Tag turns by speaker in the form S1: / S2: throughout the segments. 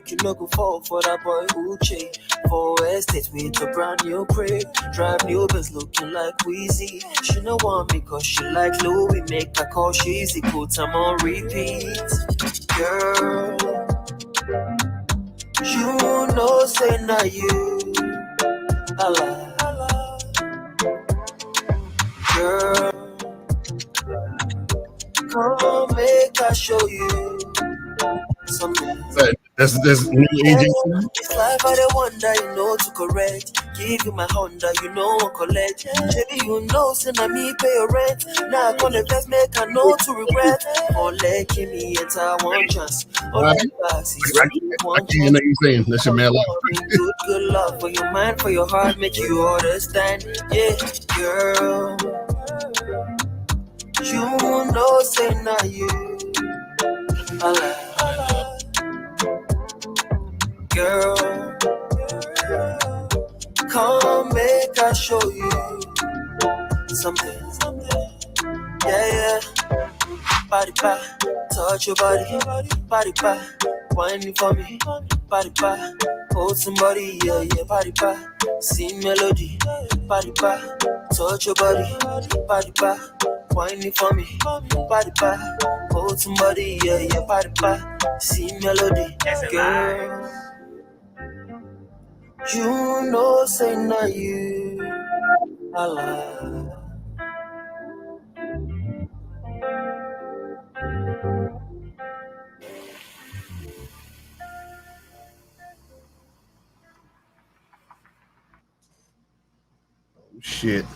S1: make you no go fall for that boy Uche. For estate with a brand new crib, drive new Benz looking like Wheezy. She no want me cause she like Louis, make her call Sheezy, put them on repeat. Girl, you know say na you I like. Girl, come make I show you something.
S2: That's new agent.
S1: It's life I the wonder, you know to correct. Give you my Honda, you know I collect. Baby, you know, send me pay your rent. Now I call the best make I know to regret. Or let me enter one chance. Or
S2: I
S1: let us
S2: can't hear nothing you saying. That's your man life.
S1: Good love for your mind, for your heart, make you understand. Yeah, girl. You know, say now you. I like. Girl, come make I show you something. Yeah. Body pa, touch your body. Body pa, whining for me. Body pa, hold somebody. Yeah. Body pa, sing melody. Body pa, touch your body. Body pa, whining for me. Body pa, hold somebody. Yeah. Body pa, sing melody. Girl. You know, say na you I like.
S2: Oh, shit.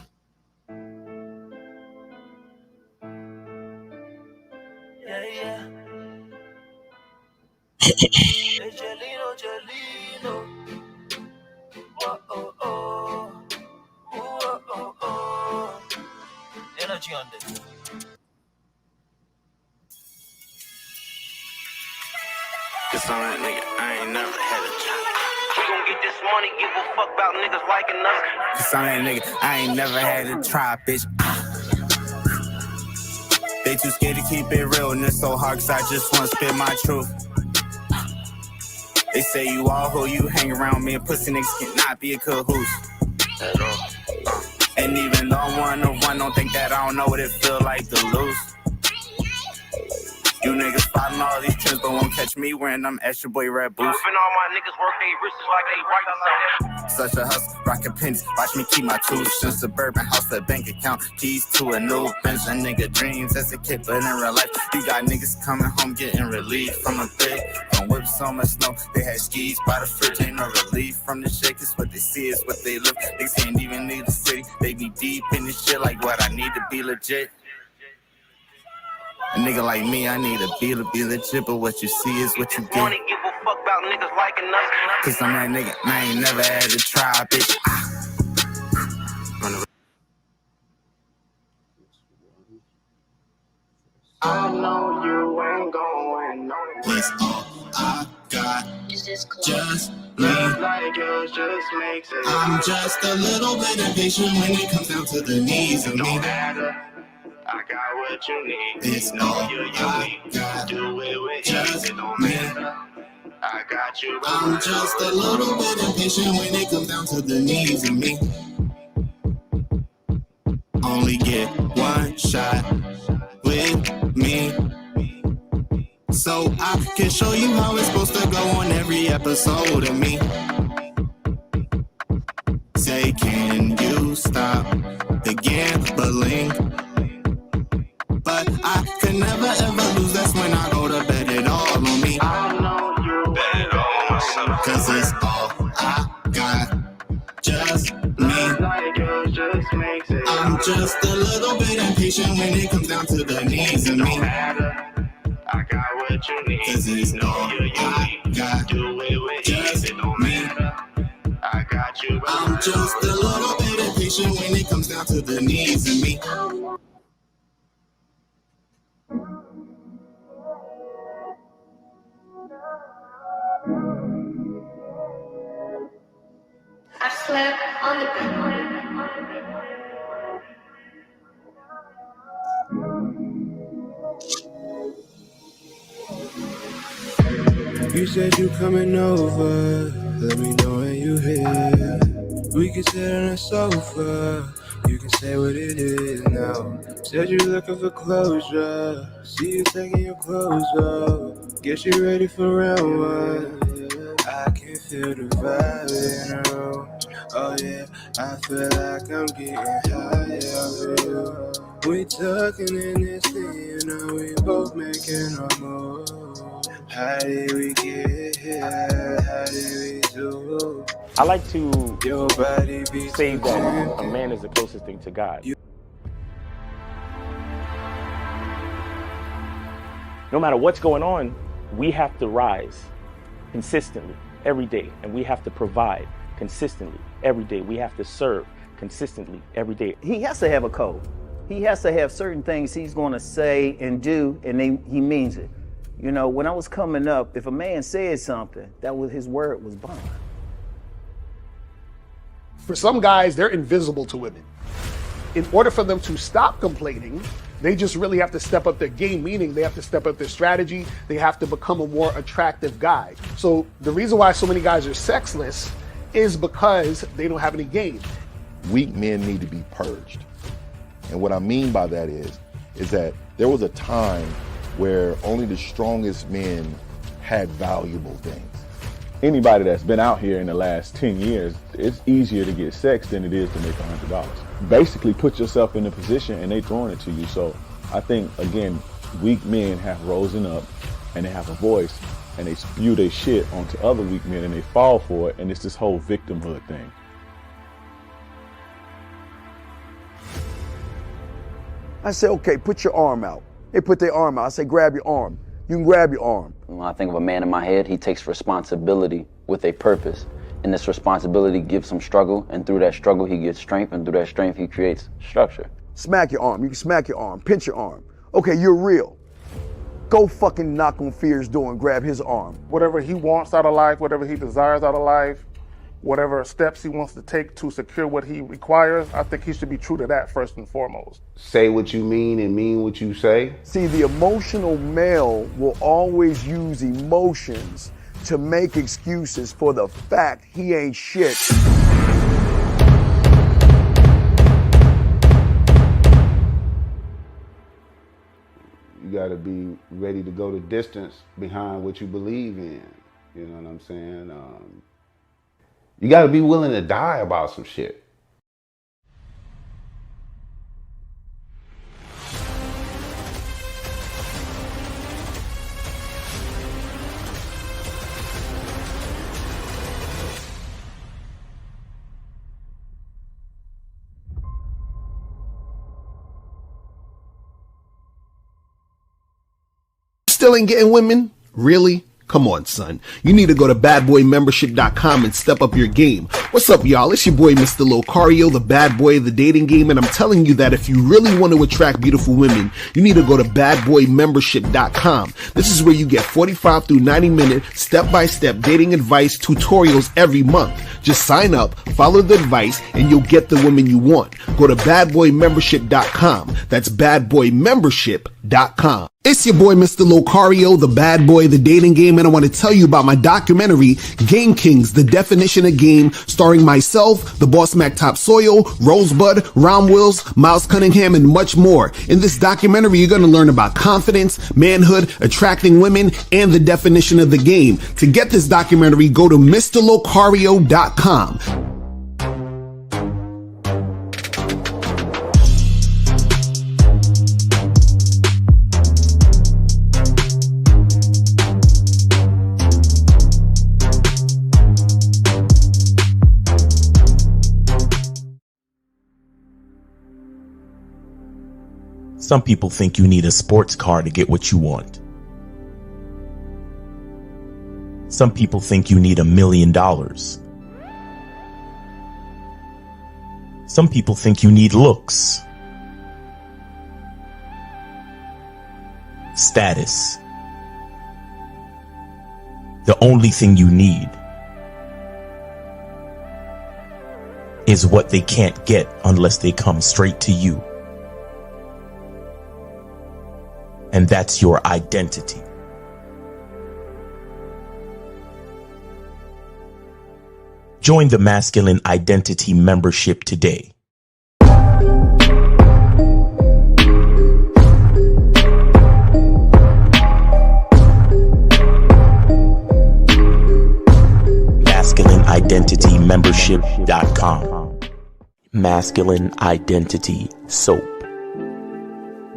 S1: Yeah. Jelino. Oh. Energy on this.
S3: This on that nigga, I ain't never had a job.
S4: We gon' get this money, give a fuck about niggas liking us.
S3: This on that nigga, I ain't never had to try, bitch. They too scared to keep it real, and it's so hard cause I just wanna spit my truth. They say you all who you hang around, me and pussy niggas cannot be a cahoose. And even though I'm 1 on 1, don't think that I don't know what it feel like to lose. You niggas spotting all these trends, but won't catch me wearing them extra boy red boots.
S4: And all my niggas work they wrists like they writing something.
S3: Such a hustle, rockin' pennies, watch me keep my tools. In suburban house, a bank account, keys to a new Benz. A nigga dreams as a kid, but in real life, you got niggas coming home getting relief from a big. Don't whip so much snow, they had skis by the fridge, ain't no relief from the shake. It's what they see, it's what they live. Niggas can't even leave the city, they be deep in this shit like what I need to be legit. A nigga like me, I need a be legit, but what you see is what you get.
S4: Money, give a fuck about niggas liking us.
S3: Cause I'm that nigga, I ain't never had to try, bitch.
S5: I know you ain't going nowhere.
S3: It's all I got. Just me.
S5: Like yours just makes it.
S3: I'm just a little bit impatient when it comes down to the needs of me.
S5: Don't matter. I got what you need.
S3: It's all I got.
S5: Do it with
S3: Just
S5: it don't
S3: me.
S5: matter. I got you.
S3: I'm just a little bit impatient when it comes down to the needs of me. Only get one shot with me, so I can show you how it's supposed to go on every episode of me. Say, can you stop the gambling? But I could never ever lose, that's when I go to bet it all on me.
S5: I know you
S3: Bet it all on myself. Cause it's all I got, just me.
S5: like yours just makes it.
S3: I'm just a little bit impatient when it comes down to the needs of me.
S5: Don't matter. I got what you need.
S3: Cause it's all I got,
S5: Do it with
S3: just
S5: it don't
S3: me.
S5: matter. I got you.
S3: I'm just a little bit impatient when it comes down to the needs of me.
S6: I slept on the bed.
S3: You
S7: You said you coming over. Let me know when you here. We can sit on the sofa. You can say what it is now. Said you're looking for closure. See you taking your clothes off. Get you ready for round one. I can feel the vibe in the room. Oh yeah, I feel like I'm getting high over you. We talking in this thing, you know we both making a move. How did we get here? How did we do?
S8: I like to
S7: Your body be
S8: say that a man is the closest thing to God. No matter what's going on, we have to rise consistently every day, and we have to provide consistently every day. We have to serve consistently every day.
S9: He has to have a code. He has to have certain things he's going to say and do, and he means it. You know, when I was coming up, if a man said something, that was his word was bond.
S2: For some guys, they're invisible to women. In order for them to stop complaining, they just really have to step up their game, meaning they have to step up their strategy. They have to become a more attractive guy. So the reason why so many guys are sexless is because they don't have any game.
S10: Weak men need to be purged. And what I mean by that is that there was a time where only the strongest men had valuable things.
S11: Anybody that's been out here in the last 10 years, it's easier to get sex than it is to make $100. Basically put yourself in a position and they throwing it to you. So I think, again, weak men have risen up and they have a voice and they spew their shit onto other weak men and they fall for it. And it's this whole victimhood thing.
S12: I say, okay, put your arm out. They put their arm out. I say, grab your arm. You can grab your arm.
S13: When I think of a man in my head, he takes responsibility with a purpose. And this responsibility gives him struggle, and through that struggle, he gets strength, and through that strength, he creates structure.
S12: Smack your arm. You can smack your arm. Pinch your arm. Okay, you're real. Go fucking knock on Fear's door and grab his arm.
S14: Whatever he wants out of life, whatever he desires out of life, whatever steps he wants to take to secure what he requires, I think he should be true to that first and foremost.
S15: Say what you mean and mean what you say.
S12: See, the emotional male will always use emotions to make excuses for the fact he ain't shit.
S15: You gotta be ready to go the distance behind what you believe in. You know what I'm saying? You gotta be willing to die about some shit.
S2: Still ain't getting women? Really? Come on, son. You need to go to badboymembership.com and step up your game. What's up, y'all? It's your boy, Mr. Locario, the bad boy of the dating game, and I'm telling you that if you really want to attract beautiful women, you need to go to badboymembership.com. This is where you get 45 through 90-minute step-by-step dating advice tutorials every month. Just sign up, follow the advice, and you'll get the women you want. Go to badboymembership.com. That's badboymembership.com. It's your boy, Mr. Locario, the bad boy of the dating game, and I want to tell you about my documentary, Game Kings, The Definition of Game, starring myself, the Boss Mac Topsoil, Rosebud, Ron Wills, Miles Cunningham, and much more. In this documentary, you're going to learn about confidence, manhood, attracting women, and the definition of the game. To get this documentary, go to MrLocario.com.
S16: Some people think you need a sports car to get what you want. Some people think you need $1 million. Some people think you need looks, status. The only thing you need is what they can't get unless they come straight to you. And that's your identity. Join the Masculine Identity membership today. MasculineIdentityMembership.com. Masculine Identity Soap.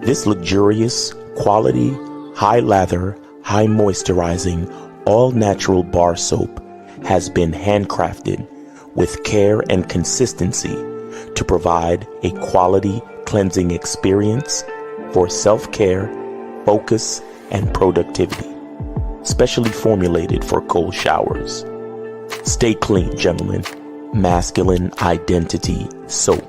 S16: This luxurious, quality, high lather, high moisturizing, all natural bar soap has been handcrafted with care and consistency to provide a quality cleansing experience for self-care, focus, and productivity. Specially formulated for cold showers. Stay clean, gentlemen. Masculine Identity Soap.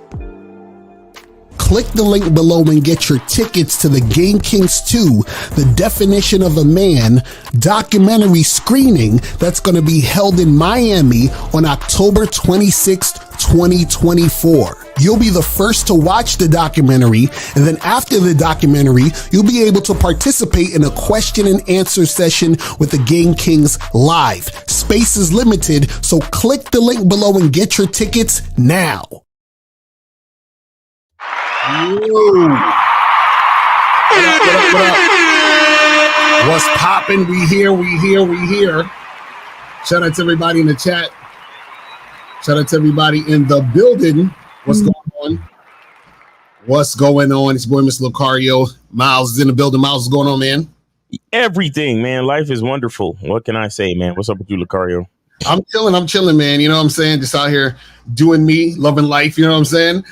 S2: Click the link below and get your tickets to the Game Kings 2, The Definition of a Man documentary screening that's going to be held in Miami on October 26th, 2024. You'll be the first to watch the documentary, and then after the documentary, you'll be able to participate in a question and answer session with the Game Kings live. Space is limited, so click the link below and get your tickets now. What up? What's poppin'? We here. Shout out to everybody in the chat. Shout out to everybody in the building. What's going on? It's boy, Mr. Lucario. Miles is in the building. Miles, what's going on, man?
S8: Everything, man. Life is wonderful. What can I say, man? What's up with you, Lucario?
S2: I'm chilling, man. You know what I'm saying? Just out here doing me, loving life. You know what I'm saying?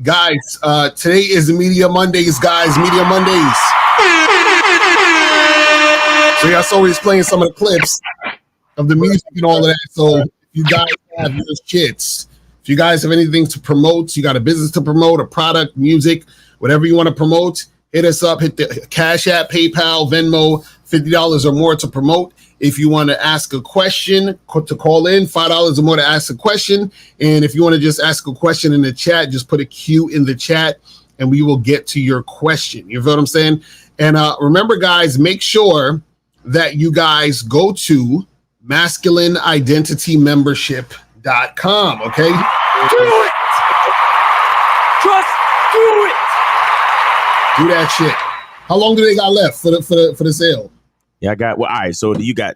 S2: Guys, today is Media Mondays, guys. Media Mondays. So yeah, I saw he's playing some of the clips of the music and all of that. So if you guys have your shits, if you guys have anything to promote, you got a business to promote, a product, music, whatever you want to promote, hit us up. Hit the Cash App, PayPal, Venmo, $50 or more to promote. If you want to ask a question, to call in, $5 or more to ask a question. And if you want to just ask a question in the chat, just put a Q in the chat and we will get to your question. You feel what I'm saying? And remember, guys, make sure that you guys go to masculineidentitymembership.com, okay?
S8: Do it! Just do it!
S2: Do that shit. How long do they got left for the sale?
S8: Yeah, I got, well, all right, so you got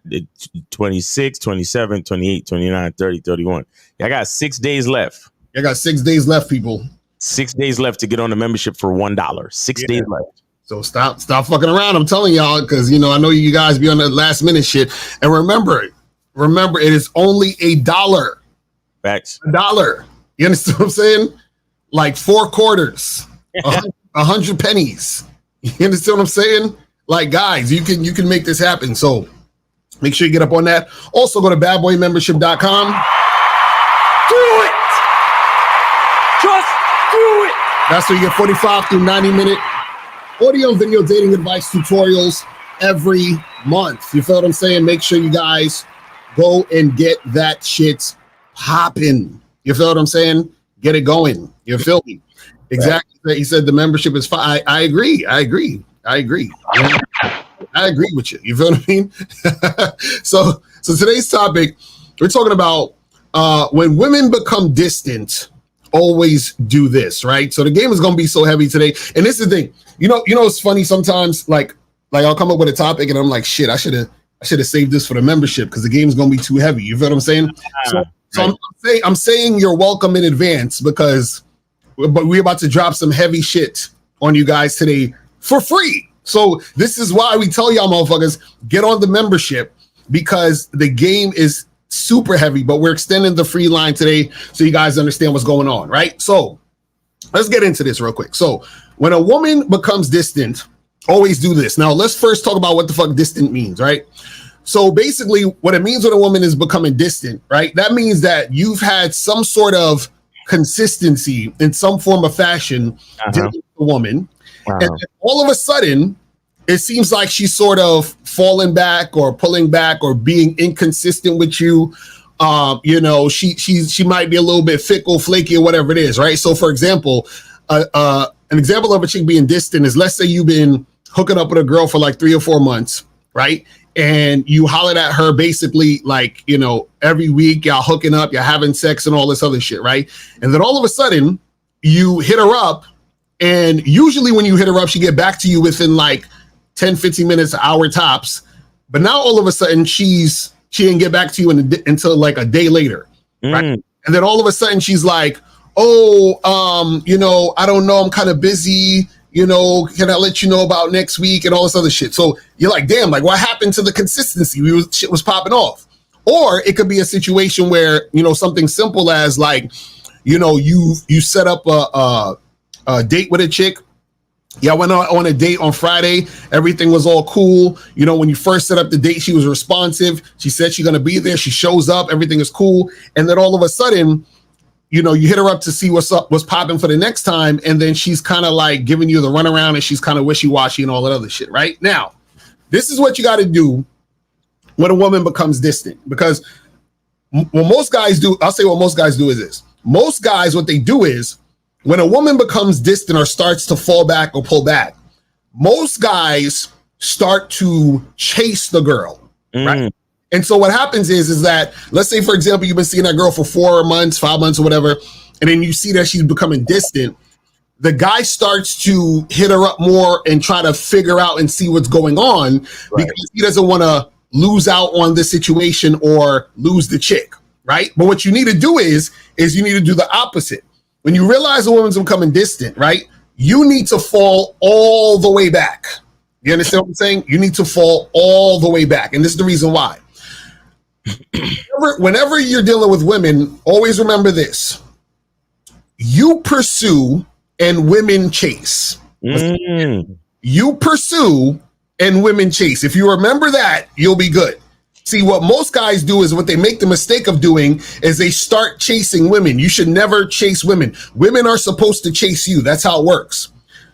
S8: 26, 27, 28, 29, 30, 31. Yeah, I got 6 days left.
S2: I got 6 days left, people.
S8: 6 days left to get on the membership for $1. 6 days left.
S2: So stop fucking around. I'm telling y'all, because, you know, I know you guys be on the last minute shit. And remember, it is only $1.
S8: Facts.
S2: $1. You understand what I'm saying? Like 4 quarters, 100 pennies. You understand what I'm saying? Like, guys, you can make this happen. So make sure you get up on that. Also, go to badboymembership.com.
S8: Do it! Just do it!
S2: That's where you get 45 through 90-minute audio and video dating advice tutorials every month. You feel what I'm saying? Make sure you guys go and get that shit popping. You feel what I'm saying? Get it going. You feel me? Exactly. He said the membership is fine. I agree. I agree with you. You feel what I mean? So today's topic, we're talking about when women become distant, always do this, right? So the game is going to be so heavy today. And this is the thing, you know, it's funny sometimes, like I'll come up with a topic and I'm like, shit, I should have saved this for the membership because the game is going to be too heavy. You feel what I'm saying? So I'm saying you're welcome in advance but we're about to drop some heavy shit on you guys today for free. So this is why we tell y'all motherfuckers, get on the membership because the game is super heavy, but we're extending the free line today so you guys understand what's going on, right? So let's get into this real quick. So when a woman becomes distant, always do this. Now let's first talk about what the fuck distant means, right? So basically what it means when a woman is becoming distant, right? That means that you've had some sort of consistency in some form of fashion dealing with a woman. Wow. And all of a sudden, it seems like she's sort of falling back or pulling back or being inconsistent with you. You know, she might be a little bit fickle, flaky, or whatever it is, right? So, for example, an example of a chick being distant is, let's say you've been hooking up with a girl for like 3 or 4 months, right? and you hollered at her basically like, you know, every week y'all hooking up, you're having sex and all this other shit, right? And then all of a sudden you hit her up, and usually when you hit her up, she get back to you within like 10, 15 minutes, an hour tops. But now all of a sudden she didn't get back to you until like a day later, right? And then all of a sudden she's like, oh, you know, I don't know, I'm kind of busy. You know, can I let you know about next week and all this other shit? So you're like, damn, like what happened to the consistency? Shit was popping off. Or it could be a situation where, you know, something simple as like, you know, you set up a date with a chick. Yeah, I went on a date on Friday. Everything was all cool. You know, when you first set up the date, she was responsive. She said she's going to be there. She shows up. Everything is cool. And then all of a sudden, you know, you hit her up to see what's popping for the next time. And then she's kind of like giving you the runaround, and she's kind of wishy-washy and all that other shit, right? Now, this is what you got to do when a woman becomes distant. Because what most guys do, I'll say what most guys do is this. Most guys, what they do is, when a woman becomes distant or starts to fall back or pull back, most guys start to chase the girl, right? And so what happens is that, let's say, for example, you've been seeing that girl for 4 months, 5 months or whatever, and then you see that she's becoming distant. The guy starts to hit her up more and try to figure out and see what's going on, because he doesn't want to lose out on the situation or lose the chick, right? But what you need to do is you need to do the opposite. When you realize a woman's becoming distant, right, you need to fall all the way back. You understand what I'm saying? You need to fall all the way back. And this is the reason why. Whenever you're dealing with women, always remember this. You pursue and women chase. You pursue and women chase. If you remember that, you'll be good. See, what most guys do is what they make the mistake of doing is they start chasing women. You should never chase women. Women are supposed to chase you. That's how it works.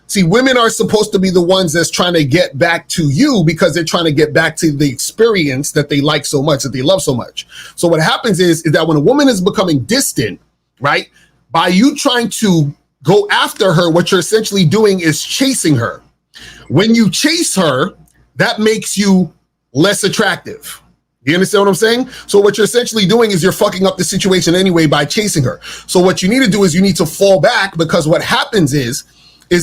S2: See, women are supposed to be the ones that's trying to get back to you because they're trying to get back to the experience that they like so much, that they love so much. So what happens is that when a woman is becoming distant, right, by you trying to go after her, what you're essentially doing is chasing her. When you chase her, that makes you less attractive. You understand what I'm saying? So what you're essentially doing is you're fucking up the situation anyway by chasing her. So what you need to do is you need to fall back, because what happens is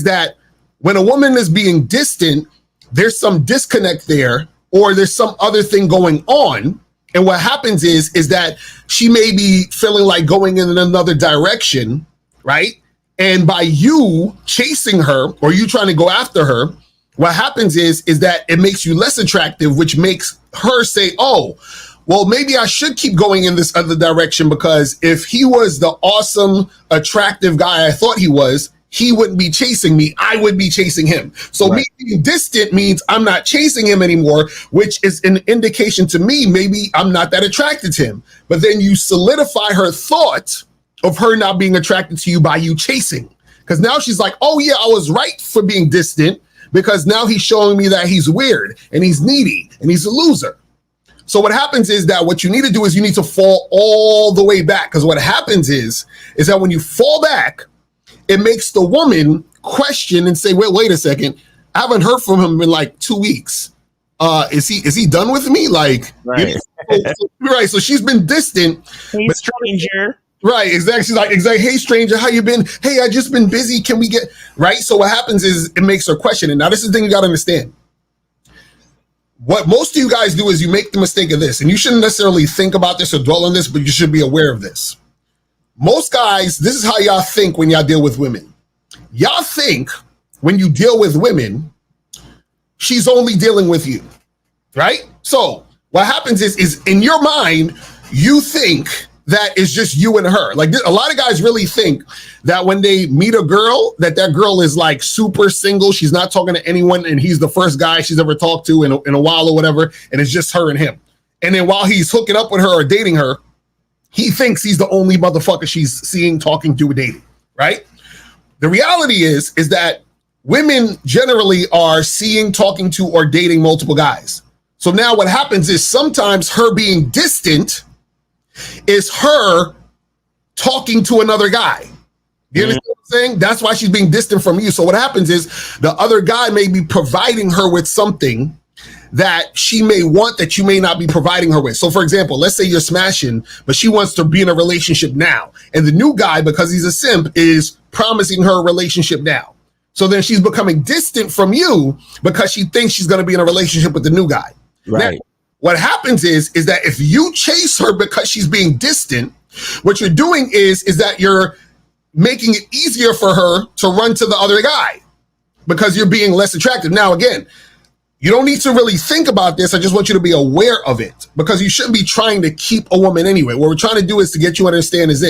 S2: that when a woman is being distant, there's some disconnect there, or there's some other thing going on. And what happens is that she may be feeling like going in another direction, right? And by you chasing her or you trying to go after her, what happens is that it makes you less attractive, which makes her say, oh, well, maybe I should keep going in this other direction, because if he was the awesome, attractive guy I thought he was, he wouldn't be chasing me. I would be chasing him. So me being distant means I'm not chasing him anymore, which is an indication to me maybe I'm not that attracted to him. But then you solidify her thought of her not being attracted to you by you chasing. Because now she's like, oh yeah, I was right for being distant, because now he's showing me that he's weird and he's needy and he's a loser. So what happens is that what you need to do is you need to fall all the way back. Because what happens is that when you fall back, it makes the woman question and say, wait a second, I haven't heard from him in like 2 weeks. Is he done with me? Like,
S8: right.
S2: Right. So she's been distant.
S8: Hey, stranger.
S2: Right, exactly. She's like, hey, stranger, how you been? Hey, I just been busy. Can we get right? So what happens is it makes her question. And now this is the thing you got to understand. What most of you guys do is you make the mistake of this, and you shouldn't necessarily think about this or dwell on this, but you should be aware of this. Most guys, this is how y'all think when y'all deal with women. Y'all think when you deal with women, she's only dealing with you, right? So what happens is in your mind, you think that is just you and her. Like a lot of guys really think that when they meet a girl, that girl is like super single. She's not talking to anyone, and he's the first guy she's ever talked to in a while or whatever. And it's just her and him. And then while he's hooking up with her or dating her, he thinks he's the only motherfucker she's seeing, talking to, dating, right? The reality is that women generally are seeing, talking to, or dating multiple guys. So now what happens is sometimes her being distant is her talking to another guy. You understand what I'm saying? That's why she's being distant from you. So what happens is the other guy may be providing her with something that she may want that you may not be providing her with. So for example, let's say you're smashing, but she wants to be in a relationship now. And the new guy, because he's a simp, is promising her a relationship now. So then she's becoming distant from you because she thinks she's going to be in a relationship with the new guy.
S16: Right.
S2: Now, what happens is that if you chase her because she's being distant, what you're doing is that you're making it easier for her to run to the other guy because you're being less attractive. Now, again, you don't need to really think about this. I just want you to be aware of it because you shouldn't be trying to keep a woman anyway. What we're trying to do is to get you to understand is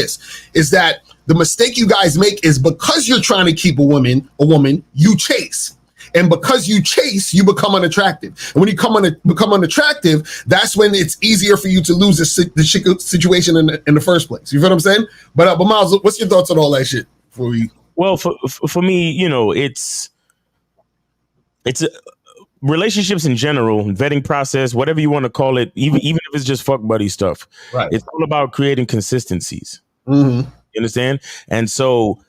S2: that the mistake you guys make is because you're trying to keep a woman, you chase. And because you chase, you become unattractive. And when you become unattractive, that's when it's easier for you to lose the situation in the first place. You feel what I'm saying? But Miles, what's your thoughts on all that shit?
S16: Well, for me, you know, it's relationships in general, vetting process, whatever you want to call it, even if it's just fuck buddy stuff.
S2: Right.
S16: It's all about creating consistencies.
S2: Mm-hmm.
S16: You understand? And so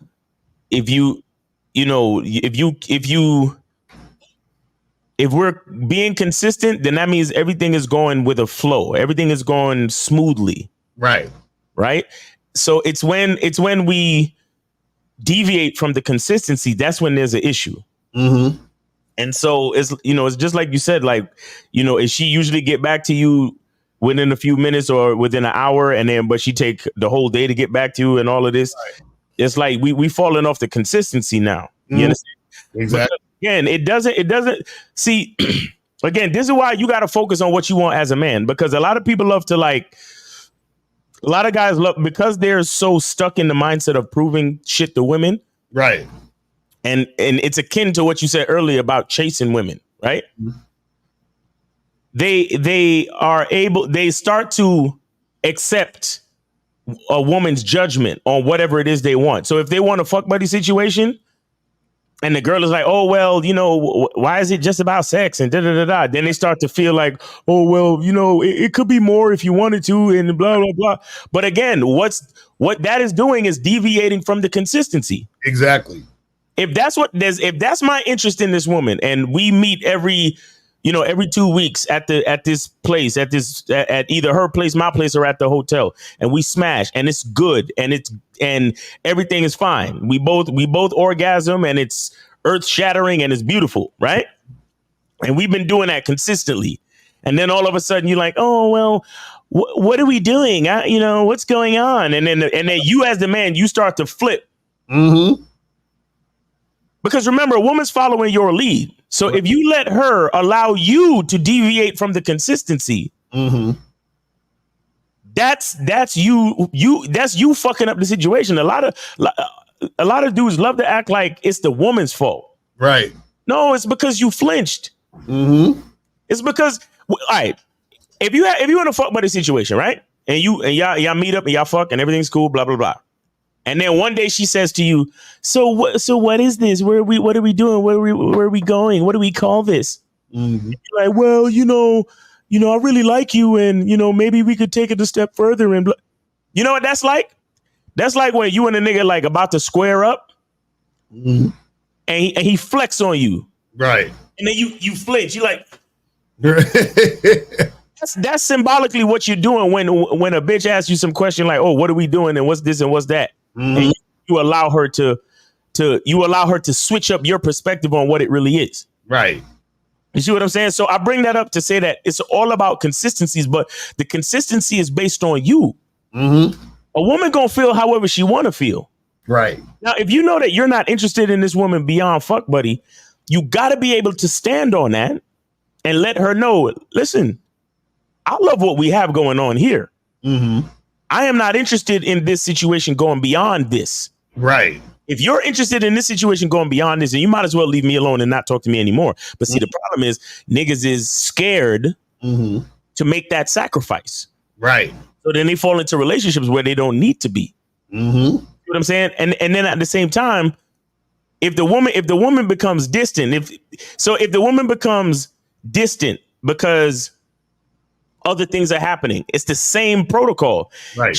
S16: if we're being consistent, then that means everything is going with a flow. Everything is going smoothly.
S2: Right.
S16: Right. So it's when we deviate from the consistency, that's when there's an issue.
S2: Mm-hmm.
S16: And so it's just like you said, like, you know, is she usually get back to you within a few minutes or within an hour, but she take the whole day to get back to you and all of this. Right. It's like we falling off the consistency now.
S2: Mm-hmm.
S16: You understand?
S2: Exactly.
S16: But again, it doesn't see. Again, this is why you got to focus on what you want as a man, because a lot of people love to a lot of guys love, because they're so stuck in the mindset of proving shit to women.
S2: Right.
S16: And it's akin to what you said earlier about chasing women, right? Mm-hmm. They start to accept a woman's judgment on whatever it is they want. So if they want a fuck buddy situation and the girl is like, oh, well, you know, why is it just about sex and da-da-da-da? Then they start to feel like, oh, well, you know, it could be more if you wanted to and blah, blah, blah. But again, what that is doing is deviating from the consistency.
S2: Exactly.
S16: If that's my interest in this woman and we meet every 2 weeks at this place, at either her place, my place, or at the hotel, and we smash and it's good and everything is fine. We both orgasm and it's earth shattering and it's beautiful, right? And we've been doing that consistently. And then all of a sudden you're like, oh, well, what are we doing? What's going on? And then you as the man, you start to flip.
S2: Mm-hmm.
S16: Because remember, a woman's following your lead. So if you let her allow you to deviate from the consistency,
S2: mm-hmm.
S16: that's you fucking up the situation. A lot of dudes love to act like it's the woman's fault.
S2: Right.
S16: No, it's because you flinched.
S2: Mm-hmm.
S16: It's because, all right, if you in a fuck buddy situation, right, and y'all meet up and y'all fuck and everything's cool, blah blah blah. And then one day she says to you, so what is this? What are we doing? Where are we going? What do we call this?
S2: Mm-hmm.
S16: You're like, well, I really like you, and maybe we could take it a step further. And you know what that's like? That's like when you and a nigga like about to square up,
S2: mm-hmm.
S16: and he flex on you,
S2: right?
S16: And then you flinch. You like. That's symbolically what you're doing when a bitch asks you some question like, oh, what are we doing and what's this and what's that?
S2: Mm-hmm.
S16: And you allow her to switch up your perspective on what it really is.
S2: Right.
S16: You see what I'm saying? So I bring that up to say that it's all about consistencies, but the consistency is based on you.
S2: Mm-hmm.
S16: A woman gonna feel however she want to feel.
S2: Right.
S16: Now, if you know that you're not interested in this woman beyond fuck buddy, you got to be able to stand on that and let her know, listen, I love what we have going on here.
S2: Mm-hmm.
S16: I am not interested in this situation going beyond this.
S2: Right.
S16: If you're interested in this situation going beyond this, then you might as well leave me alone and not talk to me anymore. But see, the problem is niggas is scared
S2: mm-hmm.
S16: to make that sacrifice.
S2: Right.
S16: So then they fall into relationships where they don't need to be.
S2: Mm-hmm.
S16: You know what I'm saying? And then at the same time, if the woman becomes distant, if the woman becomes distant because other things are happening, it's the same protocol.
S2: Right.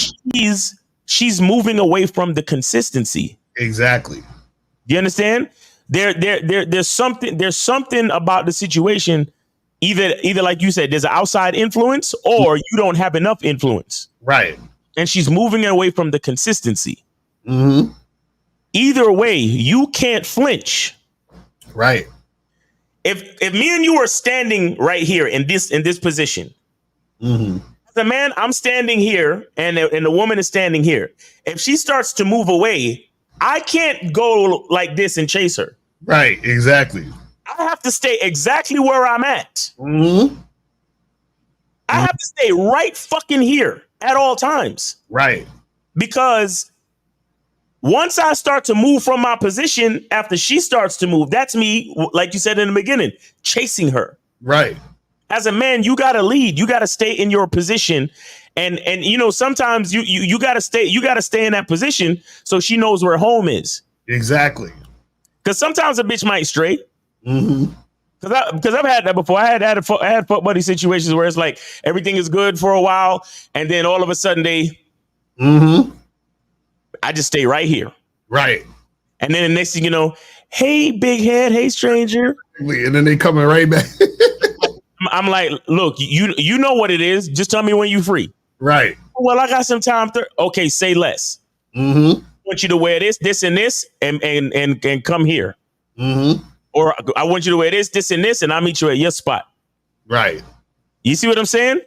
S16: She's moving away from the consistency.
S2: Exactly.
S16: You understand? There's something about the situation either like you said, there's an outside influence, or you don't have enough influence.
S2: Right.
S16: And she's moving away from the consistency.
S2: Mm-hmm.
S16: Either way, you can't flinch.
S2: Right.
S16: If me and you are standing right here in this position,
S2: mm-hmm.
S16: as a man, I'm standing here, and the woman is standing here. If she starts to move away, I can't go like this and chase her.
S2: Right. Exactly.
S16: I have to stay exactly where I'm at.
S2: Mm-hmm.
S16: I have to stay right fucking here at all times.
S2: Right.
S16: Because once I start to move from my position after she starts to move, that's me, like you said in the beginning, chasing her.
S2: Right.
S16: As a man, you got to lead. You got to stay in your position. And you know, sometimes you got to stay in that position so she knows where home is.
S2: Exactly.
S16: Because sometimes a bitch might stray.
S2: Mm-hmm.
S16: Because I've had that before. I had fuck buddy situations where it's like everything is good for a while, and then all of a sudden I just stay right here.
S2: Right.
S16: And then the next thing you know, hey, big head, hey, stranger.
S2: And then they coming right back.
S16: I'm like, look, you know what it is. Just tell me when you free.
S2: Right.
S16: Well, I got some time. Okay, say less.
S2: Mm-hmm.
S16: I want you to wear this, and this, and come here.
S2: Mm-hmm.
S16: Or I want you to wear this, and this, and I'll meet you at your spot.
S2: Right.
S16: You see what I'm saying?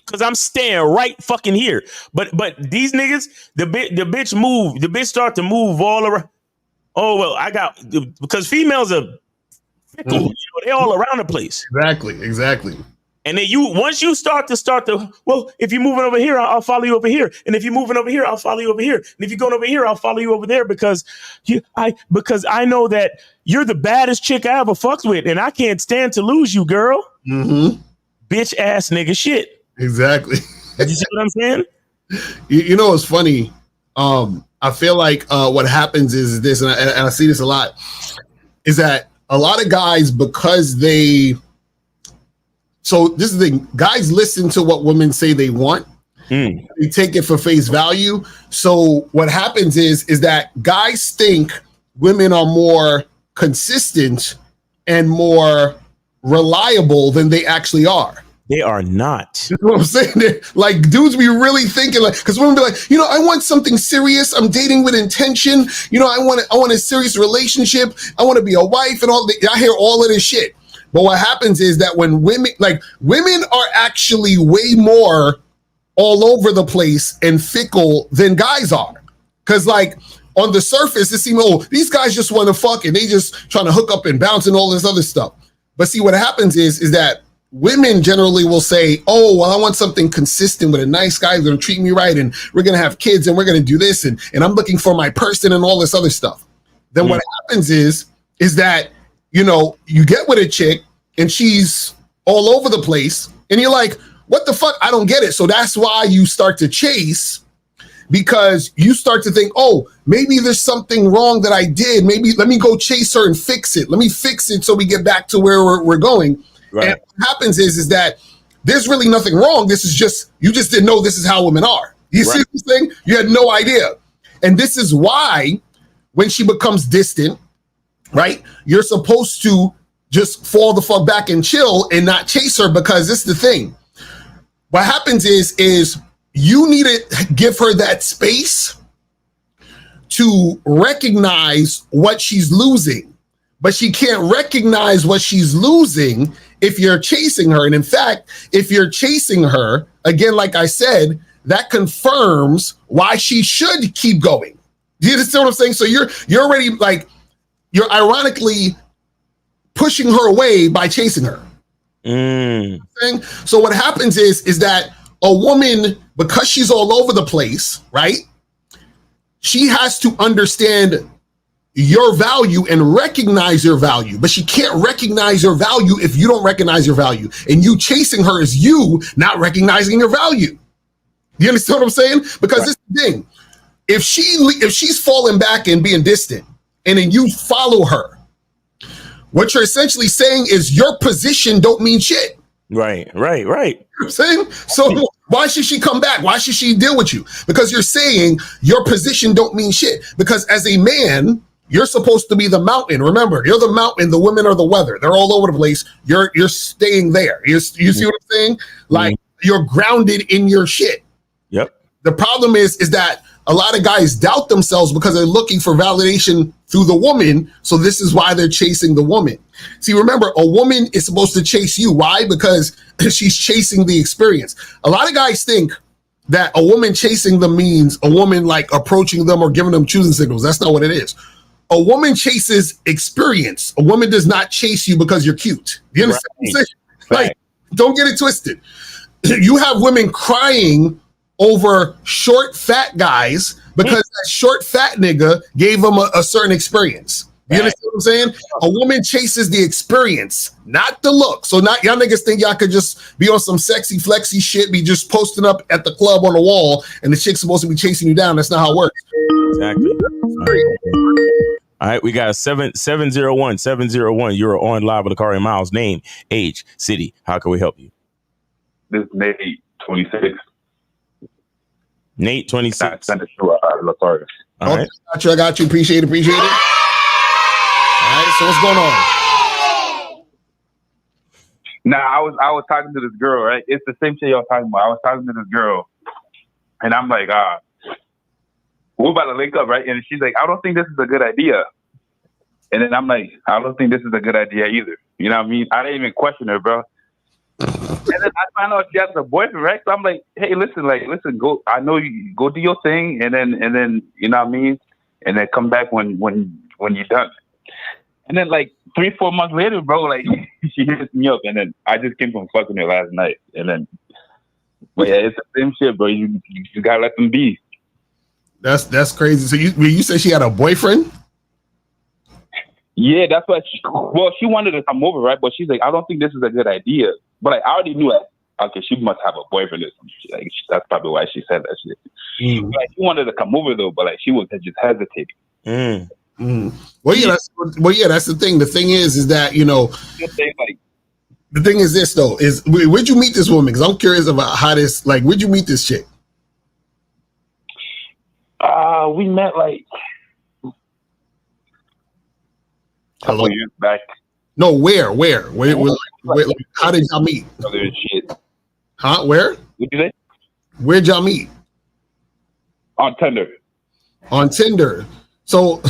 S16: Because I'm staying right fucking here. But these niggas, the bitch start to move all around. Oh, well, because females are fickle. You know, they're all around the place.
S2: Exactly. And
S16: then once you start to, well, if you're moving over here, I'll follow you over here. And if you're moving over here, I'll follow you over here. And if you're going over here, I'll follow you over there because I know that you're the baddest chick I ever fucked with, and I can't stand to lose you, girl.
S2: Mm-hmm.
S16: Bitch ass nigga shit.
S2: Exactly.
S16: You see what I'm saying?
S2: You know, it's funny. I feel like what happens is this, and I see this a lot, is that a lot of guys, because so this is the thing, guys listen to what women say they want. They take it for face value. So what happens is that guys think women are more consistent and more reliable than they actually are.
S16: They are not.
S2: You know what I'm saying? Like, dudes be really thinking like, because women be like, you know, I want something serious. I'm dating with intention. You know, I want a serious relationship. I want to be a wife and all. I hear all of this shit. But what happens is that when women are actually way more all over the place and fickle than guys are. Because like on the surface, it seems, these guys just want to fuck and they just trying to hook up and bounce and all this other stuff. But see, what happens is that women generally will say, oh, well, I want something consistent with a nice guy who's going to treat me right, and we're going to have kids, and we're going to do this, and I'm looking for my person and all this other stuff. Then what happens is that, you know, you get with a chick, and she's all over the place, and you're like, what the fuck? I don't get it. So that's why you start to chase, because you start to think, oh, maybe there's something wrong that I did. Maybe let me go chase her and fix it. Let me fix it so we get back to where we're going. Right. And what happens is that there's really nothing wrong. This is just, you just didn't know this is how women are. You see this thing? You had no idea. And this is why when she becomes distant, right, you're supposed to just fall the fuck back and chill and not chase her, because this is the thing. What happens is you need to give her that space to recognize what she's losing, but she can't recognize what she's losing if you're chasing her. And in fact, if you're chasing her, again, like I said, that confirms why she should keep going. Do you understand what I'm saying? So you're already like, you're ironically pushing her away by chasing her. So what happens is that a woman, because she's all over the place, right? She has to understand your value and recognize your value, but she can't recognize your value if you don't recognize your value. And you chasing her is you not recognizing your value. You understand what I'm saying? Because this is the thing. If she's falling back and being distant, and then you follow her, what you're essentially saying is your position don't mean shit.
S16: Right.
S2: You know what I'm saying? So why should she come back? Why should she deal with you? Because you're saying your position don't mean shit. Because as a man, You're supposed to be the mountain. Remember, you're the mountain. The women are the weather. They're all over the place. You're staying there. You see what I'm saying? Like you're grounded in your shit.
S16: Yep.
S2: The problem is that a lot of guys doubt themselves because they're looking for validation through the woman. So this is why they're chasing the woman. See, remember, a woman is supposed to chase you. Why? Because she's chasing the experience. A lot of guys think that a woman chasing them means a woman like approaching them or giving them choosing signals. That's not what it is. A woman chases experience. A woman does not chase you because you're cute. You understand what I'm saying? Like, don't get it twisted. You have women crying over short, fat guys because that short, fat nigga gave them a certain experience. You understand what I'm saying? A woman chases the experience, not the look. So not y'all niggas think y'all could just be on some sexy, flexy shit, be just posting up at the club on the wall, and the chick's supposed to be chasing you down. That's not how it works.
S16: Exactly. All right, we got 701. You're on live with Lakari Miles. Name, age, city. How can we help you?
S17: This is Nate, 26.
S16: Nate, 26.
S17: Sorry.
S2: All right. I got you. Appreciate it. All right, so what's going on?
S17: Nah, I was talking to this girl, right? It's the same shit y'all talking about. I was talking to this girl, and I'm like, we're about to link up, right? And she's like, I don't think this is a good idea. And then I'm like, I don't think this is a good idea either. You know what I mean? I didn't even question her, bro. And then I find out she has a boyfriend, right? So I'm like, hey, listen, go. I know you go do your thing, and then you know what I mean, and then come back when you're done. And then like 3-4 months later, bro, like she hits me up, and then I just came from fucking her last night, and then, but yeah, it's the same shit, bro. You gotta let them be.
S2: That's crazy. So you said she had a boyfriend?
S17: Yeah, that's what. She wanted to come over, right? But she's like, I don't think this is a good idea. But like, I already knew that. Okay, she must have a boyfriend or some shit. Like, that's probably why she said that shit. Like, she wanted to come over though, but like, she was just hesitating.
S2: Well, yeah, that's the thing. The thing is that the thing is this though is where'd you meet this woman? Because I'm curious about how this. Like, where'd you meet this chick?
S17: We met like a couple years back.
S2: No, where? How did y'all meet?
S17: Other shit.
S2: Huh? Where?
S17: What'd you say?
S2: Where'd y'all meet?
S17: On Tinder.
S2: On Tinder. So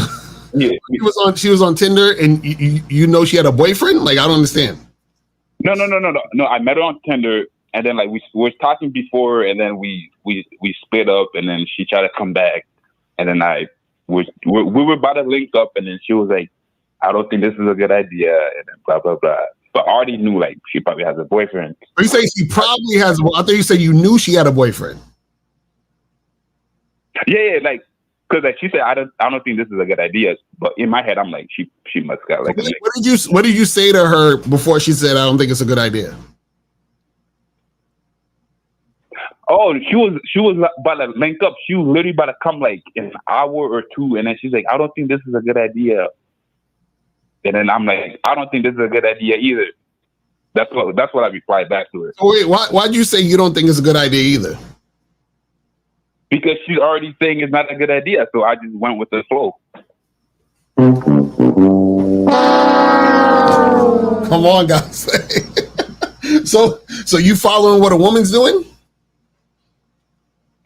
S17: yeah,
S2: she was on Tinder, and you know she had a boyfriend. Like, I don't understand. No.
S17: I met her on Tinder, and then like we were talking before, and then we split up, and then she tried to come back, and then we were about to link up, and then she was like, I don't think this is a good idea, and then blah blah blah. But I already knew like she probably has a boyfriend.
S2: You say she probably has. I thought you said you knew she had a boyfriend.
S17: Yeah, like because like she said I don't think this is a good idea. But in my head, I'm like she must got like.
S2: What did you say to her before she said I don't think it's a good idea?
S17: Oh, she was about to link up. She was literally about to come like in an hour or two, and then she's like, I don't think this is a good idea. And then I'm like, I don't think this is a good idea either. That's what I replied back to her.
S2: So wait, why'd you say you don't think it's a good idea either?
S17: Because she's already saying it's not a good idea, so I just went with the flow.
S2: Come on, guys. So you following what a woman's doing?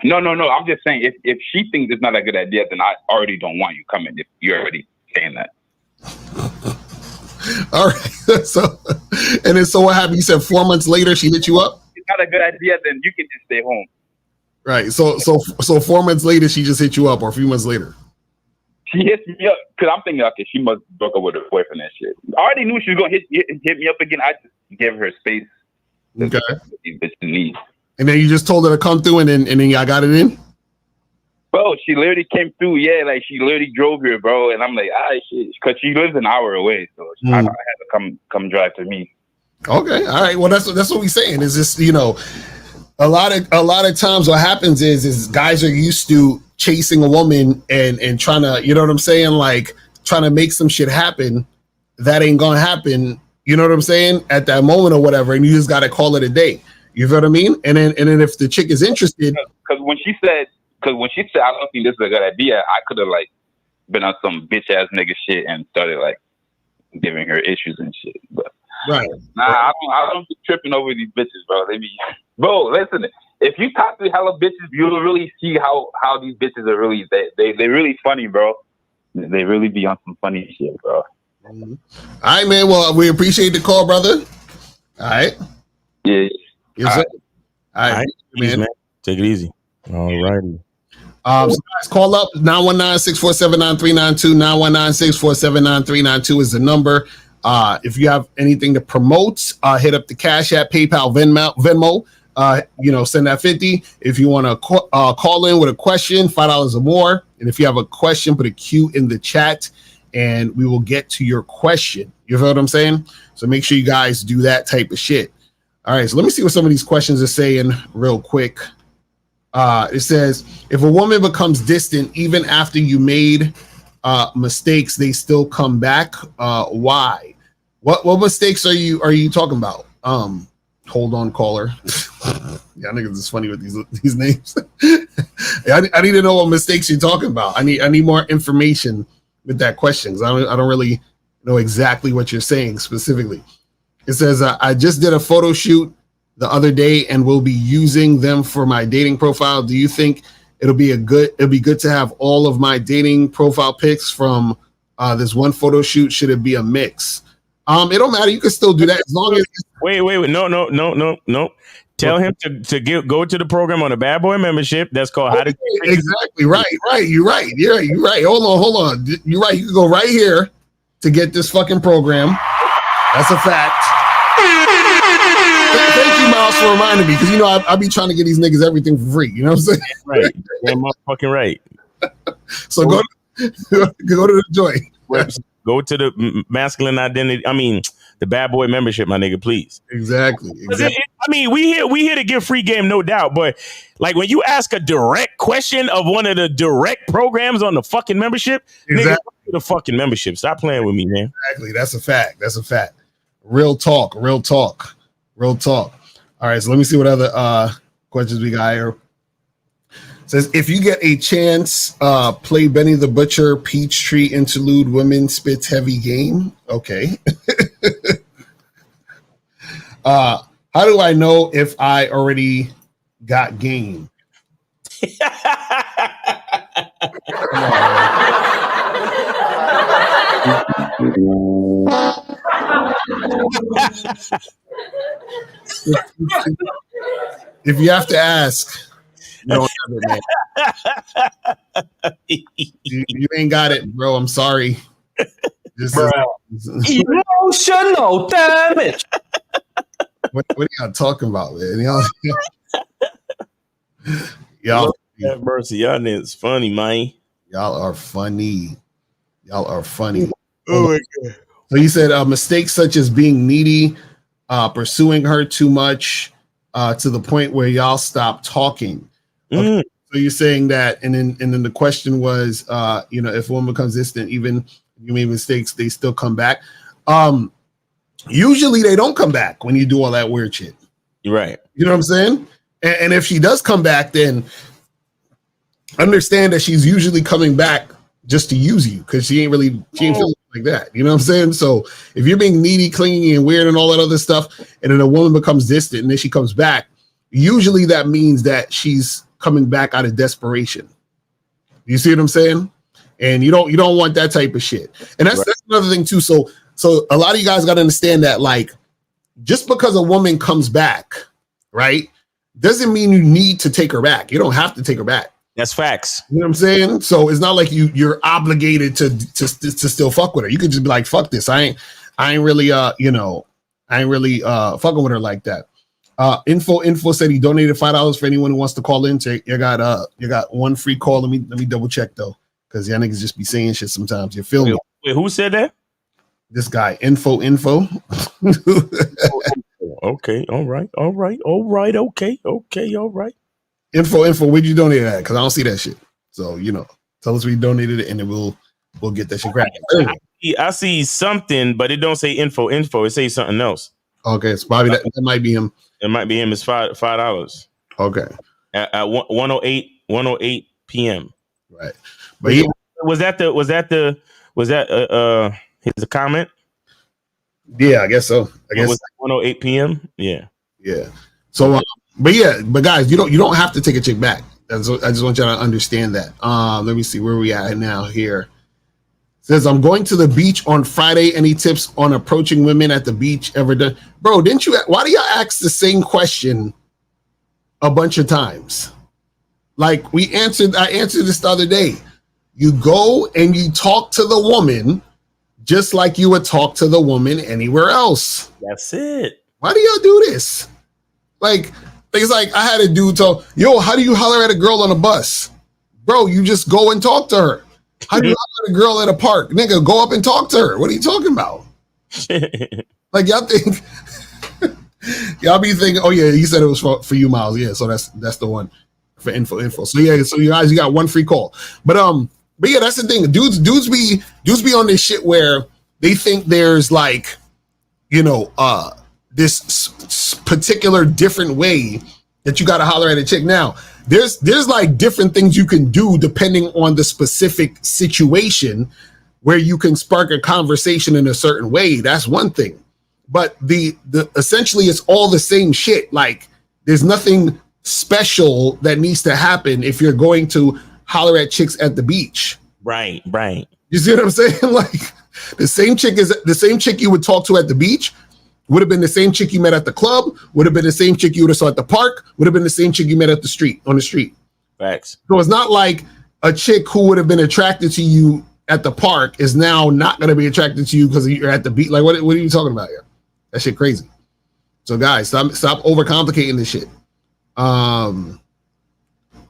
S17: No. I'm just saying if she thinks it's not a good idea, then I already don't want you coming if you're already saying that.
S2: All right. So what happened? You said 4 months later she hit you up?
S17: It's not a good idea, then you can just stay home.
S2: Right. So 4 months later she just hit you up, or a few months later?
S17: She hit me up because I'm thinking, okay, she must broke up with her boyfriend and shit. I already knew she was gonna hit me up again. I just gave her space.
S2: Okay.
S17: Need.
S2: And then you just told her to come through, and then y'all got it in?
S17: Bro, she literally came through. Yeah, like she literally drove here, bro. And I'm like, shit, because she lives an hour away, so I had to come drive to me.
S2: Okay, all right. Well, that's what we're saying. Is just a lot of times what happens is guys are used to chasing a woman and trying to, you know what I'm saying, like trying to make some shit happen that ain't gonna happen. You know what I'm saying, at that moment or whatever, and you just gotta call it a day. You feel what I mean? And then if the chick is interested,
S17: because when she said I don't think this is a good idea, I could have like been on some bitch ass nigga shit and started like giving her issues and shit. But
S2: right.
S17: Nah, I don't be tripping over these bitches, bro. Bro, listen. If you talk to hella bitches, you'll really see how these bitches are really they really funny, bro. They really be on some funny shit, bro.
S2: All right, man. Well, we appreciate the call, brother. All right.
S17: Yeah.
S2: Yes, sir. All right,
S16: man. Take it easy. All righty.
S2: So guys, call up 919-647-9392. 919-647-9392 is the number. If you have anything to promote, hit up the Cash App, PayPal, Venmo. Send that 50. If you want to call in with a question, $5 or more. And if you have a question, put a Q in the chat and we will get to your question. You feel what I'm saying? So make sure you guys do that type of shit. All right, so let me see what some of these questions are saying real quick. It says, if a woman becomes distant even after you made mistakes, they still come back. Why? What mistakes are you talking about? Hold on, caller. Yeah, niggas is funny with these names. I need to know what mistakes you're talking about. I need more information with that question because I don't really know exactly what you're saying specifically. It says I just did a photo shoot the other day and will be using them for my dating profile. Do you think it'll be good to have all of my dating profile pics from this one photo shoot? Should it be a mix? It don't matter. You can still do that as long as.
S16: Wait. No. Tell him to go to the program on the Bad Boy membership. That's called How to.
S2: Exactly. Right. You're right. You're right. Hold on. You're right. You can go right here to get this fucking program. That's a fact. Thank you, Miles, for reminding me because I be trying to get these niggas everything for free. You know what I'm saying?
S16: Right. You're motherfucking right.
S2: So go to the joint.
S16: Go to the masculine identity. I mean, the Bad Boy membership, my nigga, please.
S2: Exactly.
S16: We here to give free game, no doubt. But like when you ask a direct question of one of the direct programs on the fucking membership, nigga, go to the fucking membership. Stop playing with me, man.
S2: Exactly. That's a fact. Real talk. All right. So let me see what other questions we got here. Says, if you get a chance, play Benny the Butcher, Peachtree interlude, women spits heavy game. Okay. How do I know if I already got game? If you have to ask, you don't have it, man. You ain't got it, bro. I'm sorry.
S18: Emotional damage.
S2: What are y'all talking about, man? Y'all
S16: have mercy. Y'all niggas funny, man.
S2: Y'all are funny. Oh
S16: my God.
S2: So you said mistakes such as being needy, pursuing her too much, to the point where y'all stop talking. Okay. So you're saying that, and then the question was, if a woman becomes distant, even if you made mistakes, they still come back. Usually they don't come back when you do all that weird shit.
S16: You're right.
S2: You know what I'm saying? And if she does come back, then understand that she's usually coming back just to use you because she ain't feeling like that. You know what I'm saying? So if you're being needy, clingy, and weird and all that other stuff, and then a woman becomes distant and then she comes back, usually that means that she's coming back out of desperation. You see what I'm saying? And you don't want that type of shit. And that's another thing too. So a lot of you guys got to understand that, like, just because a woman comes back, right, doesn't mean you need to take her back. You don't have to take her back.
S16: That's facts.
S2: You know what I'm saying? So it's not like you're obligated to still fuck with her. You could just be like, fuck this. I ain't really fucking with her like that. Info said he donated $5 for anyone who wants to call in. You got one free call. Let me double check though, because y'all niggas just be saying shit sometimes. You feel me?
S16: Wait, who said that?
S2: This guy, info.
S16: Okay, all right. Okay, all right.
S2: Info, where'd you donate at? Because I don't see that shit. So, tell us where you donated it and then we'll get that shit cracking.
S16: I see something, but it don't say info. It says something else.
S2: Okay, it's probably that might be him.
S16: It might be him. It's $5.
S2: Okay.
S16: At 1:08 p.m.
S2: Right. But
S16: Was that his comment?
S2: Yeah, I guess so. I guess
S16: it was 1:08 p.m. Yeah.
S2: So, but guys, you don't have to take a chick back. I just want y'all to understand that. Let me see where we at now. Here it says, I'm going to the beach on Friday. Any tips on approaching women at the beach ever done? Bro, why do y'all ask the same question a bunch of times? Like I answered this the other day. You go and you talk to the woman just like you would talk to the woman anywhere else.
S16: That's it.
S2: Why do y'all do this? Like, things like I had a dude tell, yo, how do you holler at a girl on a bus? Bro, you just go and talk to her. How do you holler at a girl at a park? Nigga, go up and talk to her. What are you talking about? Like, y'all think, y'all be thinking, oh yeah, he said it was for you, Miles. Yeah, so that's the one for info. So yeah, so you guys, you got one free call. But yeah, that's the thing. Dudes be on this shit where they think there's like, you know, this particular different way that you got to holler at a chick. Now, there's like different things you can do depending on the specific situation where you can spark a conversation in a certain way. That's one thing. But the essentially it's all the same shit. Like, there's nothing special that needs to happen if you're going to holler at chicks at the beach.
S16: Right.
S2: You see what I'm saying? Like, the same chick you would talk to at the beach would have been the same chick you met at the club, would have been the same chick you would have saw at the park, would have been the same chick you met at the street, on the street.
S16: Facts.
S2: So it's not like a chick who would have been attracted to you at the park is now not going to be attracted to you because you're at the beach. Like, what are you talking about here? That shit crazy. So guys, stop overcomplicating this shit.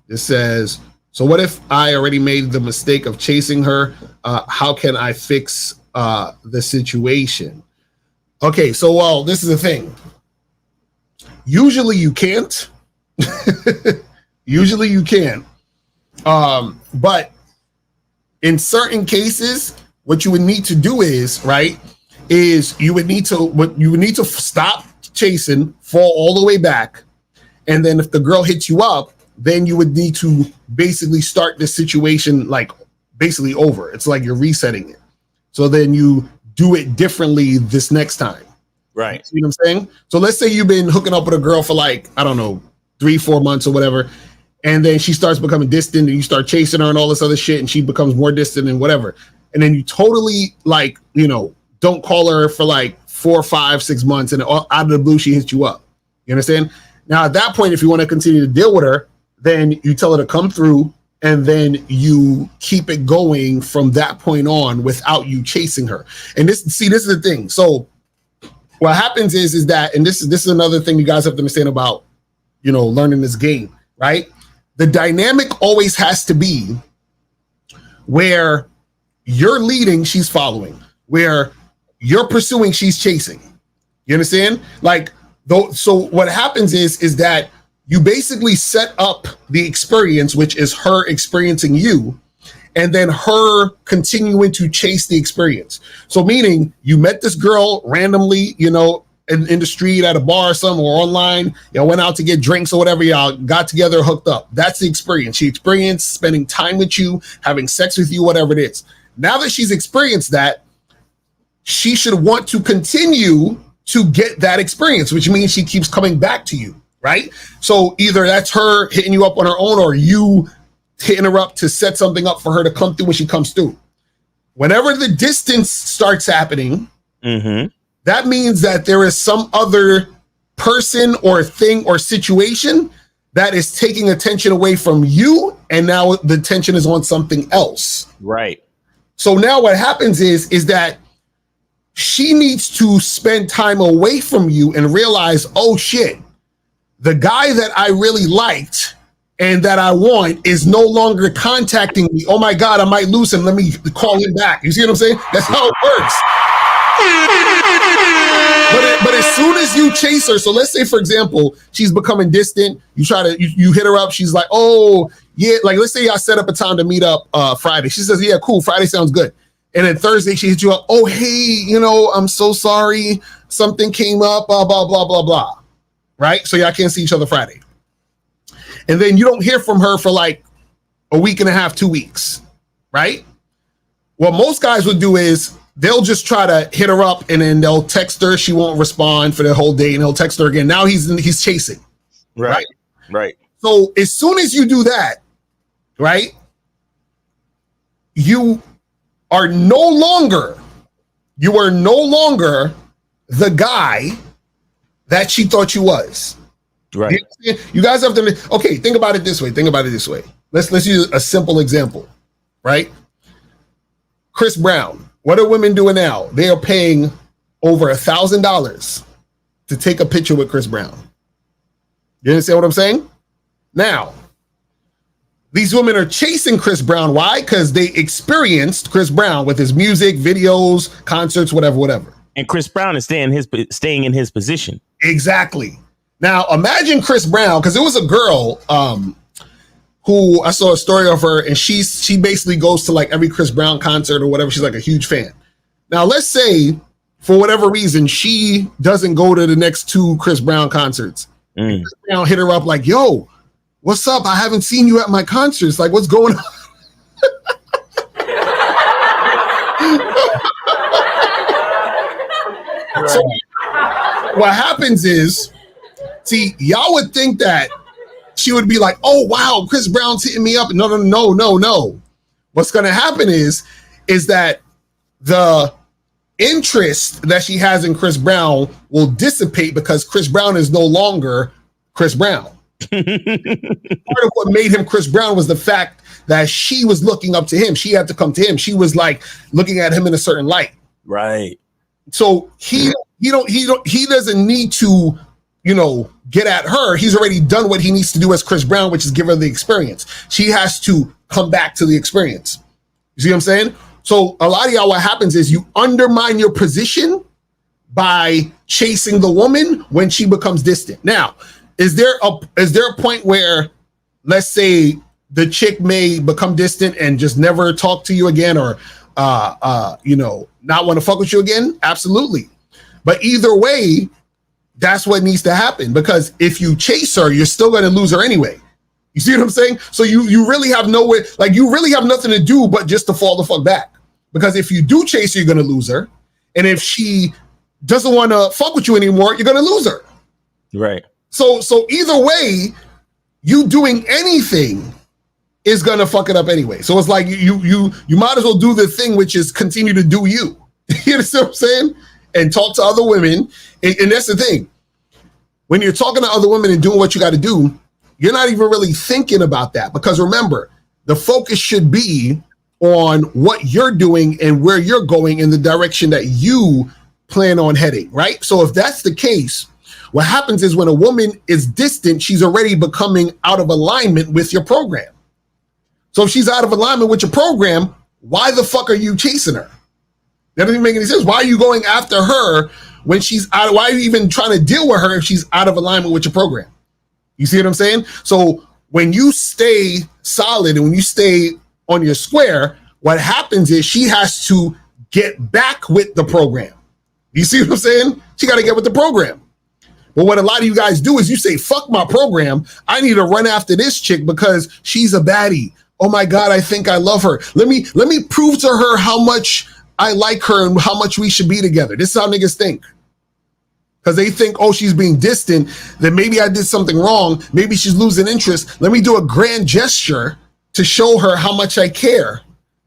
S2: It says, so what if I already made the mistake of chasing her? How can I fix the situation? Okay, so well, this is the thing. Usually you can't. Usually you can. But in certain cases, what you would need to do is you would need to stop chasing, fall all the way back, and then if the girl hits you up, then you would need to basically start this situation like basically over. It's like you're resetting it. So then you do it differently this next time.
S16: Right.
S2: You know what I'm saying? So let's say you've been hooking up with a girl for like, I don't know, 3-4 months or whatever. And then she starts becoming distant and you start chasing her and all this other shit. And she becomes more distant and whatever. And then you totally like, you know, don't call her for like 4, 5, 6 months. And out of the blue, she hits you up. You understand? Now, at that point, if you want to continue to deal with her, then you tell her to come through and then you keep it going from that point on without you chasing her. And this is the thing. So what happens is that, and this is another thing you guys have to understand about, you know, learning this game, right? The dynamic always has to be where you're leading, she's following, where you're pursuing, she's chasing. You understand? Like, though, so what happens is that you basically set up the experience, which is her experiencing you, and then her continuing to chase the experience. So meaning you met this girl randomly, you know, in the street, at a bar or something, or online, y'all went out to get drinks or whatever, y'all got together, hooked up. That's the experience. She experienced spending time with you, having sex with you, whatever it is. Now that she's experienced that, she should want to continue to get that experience, which means she keeps coming back to you. Right? So either that's her hitting you up on her own or you hitting her up to set something up for her to come through when she comes through. Whenever the distance starts happening, that means that there is some other person or thing or situation that is taking attention away from you, and now the attention is on something else.
S16: Right.
S2: So now what happens is that she needs to spend time away from you and realize, oh shit, the guy that I really liked and that I want is no longer contacting me. Oh my God, I might lose him. Let me call him back. You see what I'm saying? That's how it works. But as soon as you chase her, so let's say, for example, she's becoming distant. You you hit her up. She's like, oh yeah. Like, let's say I set up a time to meet up Friday. She says, yeah, cool. Friday sounds good. And then Thursday she hits you up. Oh, hey, you know, I'm so sorry. Something came up, blah, blah, blah, blah, blah. Right? So y'all can't see each other Friday. And then you don't hear from her for like a week and a half, 2 weeks. Right? what most guys would do is they'll just try to hit her up and then they'll text her. She won't respond for the whole day and he'll text her again. Now he's chasing.
S16: Right.
S2: So as soon as you do that, right, you are no longer the guy that she thought you was.
S16: Right.
S2: You guys have to, okay, think about it this way. Let's use a simple example, right? Chris Brown. What are women doing now? They are paying over $1,000 to take a picture with Chris Brown. You understand what I'm saying? Now, these women are chasing Chris Brown. Why? Because they experienced Chris Brown with his music, videos, concerts, whatever.
S16: And Chris Brown is staying in his position.
S2: Exactly. Now, imagine Chris Brown, because there was a girl who I saw a story of her, and she basically goes to like every Chris Brown concert or whatever. She's like a huge fan. Now, let's say for whatever reason she doesn't go to the next 2 Chris Brown concerts. Chris Brown hit her up like, "Yo, what's up? I haven't seen you at my concerts. Like, what's going on?" So what happens is, see, y'all would think that she would be like, "Oh wow, Chris Brown's hitting me up." No. What's going to happen is that the interest that she has in Chris Brown will dissipate because Chris Brown is no longer Chris Brown. Part of what made him Chris Brown was the fact that she was looking up to him. She had to come to him. She was like looking at him in a certain light.
S16: Right.
S2: So he doesn't need to, get at her. He's already done what he needs to do as Chris Brown, which is give her the experience. She has to come back to the experience. You see what I'm saying? So a lot of y'all, what happens is you undermine your position by chasing the woman when she becomes distant. Now, is there a point where, let's say, the chick may become distant and just never talk to you again, or not want to fuck with you again? Absolutely. But either way, that's what needs to happen, because if you chase her, you're still going to lose her anyway. You see what I'm saying? So you really have nowhere, like you really have nothing to do but just to fall the fuck back. Because if you do chase her, you're going to lose her. And if she doesn't want to fuck with you anymore, you're going to lose her.
S16: Right.
S2: So either way, you doing anything is going to fuck it up anyway. So it's like you might as well do the thing, which is continue to do you. You understand what I'm saying? And talk to other women. And that's the thing. When you're talking to other women and doing what you got to do, you're not even really thinking about that. Because remember, the focus should be on what you're doing and where you're going in the direction that you plan on heading, right? So if that's the case, what happens is when a woman is distant, she's already becoming out of alignment with your program. So if she's out of alignment with your program, why the fuck are you chasing her? That doesn't make any sense. Why are you going after her when she's out? Why are you even trying to deal with her if she's out of alignment with your program? You see what I'm saying? So when you stay solid and when you stay on your square, what happens is she has to get back with the program. You see what I'm saying? She got to get with the program. But what a lot of you guys do is you say, "Fuck my program. I need to run after this chick because she's a baddie. Oh my God, I think I love her. Let me prove to her how much I like her and how much we should be together." This is how niggas think. Because they think, oh, she's being distant, then maybe I did something wrong. Maybe she's losing interest. Let me do a grand gesture to show her how much I care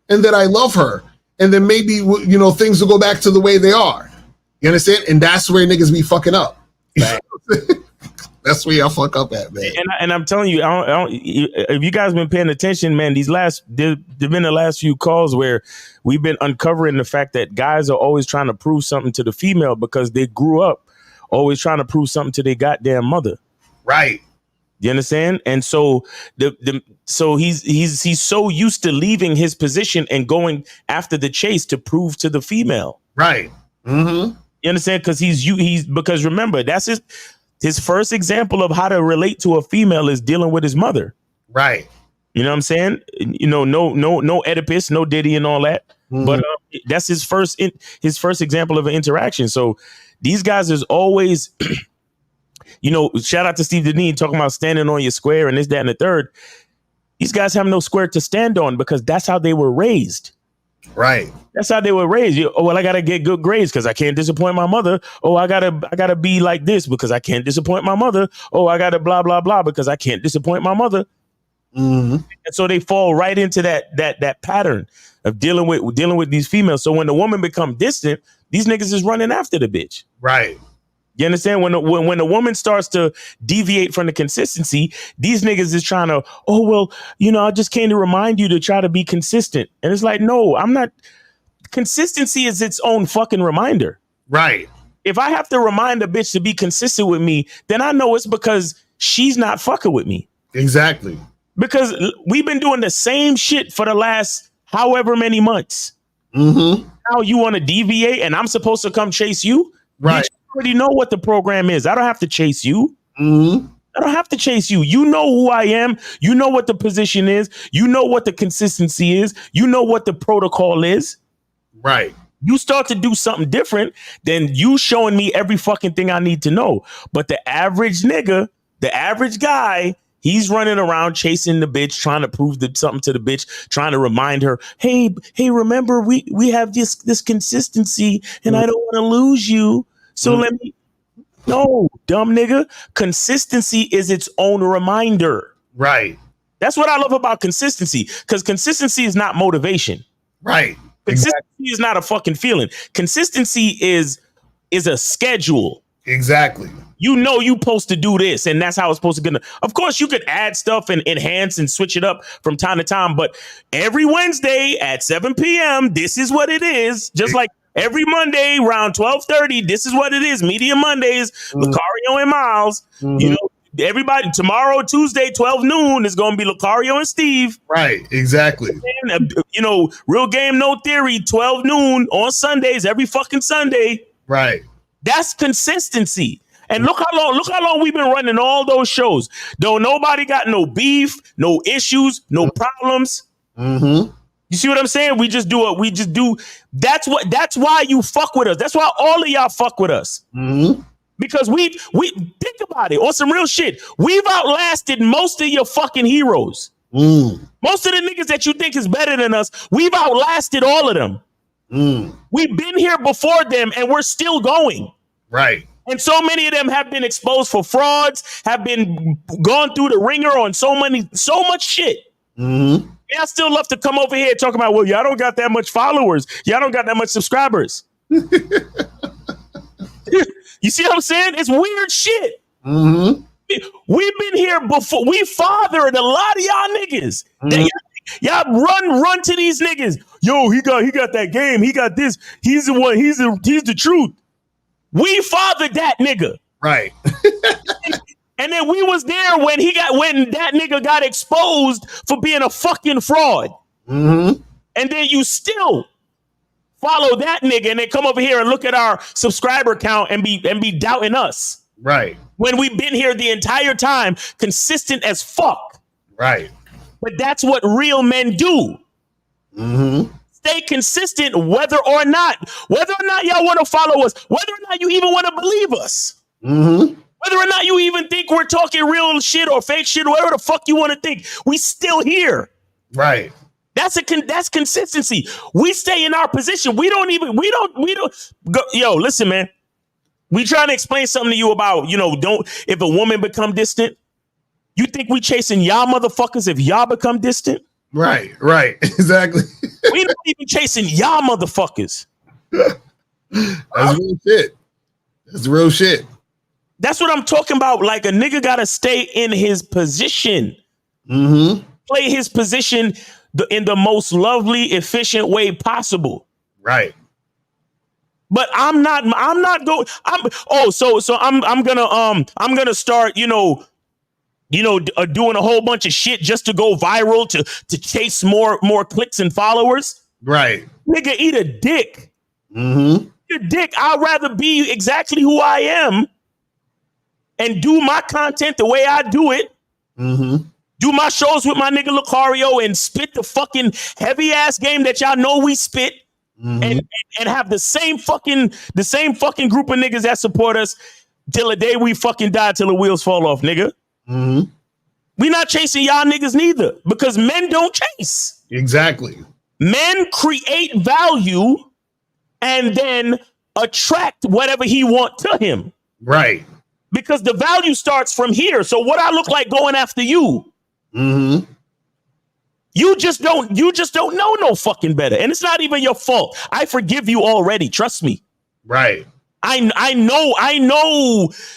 S2: and that I love her. And then maybe, things will go back to the way they are. You understand? And that's where niggas be fucking up. That's where y'all fuck up at, man.
S16: And I'm telling you, if you guys been paying attention, man, there've been the last few calls where we've been uncovering the fact that guys are always trying to prove something to the female because they grew up always trying to prove something to their goddamn mother.
S2: Right.
S16: You understand? And so so he's so used to leaving his position and going after the chase to prove to the female.
S2: Right. Mm-hmm.
S16: You understand? Because because remember, that's his first example of how to relate to a female is dealing with his mother.
S2: Right.
S16: You know what I'm saying? No Oedipus, no Diddy and all that. Mm-hmm. But that's his first example of an interaction. So these guys is always, shout out to Steve Deneen talking about standing on your square and this, that, and the third. These guys have no square to stand on because that's how they were raised.
S19: Right.
S16: That's how they were raised. Oh, well, I gotta get good grades because I can't disappoint my mother. Oh, I gotta be like this because I can't disappoint my mother. Oh, I gotta blah blah blah because I can't disappoint my mother.
S19: Mm-hmm.
S16: And so they fall right into that pattern of dealing with these females. So when the woman become distant, these niggas is running after the bitch.
S19: Right.
S16: You understand? When the woman starts to deviate from the consistency, these niggas is trying to, oh, well, I just came to remind you to try to be consistent. And it's like, no, I'm not. Consistency is its own fucking reminder.
S19: Right.
S16: If I have to remind a bitch to be consistent with me, then I know it's because she's not fucking with me.
S19: Exactly. Because
S16: we've been doing the same shit for the last however many months.
S19: Mm-hmm.
S16: Now you want to deviate and I'm supposed to come chase you?
S19: Right.
S16: Bitch, you already know what the program is. I don't have to chase you.
S19: Mm-hmm.
S16: I don't have to chase you. You know who I am. You know what the position is. You know what the consistency is. You know what the protocol is.
S19: Right.
S16: You start to do something different, then you showing me every fucking thing I need to know. But the average nigga, the average guy, he's running around chasing the bitch, trying to prove something to the bitch, trying to remind her, hey, remember we have this consistency and I don't want to lose you. So let me. No, dumb nigga. Consistency is its own reminder.
S19: Right.
S16: That's what I love about consistency, because consistency is not motivation.
S19: Right.
S16: Consistency is not a fucking feeling. Consistency is a schedule.
S19: Exactly.
S16: You know you supposed to do this, and that's how it's supposed to go. Of course, you could add stuff and enhance and switch it up from time to time, but every Wednesday at 7 p.m., this is what it is. Just like every Monday around 12:30, this is what it is. Media Mondays, Lucario and Miles. You know, everybody, tomorrow, Tuesday, 12 noon, is going to be Lucario and Steve.
S19: Right, exactly.
S16: And, Real Game No Theory, 12 noon on Sundays, every fucking Sunday.
S19: Right.
S16: That's consistency. And look how long we've been running all those shows. Though nobody got no beef, no issues, no problems.
S19: Mm-hmm.
S16: You see what I'm saying? We just do. That's why you fuck with us. That's why all of y'all fuck with us.
S19: Mm-hmm.
S16: Because we think about it on some real shit. We've outlasted most of your fucking heroes. Most of the niggas that you think is better than us, we've outlasted all of them. We've been here before them and we're still going.
S19: Right.
S16: And so many of them have been exposed for frauds, have been gone through the ringer on so much shit.
S19: Mm-hmm.
S16: Y'all still love to come over here and talk about, well, y'all don't got that much followers. Y'all don't got that much subscribers. You see what I'm saying? It's weird shit.
S19: Mm-hmm.
S16: We've been here before. We fathered a lot of y'all niggas. Y'all run to these niggas. Yo, he got that game. He got this. He's the one. He's the truth. We fathered that nigga.
S19: Right.
S16: And then we was there when that nigga got exposed for being a fucking fraud.
S19: Mm-hmm.
S16: And then you still follow that nigga and then come over here and look at our subscriber count and be doubting us.
S19: Right.
S16: When we've been here the entire time, consistent as fuck.
S19: Right.
S16: But that's what real men do.
S19: Mm-hmm.
S16: Stay consistent whether or not y'all want to follow us, whether or not you even want to believe us.
S19: Mm-hmm.
S16: Whether or not you even think we're talking real shit or fake shit, or whatever the fuck you want to think, we still here.
S19: Right.
S16: That's consistency. We stay in our position. We don't go. Yo, listen, man. We trying to explain something to you about, if a woman become distant, you think we chasing y'all motherfuckers if y'all become distant?
S19: Right. Exactly.
S16: We not even chasing y'all motherfuckers.
S19: That's real shit. That's real shit.
S16: That's what I'm talking about. Like, a nigga gotta stay in his position.
S19: Mm-hmm.
S16: Play his position in the most lovely, efficient way possible.
S19: Right.
S16: But I'm not going. I'm gonna start, doing a whole bunch of shit just to go viral to chase more clicks and followers.
S19: Right.
S16: Nigga, eat a dick.
S19: Mm-hmm.
S16: Eat a dick. I'd rather be exactly who I am and do my content the way I do it.
S19: Mm-hmm.
S16: Do my shows with my nigga Lucario and spit the fucking heavy ass game that y'all know we spit. Mm-hmm. And have the same fucking group of niggas that support us till the day we fucking die, till the wheels fall off, nigga.
S19: Mm-hmm.
S16: We not chasing y'all niggas neither, because men don't chase.
S19: Exactly.
S16: Men create value and then attract whatever he want to him.
S19: Right.
S16: Because the value starts from here. So what I look like going after you?
S19: Mm-hmm.
S16: You just don't know no fucking better. And it's not even your fault. I forgive you already. Trust me.
S19: Right.
S16: I know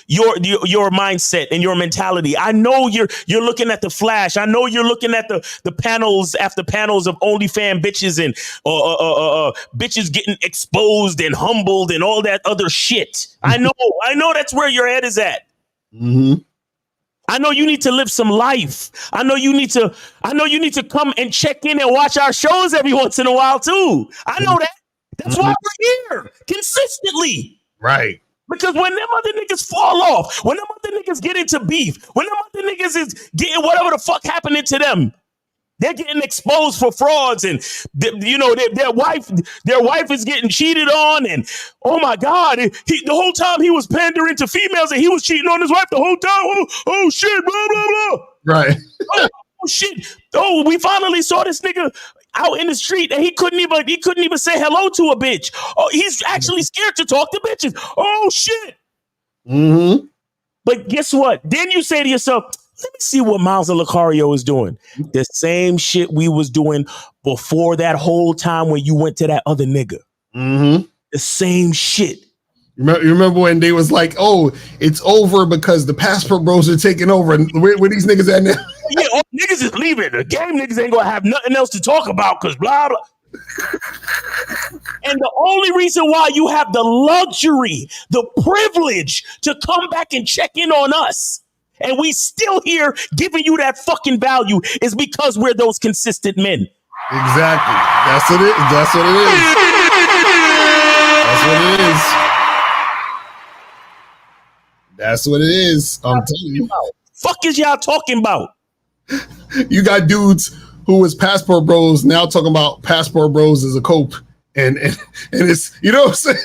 S16: your mindset and your mentality. I know you're looking at the flash. I know you're looking at the panels after panels of OnlyFans bitches and bitches getting exposed and humbled and all that other shit. I know that's where your head is at.
S19: Mm-hmm.
S16: I know you need to live some life. I know you need to come and check in and watch our shows every once in a while too. I know that. That's why we're here consistently.
S19: Right.
S16: Because when them other niggas fall off, when them other niggas get into beef, when them other niggas is getting whatever the fuck happening to them, they're getting exposed for frauds and their wife is getting cheated on, and oh my God, the whole time he was pandering to females and he was cheating on his wife the whole time. Oh shit, blah blah blah.
S19: Right.
S16: Oh shit. Oh, we finally saw this nigga out in the street and he couldn't even say hello to a bitch. Oh, he's actually scared to talk to bitches. Oh shit.
S19: Mm-hmm.
S16: But guess what? Then you say to yourself, let me see what Miles and Lucario is doing. The same shit we was doing before that whole time when you went to that other nigga.
S19: Mm-hmm.
S16: The same shit.
S19: You remember when they was like, oh, it's over because the Passport Bros are taking over, and where these niggas at now?
S16: Yeah, all niggas is leaving. The game niggas ain't gonna have nothing else to talk about because blah blah. And the only reason why you have the luxury, the privilege to come back and check in on us, and we still here giving you that fucking value, is because we're those consistent men.
S19: Exactly. That's what it is. That's what it is. That's what it is. That's what it is. I'm telling you.
S16: Fuck is y'all talking about?
S19: You got dudes who was Passport Bros now talking about Passport Bros as a cope, and it's, you know what I'm saying?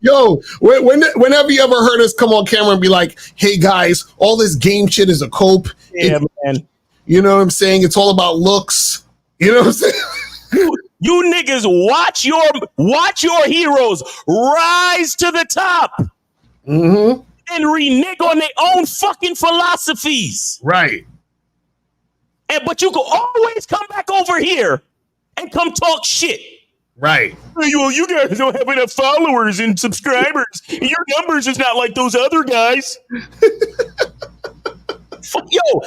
S19: Yo, whenever you ever heard us come on camera and be like, "Hey guys, all this game shit is a cope."
S16: Yeah, man.
S19: You know what I'm saying? It's all about looks. You know what I'm saying?
S16: You niggas watch your heroes rise to the top,
S19: mm-hmm,
S16: and renege on their own fucking philosophies.
S19: Right.
S16: But you can always come back over here and come talk shit.
S19: Right.
S16: Well, you guys don't have enough followers and subscribers. And your numbers is not like those other guys. Fuck, yo.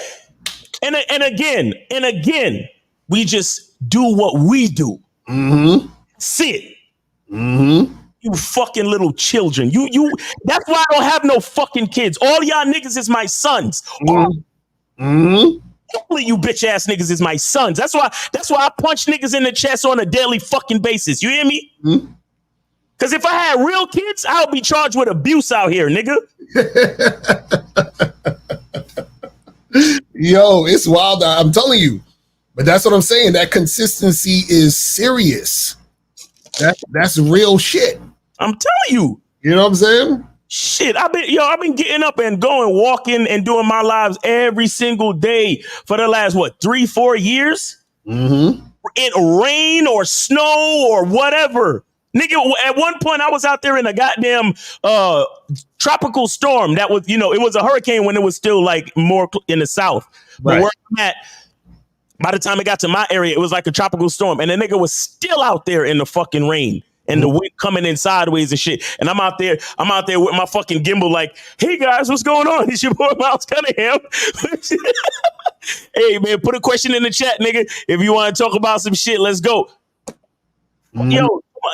S16: And again, we just do what we do.
S19: Mm-hmm.
S16: Sit.
S19: Mm-hmm.
S16: You fucking little children. You. That's why I don't have no fucking kids. All y'all niggas is my sons.
S19: Mm-hmm.
S16: All of you bitch ass niggas is my sons. That's why I punch niggas in the chest on a daily fucking basis. You hear me?
S19: Mm-hmm.
S16: Cause if I had real kids, I would be charged with abuse out here, nigga.
S19: Yo, it's wild. I'm telling you. But that's what I'm saying. That consistency is serious. That's real shit.
S16: I'm telling you.
S19: You know what I'm saying?
S16: Shit, I've been getting up and going, walking and doing my lives every single day for the last 3-4 years?
S19: Mm-hmm.
S16: In rain or snow or whatever. Nigga, at one point I was out there in a goddamn tropical storm that was, it was a hurricane when it was still like more in the south. But
S19: Right.
S16: where I'm at, by the time it got to my area, it was like a tropical storm. And the nigga was still out there in the fucking rain and the wind coming in sideways and shit. And I'm out there with my fucking gimbal like, hey guys, what's going on? It's your boy Miles Cunningham. Hey man, put a question in the chat, nigga. If you want to talk about some shit, let's go.
S19: Mm-hmm.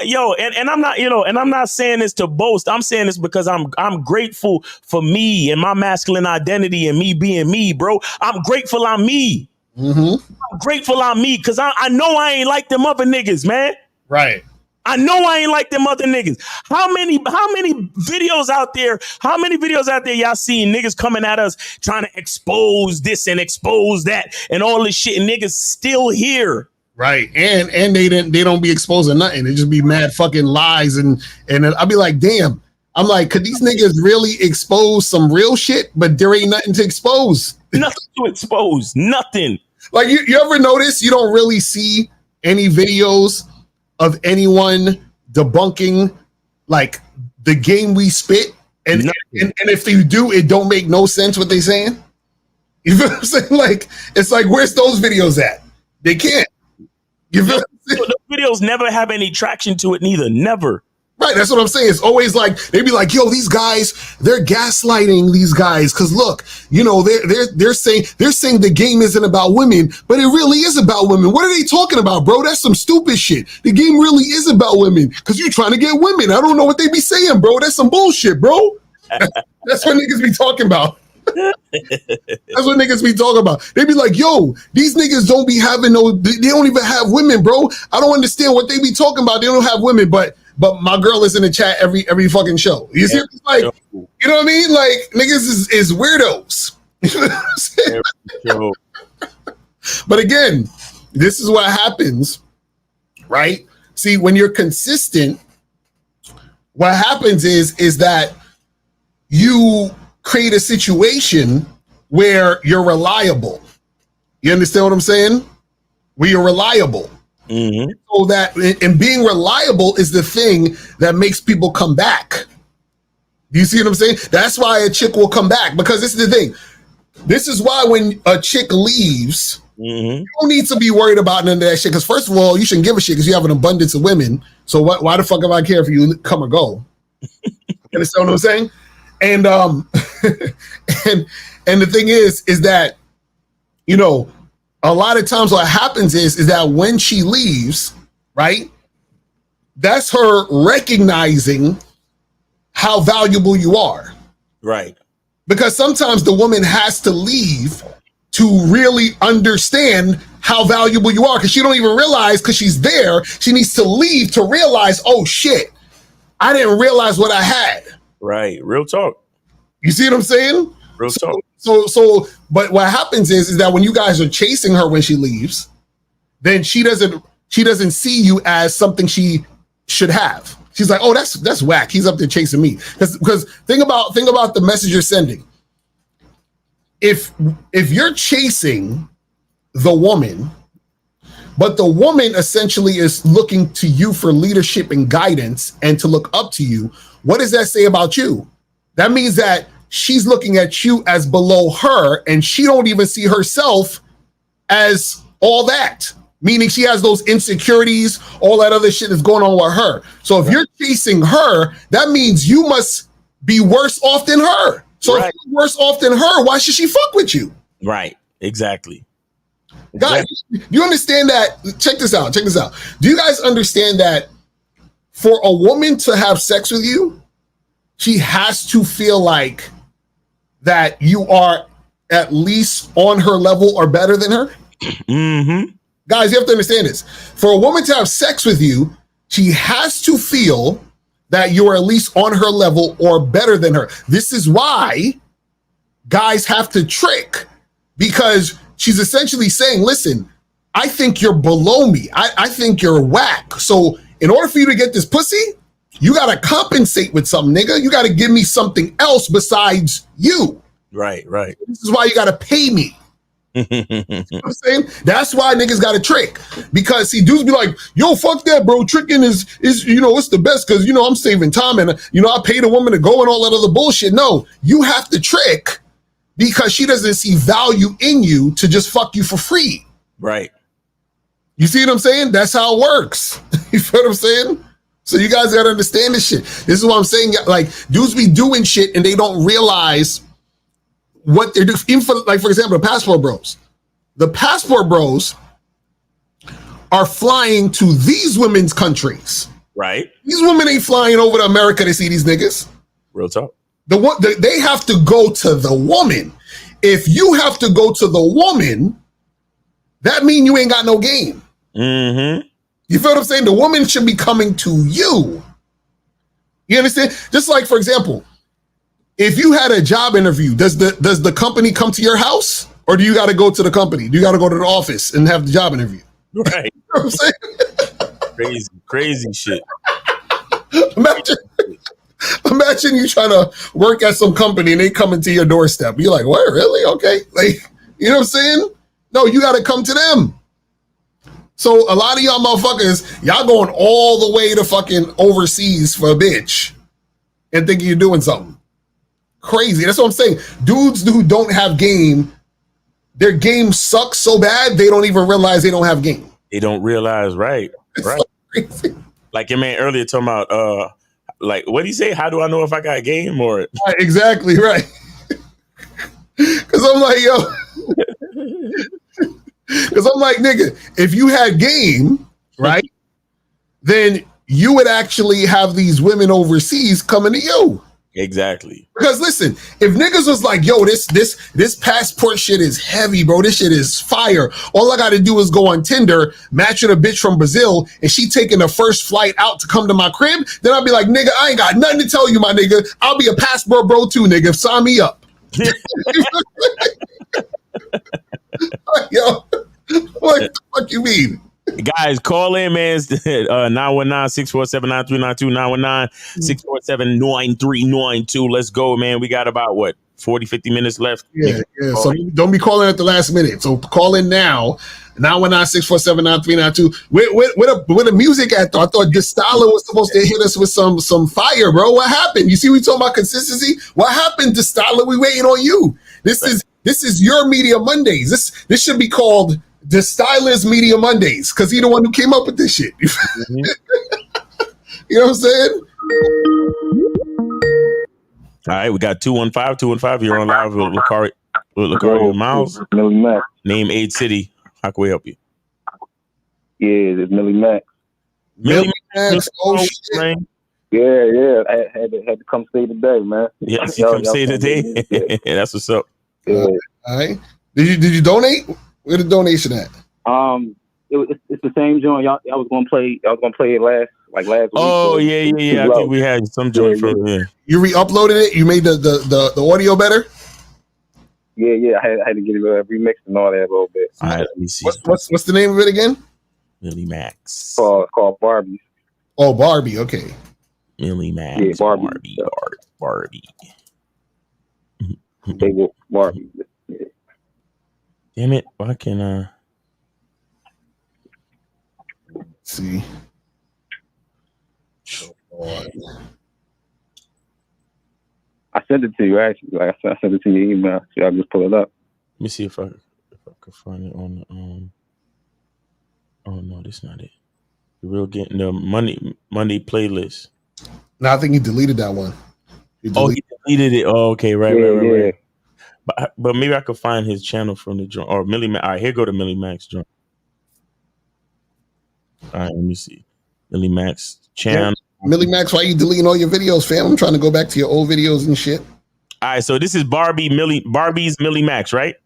S16: Yo, and I'm not, and I'm not saying this to boast. I'm saying this because I'm grateful for me and my masculine identity and me being me, bro. I'm grateful I'm me.
S19: Mm-hmm.
S16: I'm grateful I'm me because I know I ain't like them other niggas, man.
S19: Right.
S16: I know I ain't like them other niggas. How many videos out there? How many videos out there y'all seen niggas coming at us trying to expose this and expose that and all this shit, and niggas still here.
S19: Right. And they don't be exposing nothing. They just be mad fucking lies and I'll be like, damn. I'm like, could these niggas really expose some real shit? But there ain't nothing to expose.
S16: Nothing to expose. Nothing.
S19: Like you ever notice you don't really see any videos of anyone debunking like the game we spit, and if they do, it don't make no sense what they saying. You feel what I'm saying? Like it's like, where's those videos at? They can't. You feel?
S16: The videos never have any traction to it, neither. Never.
S19: Right, that's what I'm saying. It's always like they be like, "Yo, these guys, they're gaslighting these guys because look, you know, they're saying the game isn't about women, but it really is about women. What are they talking about, bro? That's some stupid shit. The game really is about women because you're trying to get women. I don't know what they be saying, bro. That's some bullshit, bro. That's what niggas be talking about. That's what niggas be talking about. They be like, yo, these niggas don't be having they don't even have women, bro. I don't understand what they be talking about. They don't have women, but my girl is in the chat every fucking show. You see, like, you know what I mean? Like niggas is weirdos. You know what I'm saying? But again, this is what happens, right? See, when you're consistent, what happens is that you create a situation where you're reliable. You understand what I'm saying? Where you're reliable.
S16: Mm-hmm.
S19: So that, and being reliable is the thing that makes people come back. Do you see what I'm saying? That's why a chick will come back, because this is the thing. This is why when a chick leaves, you don't need to be worried about none of that shit. Because first of all, you shouldn't give a shit because you have an abundance of women. So why the fuck do I care if you come or go? You understand what I'm saying? And and the thing is that, you know, a lot of times what happens is that when she leaves, right, that's her recognizing how valuable you are.
S16: Right.
S19: Because sometimes the woman has to leave to really understand how valuable you are, because she don't even realize, because she's there, she needs to leave to realize, oh shit, I didn't realize what I had.
S16: Right. Real talk.
S19: You see what I'm saying?
S16: Real talk.
S19: So, but what happens is that when you guys are chasing her when she leaves, then she doesn't see you as something she should have. She's like, oh, that's whack. He's up there chasing me. Because think about the message you're sending. If you're chasing the woman, but the woman essentially is looking to you for leadership and guidance and to look up to you, what does that say about you? That means that she's looking at you as below her, and she don't even see herself as all that. Meaning she has those insecurities, all that other shit that's going on with her. So if you're chasing her, that means you must be worse off than her. So if you're worse off than her, why should she fuck with you?
S16: Right. Exactly.
S19: Guys, do you understand that? Check this out. Do you guys understand that for a woman to have sex with you, she has to feel like that you are at least on her level or better than her?
S16: Mm-hmm.
S19: Guys, you have to understand this. For a woman to have sex with you, she has to feel that you're at least on her level or better than her. This is why guys have to trick, because she's essentially saying, listen, I think you're below me. I think you're whack. So in order for you to get this pussy, you got to compensate with something, nigga. You got to give me something else besides you.
S16: Right.
S19: This is why you got to pay me. You know what I'm saying? That's why niggas got to trick, because see, dudes be like, yo, fuck that, bro. Tricking is you know, it's the best because, you know, I'm saving time and, you know, I paid a woman to go and all that other bullshit. No, you have to trick because she doesn't see value in you to just fuck you for free.
S16: Right.
S19: You see what I'm saying? That's how it works. You feel what I'm saying? So you guys got to understand this shit. This is what I'm saying. Like, dudes be doing shit and they don't realize what they're doing. Even for, like, for example, the Passport Bros. The Passport Bros are flying to these women's countries.
S16: Right.
S19: These women ain't flying over to America to see these niggas.
S16: Real talk.
S19: They have to go to the woman. If you have to go to the woman, that means you ain't got no game.
S16: Mm-hmm.
S19: You feel what I'm saying? The woman should be coming to you. You understand? Just like, for example, if you had a job interview, does the company come to your house, or do you got to go to the company? Do you got to go to the office and have the job interview?
S16: Right.
S19: You know what I'm saying?
S16: Crazy shit.
S19: Imagine you trying to work at some company and they come into your doorstep. You're like, what, really? Okay. Like, you know what I'm saying? No, you got to come to them. So a lot of y'all motherfuckers, y'all going all the way to fucking overseas for a bitch and thinking you're doing something. Crazy. That's what I'm saying. Dudes who don't have game, their game sucks so bad, they don't even realize they don't have game.
S16: They don't realize, right. Right.
S19: So
S16: like your man earlier talking about, like, what did he say? How do I know if I got game or?
S19: Right, exactly, right. Because I'm like, yo. Because I'm like, nigga, if you had game, right, then you would actually have these women overseas coming to you.
S16: Exactly.
S19: Because listen, if niggas was like, yo, this passport shit is heavy, bro. This shit is fire. All I got to do is go on Tinder, match with a bitch from Brazil, and she taking the first flight out to come to my crib. Then I'll be like, nigga, I ain't got nothing to tell you, my nigga. I'll be a passport bro too, nigga. Sign me up. Yo, what the fuck you mean?
S16: Guys, call in, man. 919-647-9392, 919-647-9392. Let's go, man. We got about, 40, 50 minutes left?
S19: Yeah. So don't be calling at the last minute. So call in now, 919-647-9392. With a music at, though. I thought Destala was supposed to hit us with some fire, bro. What happened? You see, we talking about consistency. What happened, Destala? We waiting on you. This is your Media Mondays. This should be called The Stylist Media Mondays, because he's the one who came up with this shit.
S16: Mm-hmm.
S19: You know what I'm saying?
S16: All right, we got 215. You're on live with Lucario Miles.
S20: Millie Max.
S16: Name Aid City. How can we help you?
S20: Yeah, it's Millie Max.
S16: Millie Max.
S19: Oh shit.
S20: Yeah. I had to come stay today, man.
S16: Yes, you come stay today. That's what's up.
S20: Yeah.
S19: All right. Did you donate? Where the donation at?
S20: It's the same joint. I was gonna play it last week.
S16: Oh yeah. I think we had some joint from here.
S19: You re-uploaded it? You made the audio better?
S20: Yeah. I had to get it remixed and all that a little bit.
S16: All right, let me see.
S19: What's the name of it again?
S16: Millie Max.
S20: It's called Barbie.
S19: Oh, Barbie. Okay.
S16: Millie Max.
S20: Yeah, Barbie.
S16: Barbie.
S20: They will Barbie.
S16: Damn it! Why can't I?
S19: See.
S20: I sent it to you actually. Like I sent it to your email. So I'll just pull it up.
S16: Let me see if I could find it on the Oh no, that's not it. The real getting the Monday playlist.
S19: No, I think he deleted that one.
S16: He deleted it. Oh, okay, right. But maybe I could find his channel from the joint or Millie Max. All right, here go to Millie Max joint. All right, let me see. Millie Max channel.
S19: Yeah. Millie Max, why you deleting all your videos, fam? I'm trying to go back to your old videos and shit.
S16: All right, so this is Barbie's Millie Max, right?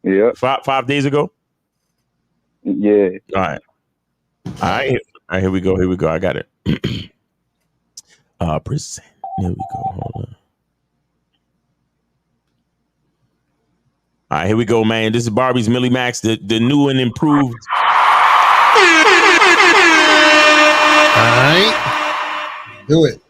S20: Yeah.
S16: 5 days ago?
S20: Yeah.
S16: All right. Here we go. I got it. Present. Here we go. Hold on. All right, here we go, man. This is Barbie's Millie Max, the new and improved.
S19: All right. Do it.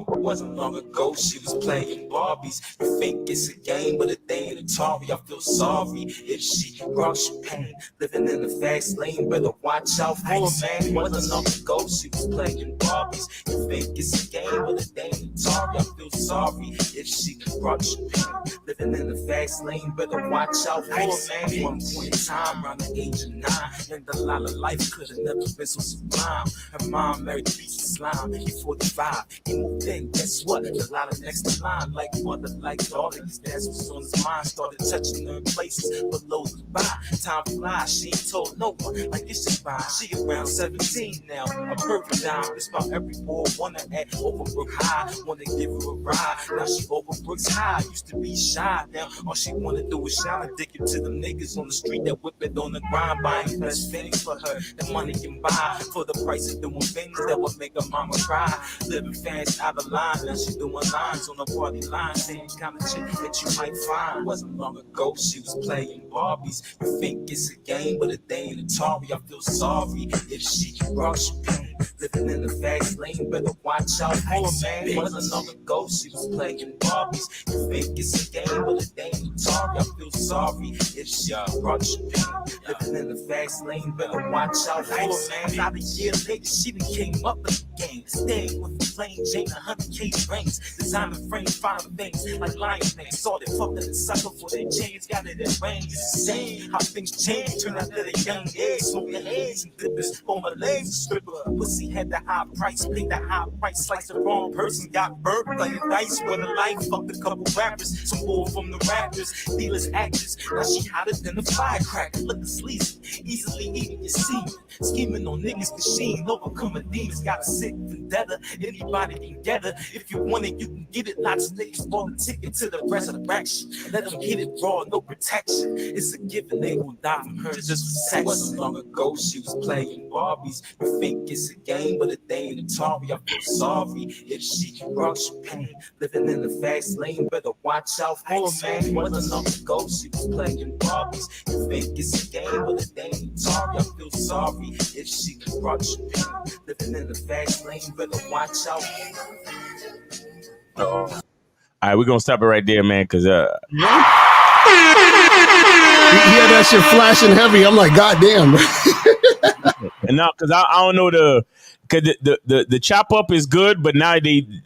S1: Wasn't long ago she was playing Barbies. You think it's a game, but it ain't Atari. I feel sorry if she brought you pain. Living in the fast lane, better watch out for her, man. Wasn't long ago she was playing Barbies. You think it's a game, but it ain't Atari. I feel sorry if she brought you pain. Living in the fast lane, better watch out for her, man. One point in time, around the age of 9, and a lot of life could have never been so sublime. Her mom married a piece of slime. He's 45, he moved in. Guess what? A lot of next in line, like mother, like daughter. His dad was on his mind, started touching her in places below the by. Time flies, she ain't told no one, like it's just fine. She around 17 now, a perfect dime. This my every boy wanna at Overbrook High, wanna give her a ride. Now she Overbrooks High, used to be shy. Now all she wanna do is shine, addicted to them niggas on the street that whip it on the grind, buying best things for her that money can buy. For the price of doing things that would make her mama cry. Living fast out of line, now she doing lines on the party line. Same kind of chick that you might find. Wasn't long ago she was playing Barbies. You think it's a game, but it ain't Atari. I feel sorry if she rocks you pain. Living in the fast lane, better watch out for her, man. Wasn't long ago she was playing Barbies. You think it's a game, but it ain't Atari. I feel sorry if she rocks you pain. Living in the fast lane, better watch out for her, man. About a year later, she done came up in the game. Staying with the plain Jane, 100K rings. Designing frames, finding things like lion things. Saw they fucking and sucker for their chains. Got it in range. It's insane how things change. Turn out at a young age. Smoking heads and dippers on my legs. Stripper. Pussy had the high price. Paid the high price. Slice the wrong person. Got burnt playing dice with a life. Fucked a couple rappers. Some bull from the rappers. Dealers, actors. Now she hotter than a firecracker. Looking sleazy. Easily eating your semen. Scheming on niggas cause she ain't overcoming demons. Got a sick vendetta. Anybody can get her. If you want it, you can get it. Lots of niggas bought a ticket to the resurrection. Let them hit it raw, no protection. It's a given they gon' die from her just for sex. Wasn't long ago she was playing Barbies. You think it's a game, but it ain't Atari. I feel sorry if she rocks your pain. Living in the fast lane, better watch out for her, man. Wasn't long ago she was playing Barbies. You think it's a game, but it ain't Atari. I feel sorry if she rocks your pain. Living in the fast lane, better watch out.
S16: All right, we're gonna stop it right there, man, because
S19: he had that shit flashing heavy. I'm like, God damn.
S16: and now because I don't know because the chop up is good, but now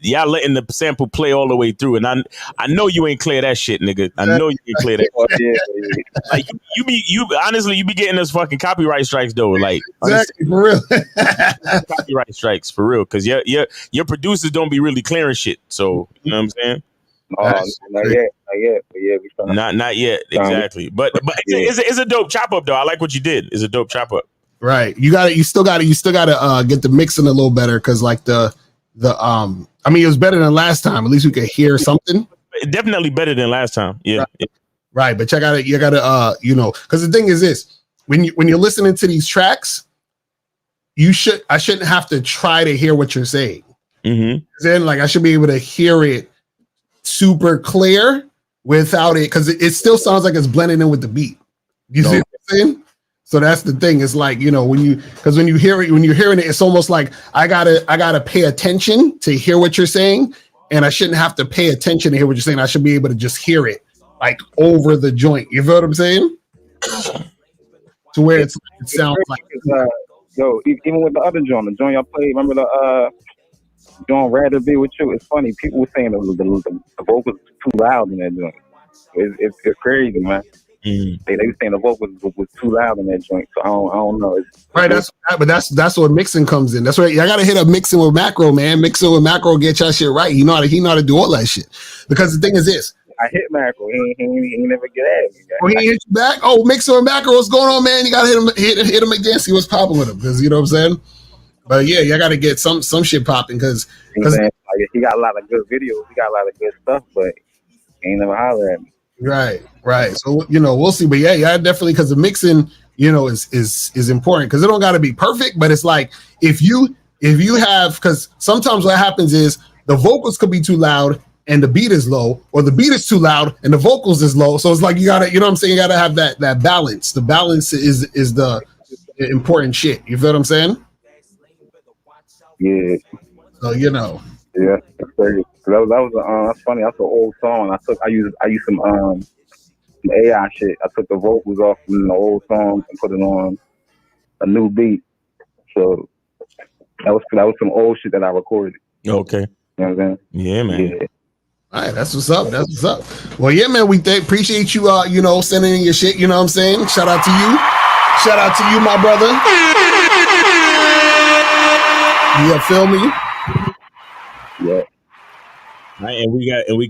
S16: y'all letting the sample play all the way through, and I know you ain't clear that shit, nigga. I know you ain't clear that. Like you honestly you be getting us fucking copyright strikes though, like
S19: exactly for real.
S16: Copyright strikes for real, because your producers don't be really clearing shit. So you know what I'm saying?
S20: Not yet. But yeah, we trying.
S16: Not yet, exactly. But it's a dope chop up though. I like what you did. It's a dope chop up.
S19: Right. You still got to get the mixing a little better because like the I mean it was better than last time. At least we could hear something.
S16: Definitely better than last time. Yeah.
S19: Right. But you gotta because the thing is this, when you're listening to these tracks, I shouldn't have to try to hear what you're saying.
S16: Mm-hmm.
S19: Then like I should be able to hear it super clear without it, because it still sounds like it's blending in with the beat. You see what I'm saying? So that's the thing. It's like, when you're hearing it, it's almost like I gotta pay attention to hear what you're saying, and I shouldn't have to pay attention to hear what you're saying. I should be able to just hear it like over the joint. You feel what I'm saying? To where it sounds like
S20: even with the other joint, the joint y'all played, remember the John Rather Be With You? It's funny. People were saying the vocals too loud in that joint. It's crazy, man.
S16: Mm.
S20: They were saying the vocals was too loud in that joint. So I don't know.
S19: Right, that's where mixing comes in. That's right. I gotta hit up mixing with Macro, man. Mixing with Macro, get your shit right. He know how to do all that shit. Because the thing is this.
S20: I hit Macro. He never get at me.
S19: Oh, he hit you back? Oh, mixing with Macro, what's going on, man? You gotta hit him again, see what's popping with him. Because you know what I'm saying? But yeah, you gotta get some shit popping because
S20: he got a lot of good videos. He got a lot of good stuff, but he ain't never holler at me.
S19: Right. So we'll see. But yeah, definitely, because the mixing, is important, because it don't got to be perfect. But it's like if you have, because sometimes what happens is the vocals could be too loud and the beat is low, or the beat is too loud and the vocals is low. So it's like you gotta, what I'm saying, you gotta have that balance. The balance is the important shit. You feel what I'm saying?
S20: Yeah.
S19: So
S20: Yeah, that's crazy. That was that's funny. That's an old song. I used some AI shit. I took the vocals off from the old song and put it on a new beat. So that was some old shit that I recorded.
S16: Okay.
S20: You know what I'm saying?
S16: Yeah, man.
S20: Yeah.
S19: All right, that's what's up. Well, yeah, man, we appreciate you, sending in your shit. You know what I'm saying? Shout out to you. Shout out to you, my brother. You feel me?
S20: Yeah.
S16: All right, and we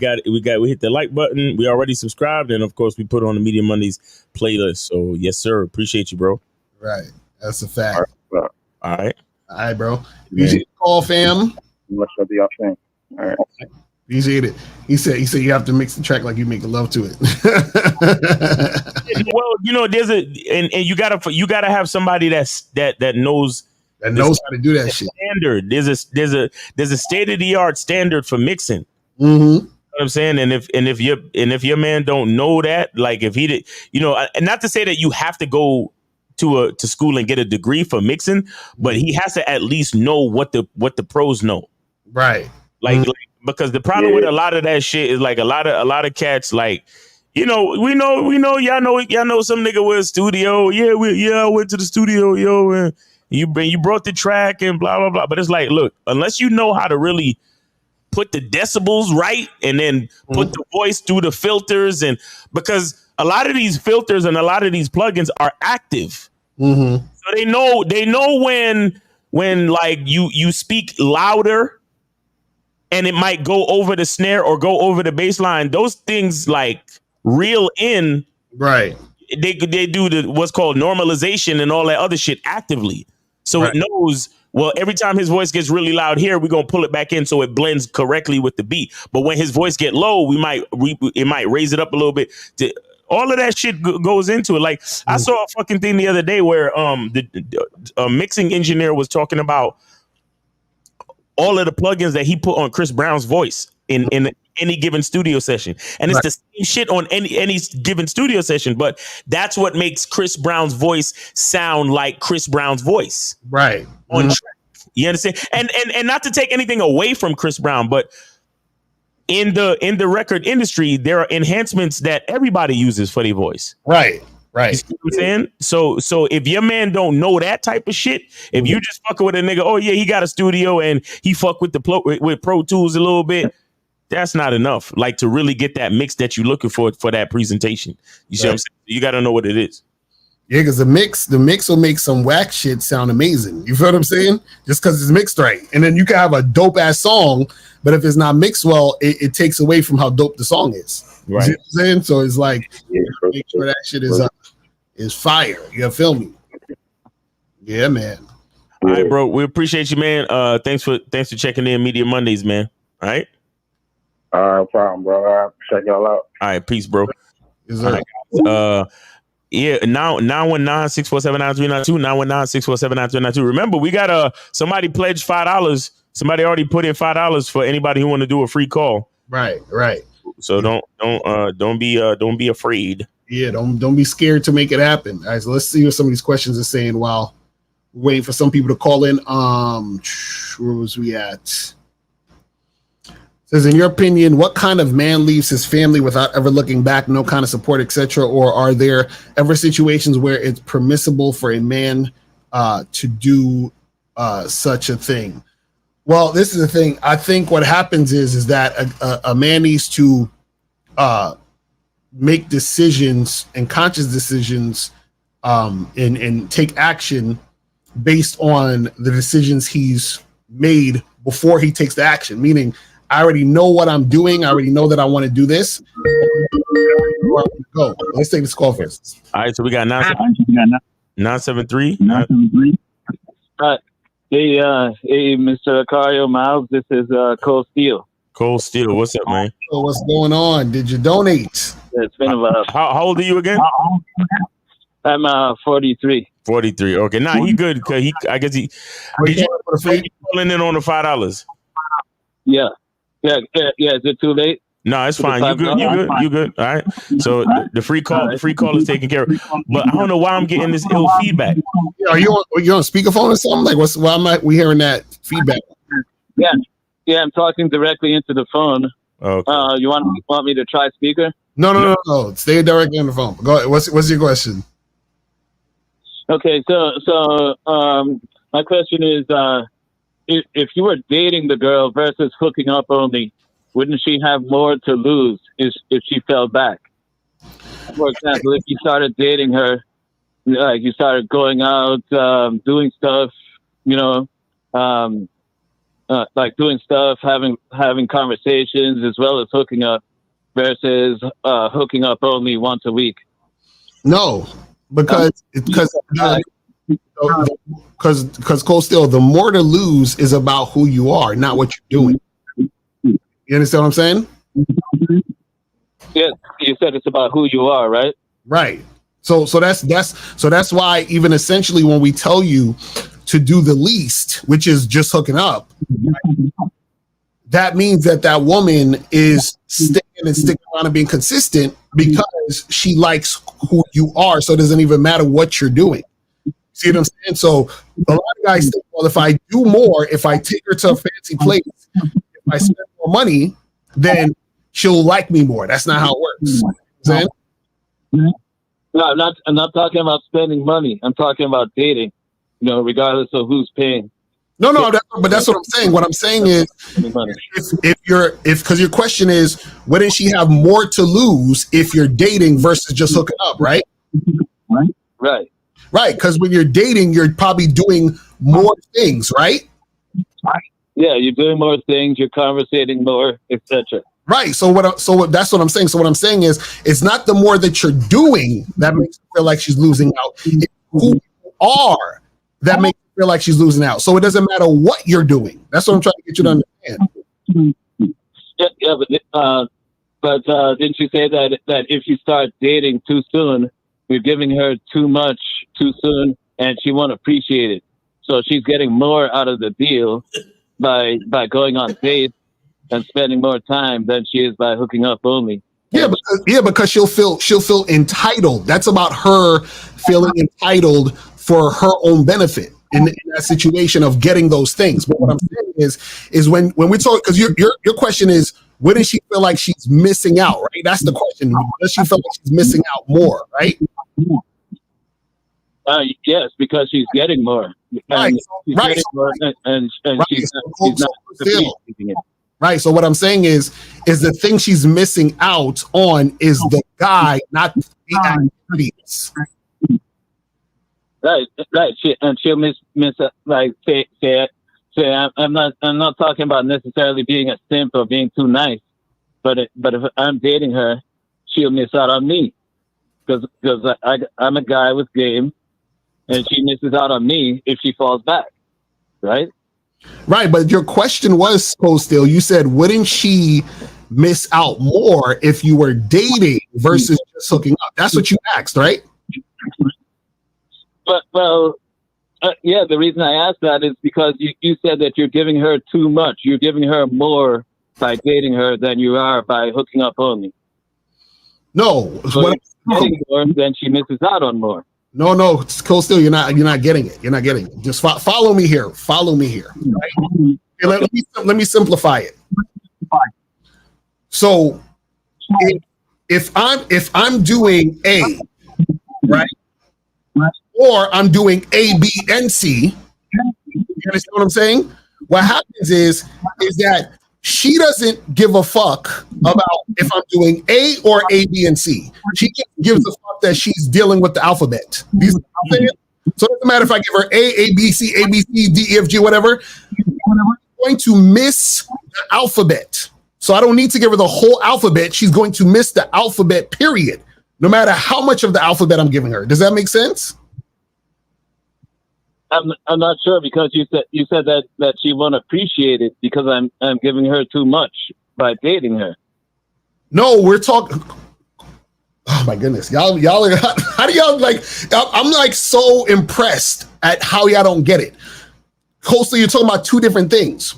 S16: hit the like button. We already subscribed, and of course we put on the Media Mondays playlist. So yes, sir. Appreciate you, bro.
S19: Right. That's a fact.
S16: All right.
S19: All right, bro. Appreciate the call, fam.
S20: What's up, y'all saying? All right.
S19: Appreciate it. He said you have to mix the track like you make love to it.
S16: Well, you know, there's and you gotta have somebody that knows
S19: how to do that shit.
S16: Standard. There's a state of the art standard for mixing.
S19: Mm-hmm.
S16: You know what I'm saying, and if your man don't know that, like if he did, you know, and not to say that you have to go to school and get a degree for mixing, but he has to at least know what the pros know.
S19: Right.
S16: Like because the problem with a lot of that shit is like a lot of cats, like, you know, we know y'all know some nigga with a studio. I went to the studio, yo, and you brought the track and blah blah blah. But it's like, look, unless you know how to really put the decibels right and then put the voice through the filters, and because a lot of these filters and a lot of these plugins are active.
S19: Mm-hmm.
S16: So they know when like you speak louder and it might go over the snare or go over the bass line. Those things like reel in.
S19: Right.
S16: They do what's called normalization and all that other shit actively. So it knows, well, every time his voice gets really loud here, we're going to pull it back in so it blends correctly with the beat. But when his voice get low, it might raise it up a little bit. All of that shit goes into it. Like I saw a fucking thing the other day where the mixing engineer was talking about all of the plugins that he put on Chris Brown's voice in any given studio session. And it's the same shit on any given studio session, but that's what makes Chris Brown's voice sound like Chris Brown's voice.
S19: Right.
S16: On track. You understand? And not to take anything away from Chris Brown, but in the record industry, there are enhancements that everybody uses for their voice.
S19: Right. Right.
S16: You see what I'm saying? So if your man don't know that type of shit, if you just fucking with a nigga, oh yeah, he got a studio and he fuck with with Pro Tools a little bit, that's not enough. Like to really get that mix that you're looking for that presentation. You see what I'm saying? You got to know what it is.
S19: Yeah, because the mix will make some whack shit sound amazing. You feel what I'm saying? Just because it's mixed right. And then you can have a dope ass song, but if it's not mixed well, it takes away from how dope the song is.
S16: Right.
S19: You see what I'm saying? So it's like, make sure that shit is fire. You feel me? Yeah, man.
S16: All right, bro. We appreciate you, man. Thanks for checking in Media Mondays, man. All right.
S20: All right, no problem, bro. All right, check y'all out.
S16: All right, peace, bro.
S19: Yes,
S16: all right. Yeah, now 919-647-9392, 919-647-9392. Remember, we got somebody pledged $5. Somebody already put in $5 for anybody who want to do a free call.
S19: Right.
S16: So don't be afraid.
S19: Yeah, don't be scared to make it happen. All right, so let's see what some of these questions are saying while we're waiting for some people to call in. Where was we at? Says, in your opinion, what kind of man leaves his family without ever looking back, no kind of support, etc.? Or are there ever situations where it's permissible for a man to do such a thing? Well, this is the thing. I think what happens is that a man needs to make decisions and conscious decisions and take action based on the decisions he's made before he takes the action. Meaning, I already know what I'm doing. I already know that I want to do this. Go. Let's take this call first.
S16: All right, so we got 973.
S21: Hey, Mr. Acario Miles, this is Cole Steele.
S16: Cole Steele, what's up, man?
S19: So what's going on? Did you donate?
S21: It's been a while.
S16: How old are you again?
S21: I'm 43.
S16: 43. Okay, he good because I guess he. Did you calling in on the $5?
S21: Yeah. Is it too late?
S16: No, it's fine. You good. All right. So the free call is taken care of. But I don't know why I'm getting this ill feedback.
S19: Are you on speakerphone or something? Like, why am we hearing that feedback?
S21: Yeah, I'm talking directly into the phone.
S16: Okay.
S21: You want me to try speaker?
S19: No. Stay directly on the phone. Go ahead. What's your question?
S21: Okay, so my question is, if you were dating the girl versus hooking up only, wouldn't she have more to lose if she fell back? For example, if you started dating her, like you started going out, doing stuff, like doing stuff, having conversations as well as hooking up, versus hooking up only once a week.
S19: No, because Because Cold Steel, the more to lose is about who you are, not what you're doing. You understand what I'm saying?
S21: Yes, you said it's about who you are, right?
S19: Right. So that's why even essentially when we tell you to do the least, which is just hooking up, that means that woman is sticking around and being consistent because she likes who you are. So it doesn't even matter what you're doing. See what I'm saying? So a lot of guys think, well, if I do more, if I take her to a fancy place, if I spend more money, then she'll like me more. That's not how it works. You know
S21: No, I'm not talking about spending money. I'm talking about dating, regardless of who's paying.
S19: No, but that's what I'm saying. What I'm saying is, because your question is, wouldn't she have more to lose if you're dating versus just hooking up, right? Right. Because when you're dating, you're probably doing more things, right?
S21: Yeah, you're doing more things. You're conversating more, etc.
S19: Right. So that's what I'm saying. So what I'm saying is, it's not the more that you're doing that makes you feel like she's losing out. It's who you are that makes you feel like she's losing out. So it doesn't matter what you're doing. That's what I'm trying to get you to understand.
S21: Yeah, but didn't you say that if you start dating too soon, you're giving her too much too soon, and she won't appreciate it. So she's getting more out of the deal by going on dates and spending more time than she is by hooking up only.
S19: Because she'll feel entitled. That's about her feeling entitled for her own benefit in that situation of getting those things. But what I'm saying is when we talk, because your question is, wouldn't she feel like she's missing out, right? That's the question. Does she feel like she's missing out more, right?
S21: Yes, because she's getting more.
S19: Right.
S21: Getting more and she's not appreciating it.
S19: Right. So what I'm saying is the thing she's missing out on is the guy, not the activities.
S21: Right. She'll miss like say I'm not talking about necessarily being a simp or being too nice, but if I'm dating her, she'll miss out on me because I'm a guy with game, and she misses out on me if she falls back. Right.
S19: Right, but your question was, Cold Steel, you said, wouldn't she miss out more if you were dating versus just hooking up? That's what you asked, right?
S21: But, the reason I asked that is because you said that you're giving her too much. You're giving her more by dating her than you are by hooking up only.
S19: No.
S21: So more, then she misses out on more.
S19: No, Cold Steel, you're not getting it. You're not getting it. Just follow me here. Right? Let me simplify it. So if I'm doing A, right, or I'm doing A, B, and C, you understand what I'm saying? What happens is that she doesn't give a fuck about if I'm doing A or A, B, and C. She gives a fuck that she's dealing with the alphabet. So it doesn't matter if I give her A, B, C, D, E, F, G, whatever. I'm going to miss the alphabet. So I don't need to give her the whole alphabet. She's going to miss the alphabet, period. No matter how much of the alphabet I'm giving her. Does that make sense?
S21: I'm not sure because you said that she won't appreciate it because I'm giving her too much by dating her.
S19: No, we're talking. Oh my goodness, y'all are, how do y'all like? I'm like so impressed at how y'all don't get it. Coastal, you're talking about two different things.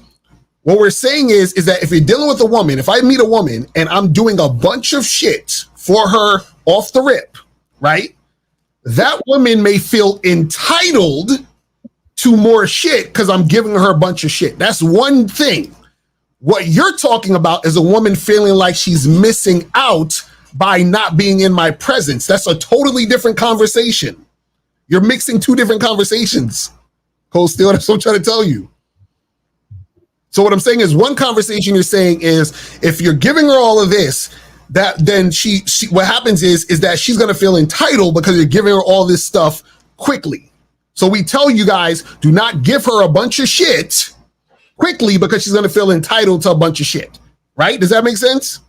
S19: What we're saying is that if you're dealing with a woman, if I meet a woman and I'm doing a bunch of shit for her off the rip, right? That woman may feel entitled to more shit because I'm giving her a bunch of shit. That's one thing. What you're talking about is a woman feeling like she's missing out by not being in my presence. That's a totally different conversation. You're mixing two different conversations. Cold Steel, that's what I'm trying to tell you. So what I'm saying is one conversation you're saying is if you're giving her all of this, that then she what happens is that she's going to feel entitled because you're giving her all this stuff quickly. So we tell you guys, do not give her a bunch of shit quickly because she's going to feel entitled to a bunch of shit. Right? Does that make sense?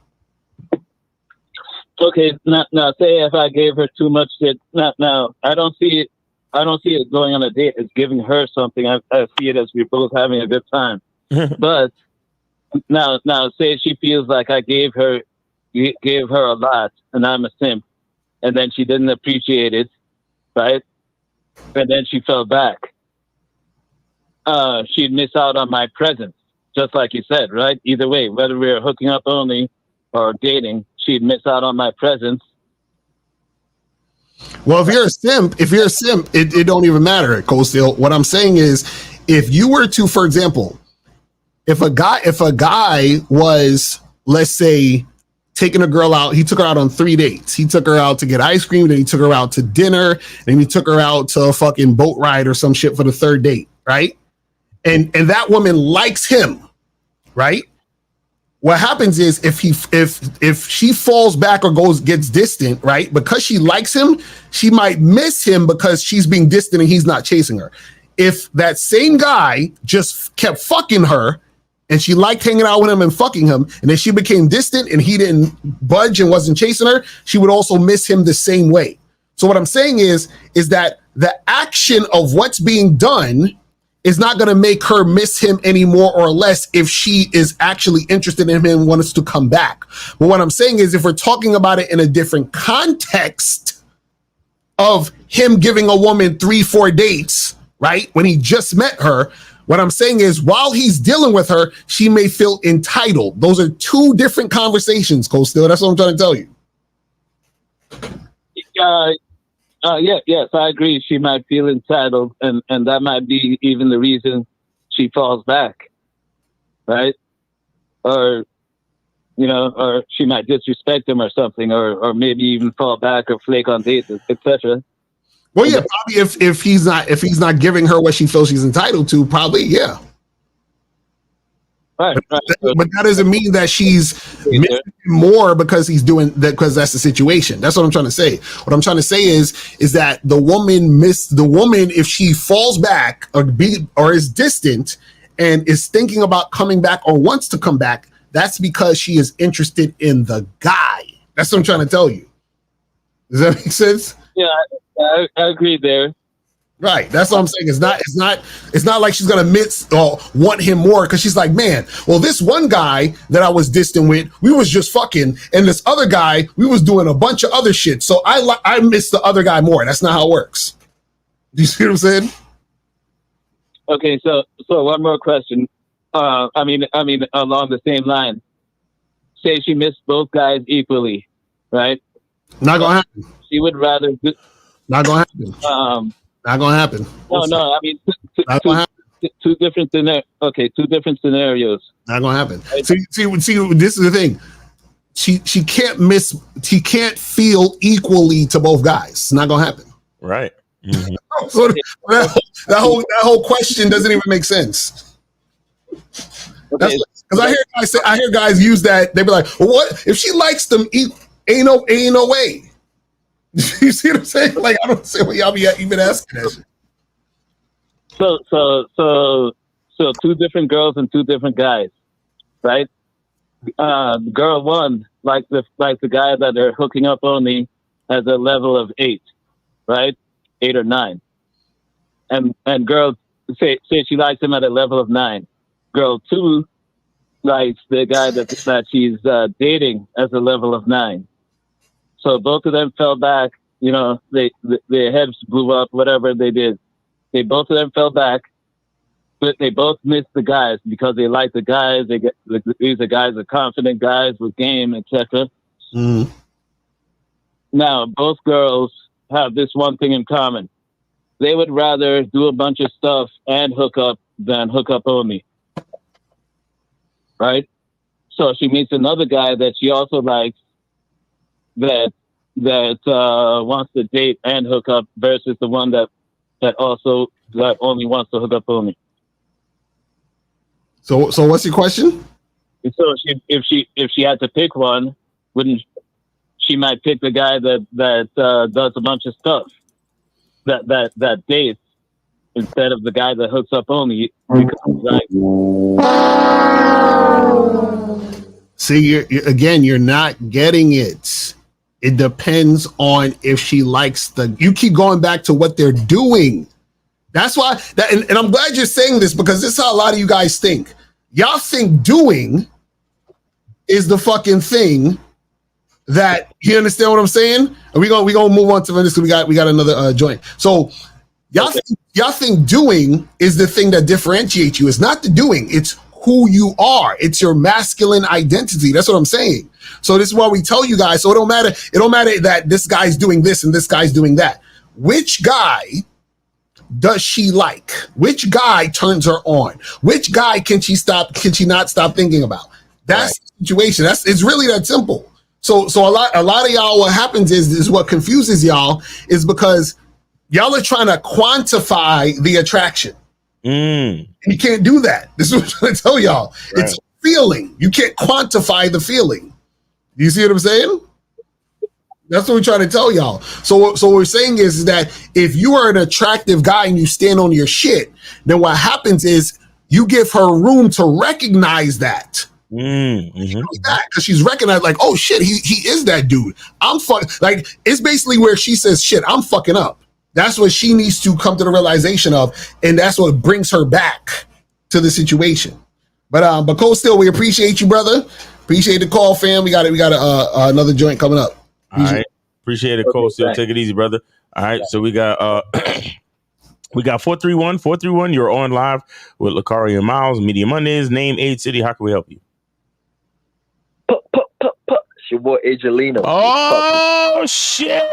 S21: Okay. Now say if I gave her too much shit. Now I don't see I don't see it going on a date as giving her something. I see it as we're both having a good time. But now, say she feels like I gave her a lot, and I'm a simp, and then she didn't appreciate it, right? And then she fell back. She'd miss out on my presence, just like you said, right? Either way, whether we're hooking up only or dating, she'd miss out on my presence.
S19: Well, if you're a simp, it don't even matter, Cold Steel. What I'm saying is, if you were to, for example, if a guy was, let's say, taking a girl out, he took her out on 3 dates. He took her out to get ice cream, then he took her out to dinner, and he took her out to a fucking boat ride or some shit for the 3rd date, right? And that woman likes him, right? What happens is if she falls back or gets distant, right? Because she likes him, she might miss him because she's being distant and he's not chasing her. If that same guy just kept fucking her and she liked hanging out with him and fucking him, and then she became distant and he didn't budge and wasn't chasing her, she would also miss him the same way. So what I'm saying is that the action of what's being done is not going to make her miss him any more or less if she is actually interested in him and wants to come back. But what I'm saying is, if we're talking about it in a different context of him giving a woman 3-4 dates, right, when he just met her, what I'm saying is, while he's dealing with her, she may feel entitled. Those are 2 different conversations, Cold Steel. That's what I'm trying to tell you.
S21: Yes, I agree. She might feel entitled, and that might be even the reason she falls back, right? Or, or she might disrespect him or something, or maybe even fall back or flake on dates, etc.
S19: Well, yeah, probably if he's not giving her what she feels she's entitled to, probably, yeah.
S21: Right.
S19: But that doesn't mean that she's missing more because he's doing that, because that's the situation. That's what I'm trying to say. What I'm trying to say is that the woman if she falls back or is distant and is thinking about coming back or wants to come back, that's because she is interested in the guy. That's what I'm trying to tell you. Does that make sense?
S21: Yeah, I agree there.
S19: Right. That's what I'm saying. It's not like she's gonna miss or want him more because she's like, man, well, this one guy that I was distant with, we was just fucking, and this other guy, we was doing a bunch of other shit. So I miss the other guy more. That's not how it works. Do you see what I'm saying?
S21: Okay, so one more question. I mean, along the same line. Say she missed both guys equally, right?
S19: Not gonna happen.
S21: She would rather.
S19: Not gonna happen. Not gonna happen.
S21: No. I mean, two different scenarios.
S19: Not gonna happen. See. This is the thing. She can't miss. She can't feel equally to both guys. It's not gonna happen.
S16: Right. Mm-hmm.
S19: So that whole question doesn't even make sense. Because I hear guys use that. They be like, well, "What if she likes them? Ain't no way." You see what I'm saying? Like, I don't see what y'all be even asking that shit.
S21: So 2 different girls and 2 different guys, right? Girl 1, like the guy that they're hooking up only, has a level of 8, right? 8 or 9, and girl say she likes him at a level of 9. Girl 2 likes the guy that she's dating as a level of 9. So both of them fell back, their heads blew up, whatever they did. Both of them fell back, but they both missed the guys because they like the guys. These are guys are confident guys with game, etc.
S19: Mm.
S21: Now, both girls have this one thing in common. They would rather do a bunch of stuff and hook up than hook up only. Right? So she meets another guy that she also likes, that wants to date and hook up versus the one that only wants to hook up only.
S19: So what's your question?
S21: So if she had to pick one, she might pick the guy that does a bunch of stuff that dates instead of the guy that hooks up only.
S19: See, you're not getting it. It depends on if she likes you keep going back to what they're doing. That's why and I'm glad you're saying this, because this is how a lot of you guys think. Y'all think doing is the fucking thing that, you understand what I'm saying? And we gonna move on to this, because we got another joint. So y'all think doing is the thing that differentiates you. It's not the doing, it's who you are. It's your masculine identity. That's what I'm saying. So this is why we tell you guys, so it don't matter that this guy's doing this and this guy's doing that. Which guy does she like? Which guy turns her on? Which guy can she not stop thinking about? That's the situation. It's really that simple. So a lot of y'all, what happens is what confuses y'all is because y'all are trying to quantify the attraction. You can't do that. This is what I'm trying to tell y'all. Right. It's a feeling. You can't quantify the feeling. Do you see what I'm saying? That's what we're trying to tell y'all. So what we're saying is that if you are an attractive guy and you stand on your shit, then what happens is you give her room to recognize that. Because she's recognized, like, oh shit, he is that dude. I'm fucking, like, it's basically where she says, shit, I'm fucking up. That's what she needs to come to the realization of, and that's what brings her back to the situation. But Cold Steel, we appreciate you, brother. Appreciate the call, fam. We got another joint coming up.
S16: All right, appreciate it, Cold Steel. Take it easy, brother. All right, so we got 431. You're on live with Lucario and Miles. Media Mondays. Name, age, city. How can we help you?
S4: It's your boy Angelino.
S16: Oh shit!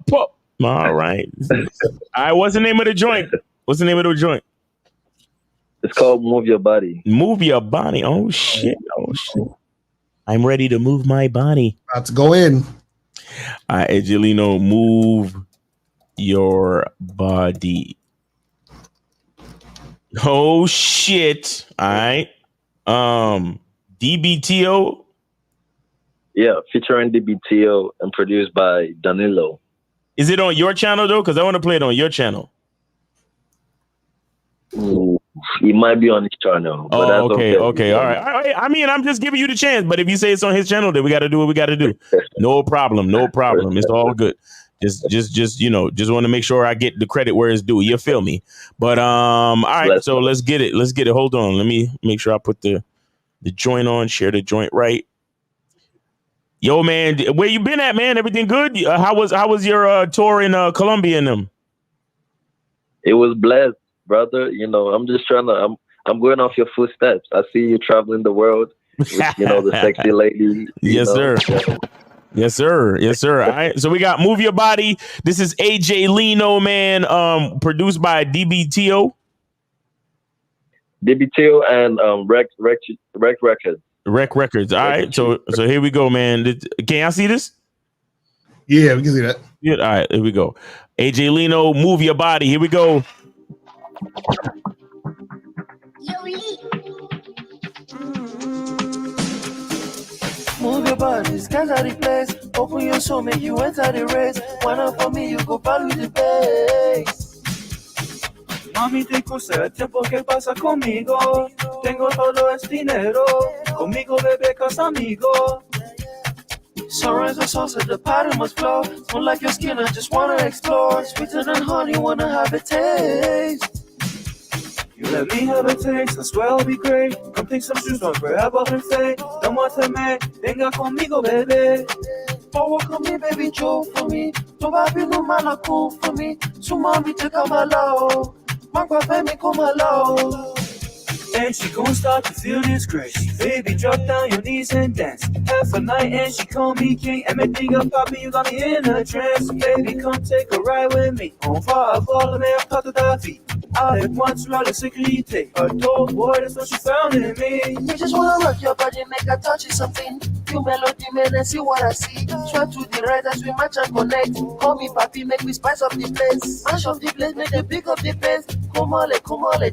S16: Pop. All right. What's the name of the joint?
S4: It's called Move Your Body.
S16: Move Your Body. Oh shit. I'm ready to move my body.
S19: About to go in.
S16: All right, Angelino, move your body. Oh shit. All right. DBTO.
S4: Yeah, featuring DBTO and produced by Danilo.
S16: Is it on your channel though? Because I want to play it on your channel.
S4: It might be on his channel. But that's
S16: okay. All right. I mean, I'm just giving you the chance. But if you say it's on his channel, then we got to do what we got to do. No problem. It's all good. Just want to make sure I get the credit where it's due. You feel me? But all right. So let's get it. Hold on. Let me make sure I put the joint on. Share the joint right. Yo, man, where you been at, man? Everything good? How was your tour in Colombia and them?
S4: It was blessed, brother. You know, I'm just trying to. I'm going off your footsteps. I see you traveling the world with, the sexy lady.
S16: Yes, sir. Yes, sir. All right. So we got Move Your Body. This is AJ Lino, man. Produced by DBTO.
S4: DBTO and Rec Records.
S16: Rec Records. All right. So here we go, man. Can y'all see this?
S19: Yeah, we can see that.
S16: Yeah. All right. Here we go. AJ Lino, Move Your Body. Here we go.
S1: Move your body, scatter the place. Open your soul, make you enter the race. One up for me, you go ball with the bass. Mami, te cose el tiempo que pasa conmigo. Tengo todo este dinero. Conmigo, bebé, casa amigo. Sunrise or sunset, the pattern must flow. Smell like your skin, I just wanna explore. Sweeter than honey, wanna have a taste. You let me have a taste, I swear I'll be great. Come take some shoes, don't forever and fade. Don't want to make, venga conmigo, baby. Forward con me, baby, Joe for me. Don't baby, no man, I cool for me. So mommy, take out my low. Magua, baby, come alone. And she gon' start to feel this grace. Baby, drop down your knees and dance. Half a night and she call me king. Everything up, poppin', you got me in a trance. Baby, come take a ride with me. On va avoir la meilleure part de ta vie. Avec moi, tu as la sécurité. A dope boy, that's what you found in me. You just wanna rock your body, make a touch you something. You melody, man, and see what I see. Try to the right as we match and connect. Call me papi, make me spice up the place. Mash up the place, make the big up the place. Come on,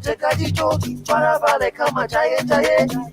S1: check out the joke. Parabale, come on, jaye.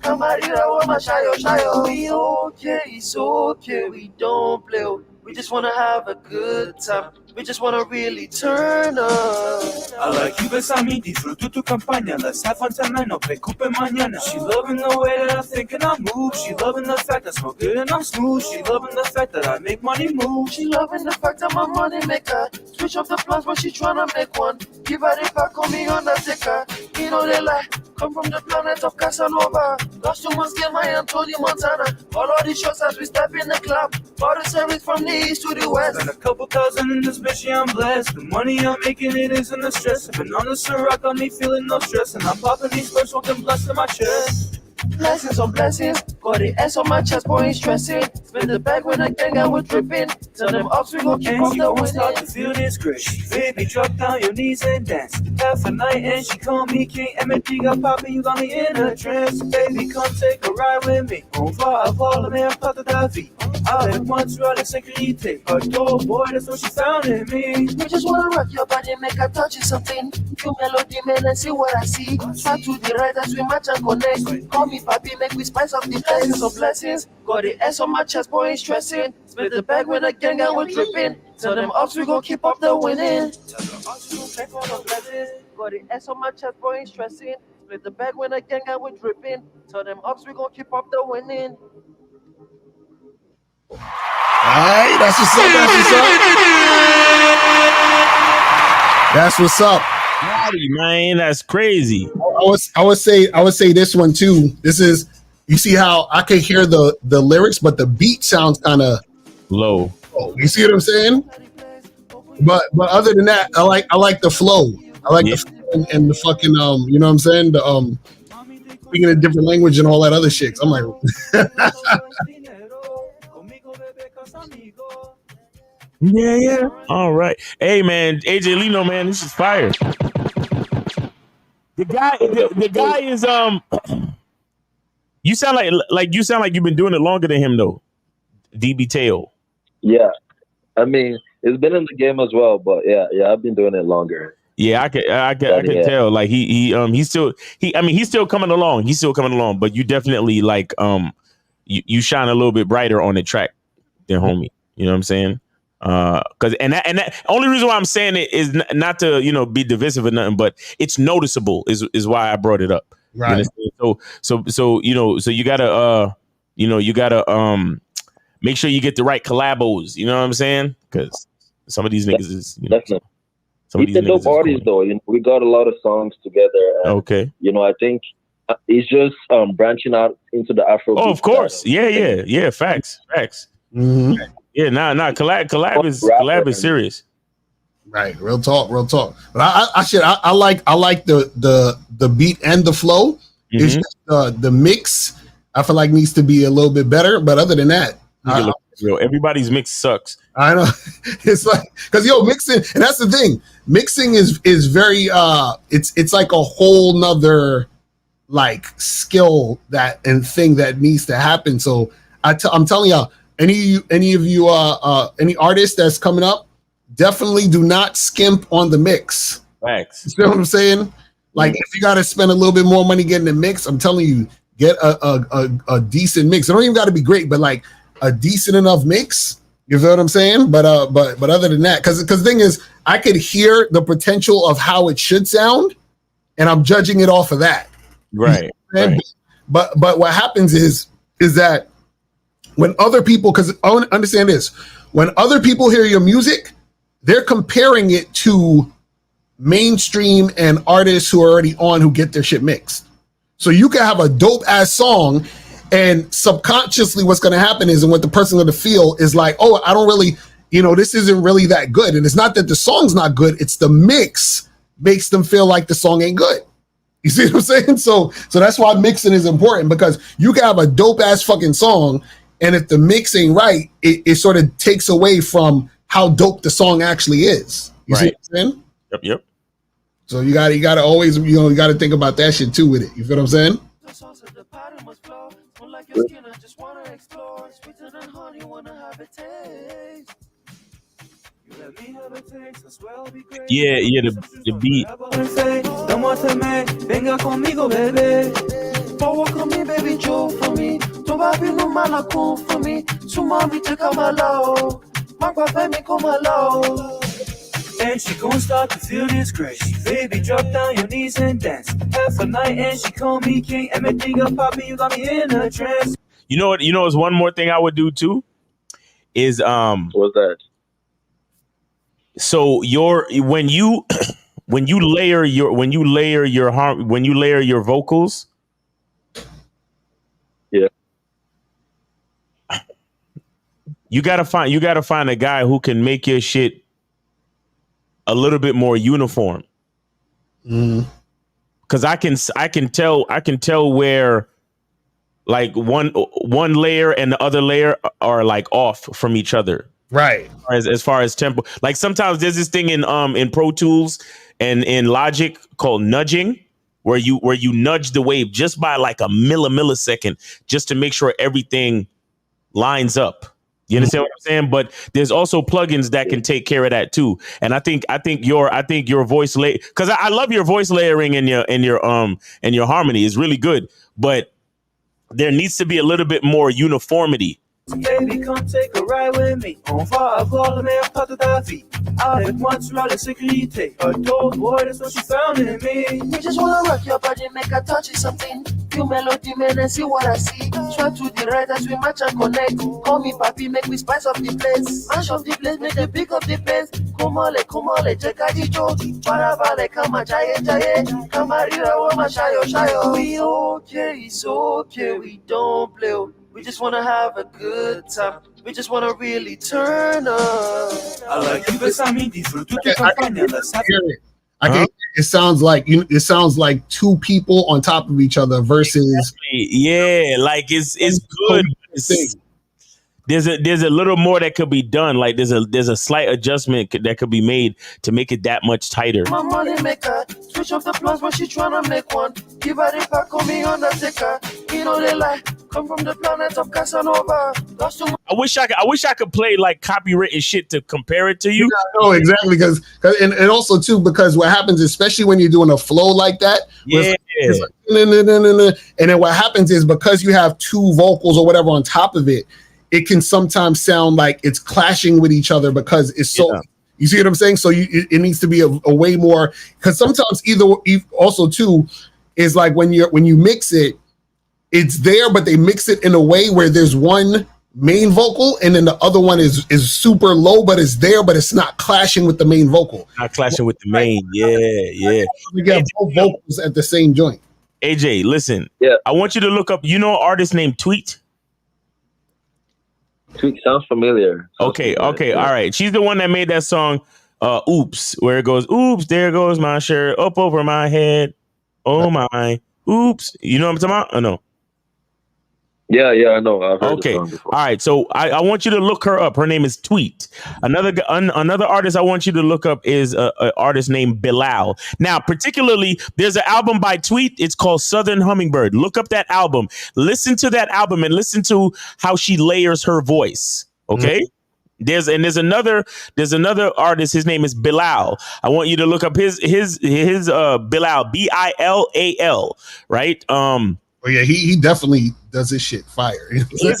S1: Come on, rira, shayo. We okay, it's okay, we don't play. We just wanna have a good time. We just wanna really turn up.
S5: I like you beside me, disfruto tu campaña. Let's have fun tonight, no preocupe mañana. She loving the way that I think and I move. She loving the fact that I smoke good and I'm smooth. She loving the fact that I make money move.
S1: She loving the fact that my money maker. Switch off the plans when she tryna make one. Give her the back on me Undertaker. You know they lie. Come from the planet of Casanova. Lost too much game, I am Tony Montana. All of these shots as we step in the club. Bought the service from the east to the west.
S5: Spent a couple thousand in this bitch, yeah, I'm blessed. The money I'm making, it isn't a stress. I've been on the Ciroc, got me feeling no stress. And I'm popping these first, smoking blessed in my chest.
S1: Blessings on blessings. Got the S on my chest, boy, ain't stressing. Spin the bag when I gang out with dripping. Tell them ups, we gon' keep
S5: And
S1: up
S5: she
S1: the
S5: gon' start to
S1: winning.
S5: feel this grace. Baby, drop down your knees and dance. Half a night and she call me King MD got poppin', you got me in a trance. Baby, come take a ride with me. On va avoir la meilleure part de ta vie. Avec moi, tu as la sécurité. Oh boy, that's what she found in me.
S1: We just wanna rock your body, make her touch you something. You melody, man, and see what I see. Start to the right as we match and connect. Call me papi, make me spice up the blessings of blessings. Got the S on my chest, boy, ain't stressing. Split the bag with a gang and we're dripping. Tell them ups, we gon' keep up the winning. Got the S on my chest, boy, ain't stressing. Split the bag with a gang and we're dripping. Tell them ups, we gon' keep up the winning.
S19: Alright, that's what's up, that's what's up.
S16: Naughty, man, that's crazy.
S19: I would say this one too. This is, you see how I can hear the lyrics, but the beat sounds kind of
S16: low.
S19: Oh, you see what I'm saying? But other than that, I like the flow. I like the flow and the fucking you know what I'm saying? The speaking a different language and all that other shit. I'm like
S16: yeah. All right. Hey man, AJ Lino, man, this is fire. The guy is you sound like you've been doing it longer than him though. DB Tail.
S4: Yeah, I mean it's been in the game as well, but yeah, I've been doing it longer.
S16: Yeah, I can tell. Like he's still coming along. He's still coming along, but you definitely like you shine a little bit brighter on the track than homie. You know what I'm saying? Because that only reason why I'm saying it is not to be divisive or nothing, but it's noticeable is why I brought it up.
S19: Right.
S16: So you gotta make sure you get the right collabos. You know what I'm saying? Because some of these niggas is
S4: definitely. He's a dope artist though. We got a lot of songs together. And,
S16: okay.
S4: I think he's just branching out into the Afro.
S16: Oh, of course. Yeah. Facts.
S19: Mm-hmm.
S16: Yeah, collab is serious.
S19: Right, real talk. But I like the beat and the flow. Mm-hmm. It's just the mix. I feel like needs to be a little bit better. But other than that,
S16: everybody's mix sucks.
S19: I know. It's like because mixing, and that's the thing. Mixing is very it's like a whole nother like skill and thing that needs to happen. So I'm telling y'all. Any of you any artists that's coming up, definitely do not skimp on the mix.
S16: Facts.
S19: You know what I'm saying? Like if you got to spend a little bit more money getting the mix, I'm telling you, get a decent mix. It don't even got to be great, but like a decent enough mix. You feel what I'm saying? But other than that, because the thing is, I could hear the potential of how it should sound, and I'm judging it off of that.
S16: Right. Right.
S19: But what happens is that when other people, because I understand this, when other people hear your music, they're comparing it to mainstream and artists who are already on who get their shit mixed. So you can have a dope ass song, and subconsciously what's going to happen is, and what the person's going to feel is like, oh, I don't really, this isn't really that good. And it's not that the song's not good, it's the mix makes them feel like the song ain't good. You see what I'm saying? So that's why mixing is important, because you can have a dope ass fucking song, and if the mix ain't right, it sort of takes away from how dope the song actually is. You see what I'm saying?
S16: Yep.
S19: So you gotta always, you gotta think about that shit too with it. You feel what I'm saying?
S16: Yeah, the beat.
S1: Venga conmigo, bebé. Forward con mi baby Joe for me. Tu papi no mala con for me. Tu mami te camalao.
S5: And she gon' start to feel this grace. Baby, drop down your knees and dance. Half a night and she call me king. Everything up, poppin', you got me in a trance.
S16: You know what? You know, it's one more thing I would do too. Is
S4: what's that?
S16: So when you layer your vocals,
S4: yeah,
S16: you gotta find a guy who can make your shit a little bit more uniform. Because I can tell where like one layer and the other layer are like off from each other.
S2: Right.
S16: As far as tempo, like sometimes there's this thing in Pro Tools and in Logic called nudging, where you nudge the wave just by like a millisecond, just to make sure everything lines up. You understand what I'm saying? But there's also plugins that can take care of that too. And I think your voice because I love your voice layering and your harmony is really good, but there needs to be a little bit more uniformity.
S5: Baby, come take a ride with me. On va avoir la meilleure part de ta vie. Avec moi, tu as la sécurité. Adore, boy, that's what you found in me.
S1: We just wanna rock your body, make a touch of something. Feel melody, man, and see what I see. Try to the right as we match and connect. Call me papi, make me spice up the place. Mash up the place, make the big up the place. Come on, check out the joke. Paravale, come on, jaye. Kamarira, wama, shayo. We okay, it's okay, we don't play. We just wanna have a good time. We just wanna really turn up.
S5: I like you beside me, disfruto tu compañía.
S2: I can. It sounds like two people on top of each other versus.
S16: Exactly. Yeah, like it's good. There's a little more that could be done. Like there's a slight adjustment that could be made to make it that much tighter.
S1: My money maker, switch up the plans when she tryna make one. Give her the back on me Undertaker. You know they lie, come from the planet of Casanova.
S16: I wish I could play like copywritten shit to compare it to you.
S2: No, exactly, because and also too, because what happens, especially when you're doing a flow like that, it's like, and then what happens is because you have two vocals or whatever on top of it, it can sometimes sound like it's clashing with each other because it's so. You see what I'm saying? So it needs to be a way more, because sometimes also too is like when you mix it, it's there, but they mix it in a way where there's one main vocal and then the other one is super low, but it's there, but it's not clashing with the main vocal.
S16: Not clashing with the main, yeah.
S2: We got both vocals at the same joint.
S16: AJ, listen.
S4: Yeah.
S16: I want you to look up. You know an artist named Tweet?
S4: Tweet sounds familiar.
S16: Okay, all right. She's the one that made that song, Oops, where it goes, oops, there goes my shirt up over my head. Oh my, oops. You know what I'm talking about? Or no?
S4: Yeah, I know. I've heard
S16: Okay,
S4: the
S16: all
S4: song before.
S16: right. So I want you to look her up. Her name is Tweet. Another artist I want you to look up is an artist named Bilal. Now, particularly, there's an album by Tweet. It's called Southern Hummingbird. Look up that album. Listen to that album and listen to how she layers her voice. Okay. Mm-hmm. There's another artist. His name is Bilal. I want you to look up his Bilal, Bilal, right?
S2: Oh yeah, he definitely does this shit fire.
S16: His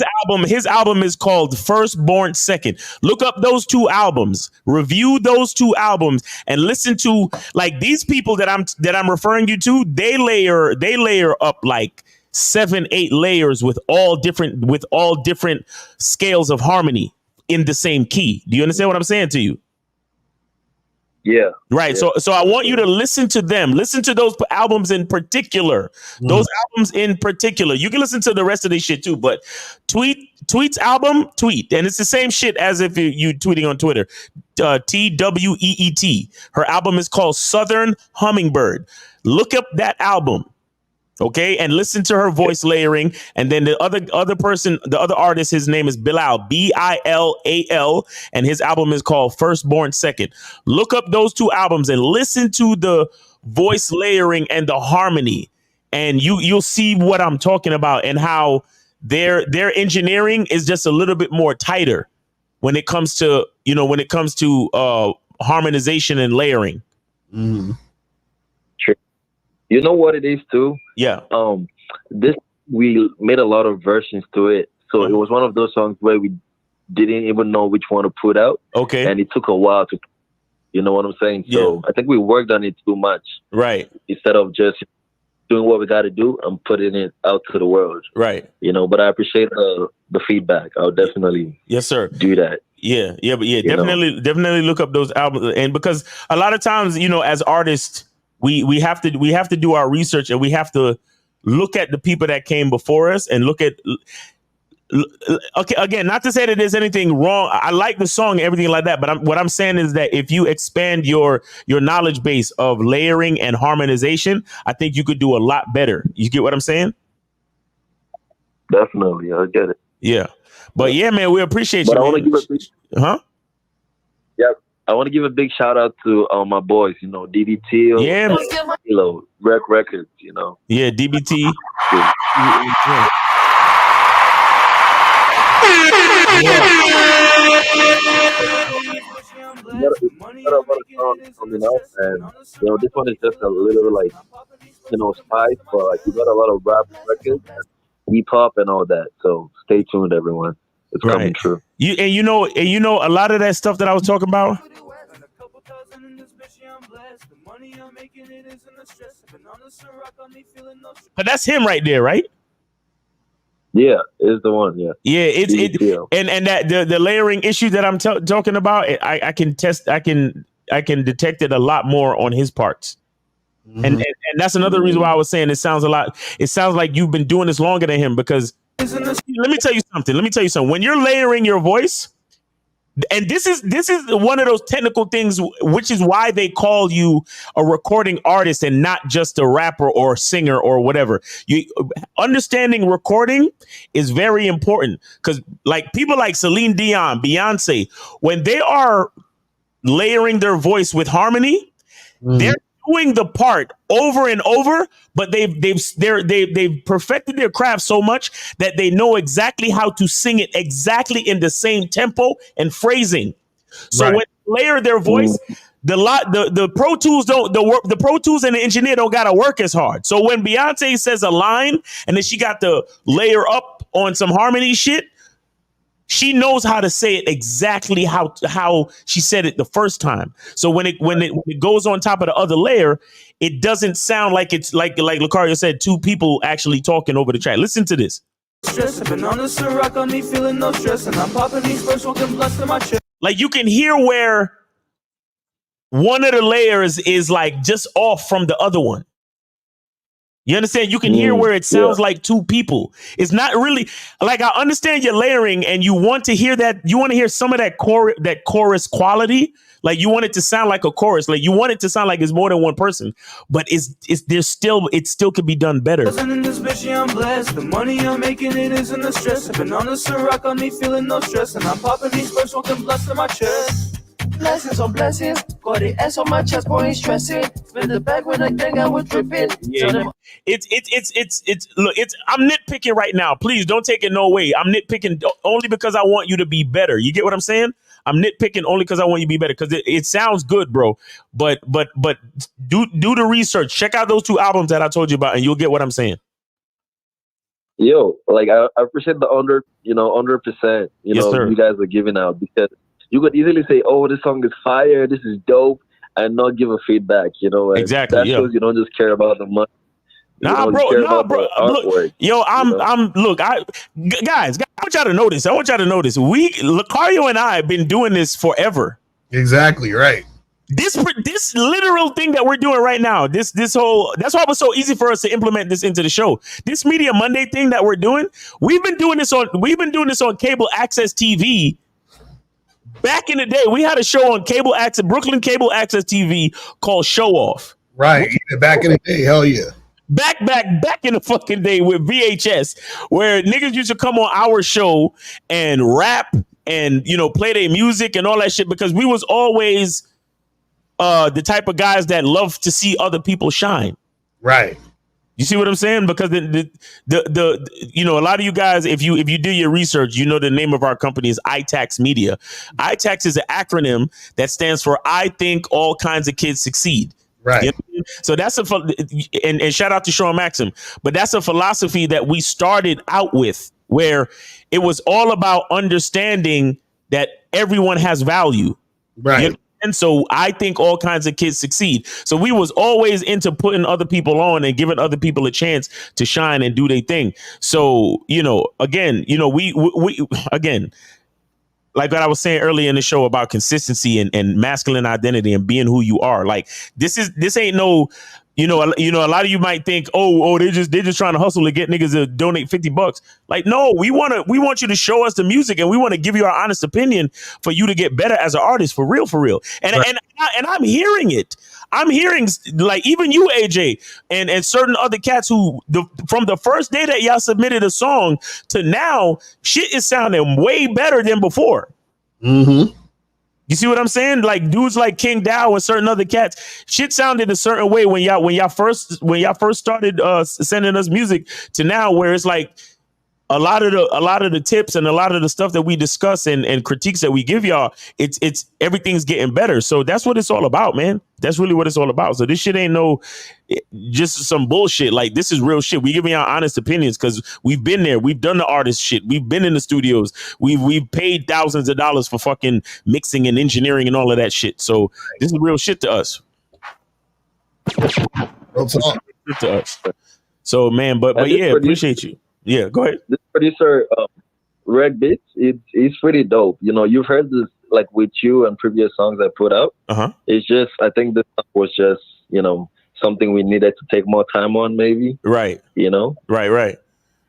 S16: album is called Firstborn Second. Look up those two albums, review those two albums, and listen to like these people that I'm referring you to. They layer up like 7-8 layers with all different scales of harmony in the same key. Do you understand what I'm saying to you?
S4: Yeah.
S16: Right.
S4: Yeah.
S16: So I want you to listen to them. Listen to those albums in particular. Those albums in particular. You can listen to the rest of this shit too, but Tweet's album, Tweet. And it's the same shit as if you tweeting on Twitter. TWEET. Her album is called Southern Hummingbird. Look up that album. Okay, and listen to her voice layering, and then the other artist, his name is Bilal, Bilal, and his album is called Firstborn Second. Look up those two albums and listen to the voice layering and the harmony, and you'll see what I'm talking about and how their engineering is just a little bit more tighter when it comes to harmonization and layering.
S2: Mm-hmm.
S4: You know what it is too?
S16: Yeah.
S4: We made a lot of versions to it. So it was one of those songs where we didn't even know which one to put out.
S16: Okay.
S4: And it took a while to, you know what I'm saying? So I think we worked on it too much.
S16: Right.
S4: Instead of just doing what we got to do and putting it out to the world.
S16: Right.
S4: You know, but I appreciate the feedback. I'll definitely
S16: yes, sir,
S4: do that.
S16: Yeah, but
S4: You
S16: definitely look up those albums. And because a lot of times, you know, as artists, we have to do our research, and we have to look at the people that came before us and look at. Okay, again, not to say that there's anything wrong. I like the song and everything like that, but what I'm saying is that if you expand your knowledge base of layering and harmonization, I think you could do a lot better. You get what I'm saying?
S4: Definitely, I get it.
S16: Yeah, but yeah, man, we appreciate you.
S4: But I want to give a big,
S16: Yeah,
S4: I want to give a big shout out to my boys. You know, DDT.
S16: Yeah,
S4: you know, Rec Records. You know.
S16: Yeah, DBT.
S4: Coming out, and you know, this one is just a little like, you know, spice, but like you got a lot of rap records, hip hop, and all that. So stay tuned, everyone. It's coming true.
S16: You know, a lot of that stuff that I was talking about. But that's him right there, right?
S4: Yeah, is the one. Yeah,
S16: it's and that the layering issue that I'm talking about, I can detect it a lot more on his parts. Mm-hmm. And that's another reason why I was saying it sounds like you've been doing this longer than him, because let me tell you something. When you're layering your voice, and this is one of those technical things, which is why they call you a recording artist and not just a rapper or singer or whatever. You understanding recording is very important, because like people like Celine Dion, Beyonce, when they are layering their voice with harmony, they're doing the part over and over, but they've perfected their craft so much that they know exactly how to sing it exactly in the same tempo and phrasing. So when they layer their voice, the Pro Tools the Pro Tools and the engineer don't gotta work as hard. So when Beyonce says a line and then she got to layer up on some harmony shit, she knows how to say it exactly how she said it the first time. So when it goes on top of the other layer, it doesn't sound like it's like Lucario said, two people actually talking over the track. Listen to this. Like you can hear where one of the layers is like just off from the other one. You understand? You can hear where it sounds like two people. It's not really like, I understand your layering and you want to hear that. You want to hear some of that chorus quality. Like you want it to sound like a chorus. Like you want it to sound like it's more than one person, but it still could be done better.
S5: In this bitch, yeah, I'm blessed. The money I'm making, it isn't a stress. I've been on the Ciroc, on me feeling no stress, and I'm popping these first smoking blunts in my chest. Blessings on blessings, got the S on my chest, boy, ain't stressing. Spin the bag when I think I was dripping.
S16: Yeah, it's look, I'm nitpicking right now. Please don't take it no way. I'm nitpicking only because I want you to be better. You get what I'm saying? I'm nitpicking only because I want you to be better, because it sounds good, bro. But do the research. Check out those two albums that I told you about, and you'll get what I'm saying.
S4: Yo, like I appreciate the 100%. You guys are giving out, because you could easily say, "Oh, this song is fire. This is dope," and not give a feedback. You know, and
S16: exactly.
S4: That shows you don't just care about the money.
S16: Nah, bro. Look, yo, guys, I want y'all to notice. Lucario and I have been doing this forever.
S19: Exactly right.
S16: This literal thing that we're doing right now, this whole, that's why it was so easy for us to implement this into the show. This Media Monday thing that we're doing, we've been doing this on cable access TV. Back in the day, we had a show on Brooklyn Cable Access TV called Show Off.
S19: Right. Back in the day, hell yeah.
S16: Back in the fucking day with VHS, where niggas used to come on our show and rap and, play their music and all that shit, because we was always the type of guys that love to see other people shine.
S19: Right.
S16: You see what I'm saying? Because the a lot of you guys, if you do your research, the name of our company is iTax Media. iTax is an acronym that stands for I Think All Kinds of Kids Succeed.
S19: Right.
S16: So that's and shout out to Sean Maxim, but that's a philosophy that we started out with where it was all about understanding that everyone has value.
S19: Right.
S16: And so I think all kinds of kids succeed. So we was always into putting other people on and giving other people a chance to shine and do their thing. So, again, we again, like what I was saying earlier in the show about consistency and masculine identity and being who you are. Like this ain't no, a lot of you might think, they're just trying to hustle to get niggas to donate $50. Like, no, we want you to show us the music and we want to give you our honest opinion for you to get better as an artist, for real. And
S19: right.
S16: and I'm hearing it. I'm hearing like even you, AJ, and certain other cats who from the first day that y'all submitted a song to now, shit is sounding way better than before.
S19: Mm-hmm.
S16: You see what I'm saying? Like dudes like King Dow and certain other cats, shit sounded a certain way when y'all first started sending us music to now, where it's like a lot of the tips and a lot of the stuff that we discuss and critiques that we give y'all, it's everything's getting better. So that's what it's all about, man. That's really what it's all about. So this shit ain't no just some bullshit. Like this is real shit. We giving y'all honest opinions because we've been there. We've done the artist shit. We've been in the studios. We've paid thousands of dollars for fucking mixing and engineering and all of that shit. So this is real shit to us. To us. So man, but yeah, appreciate you. Yeah, go ahead.
S4: This producer, Red Beats, he's pretty dope. You've heard this like with you and previous songs I put out. It's just, I think this was just, something we needed to take more time on, maybe.
S16: Right. Right.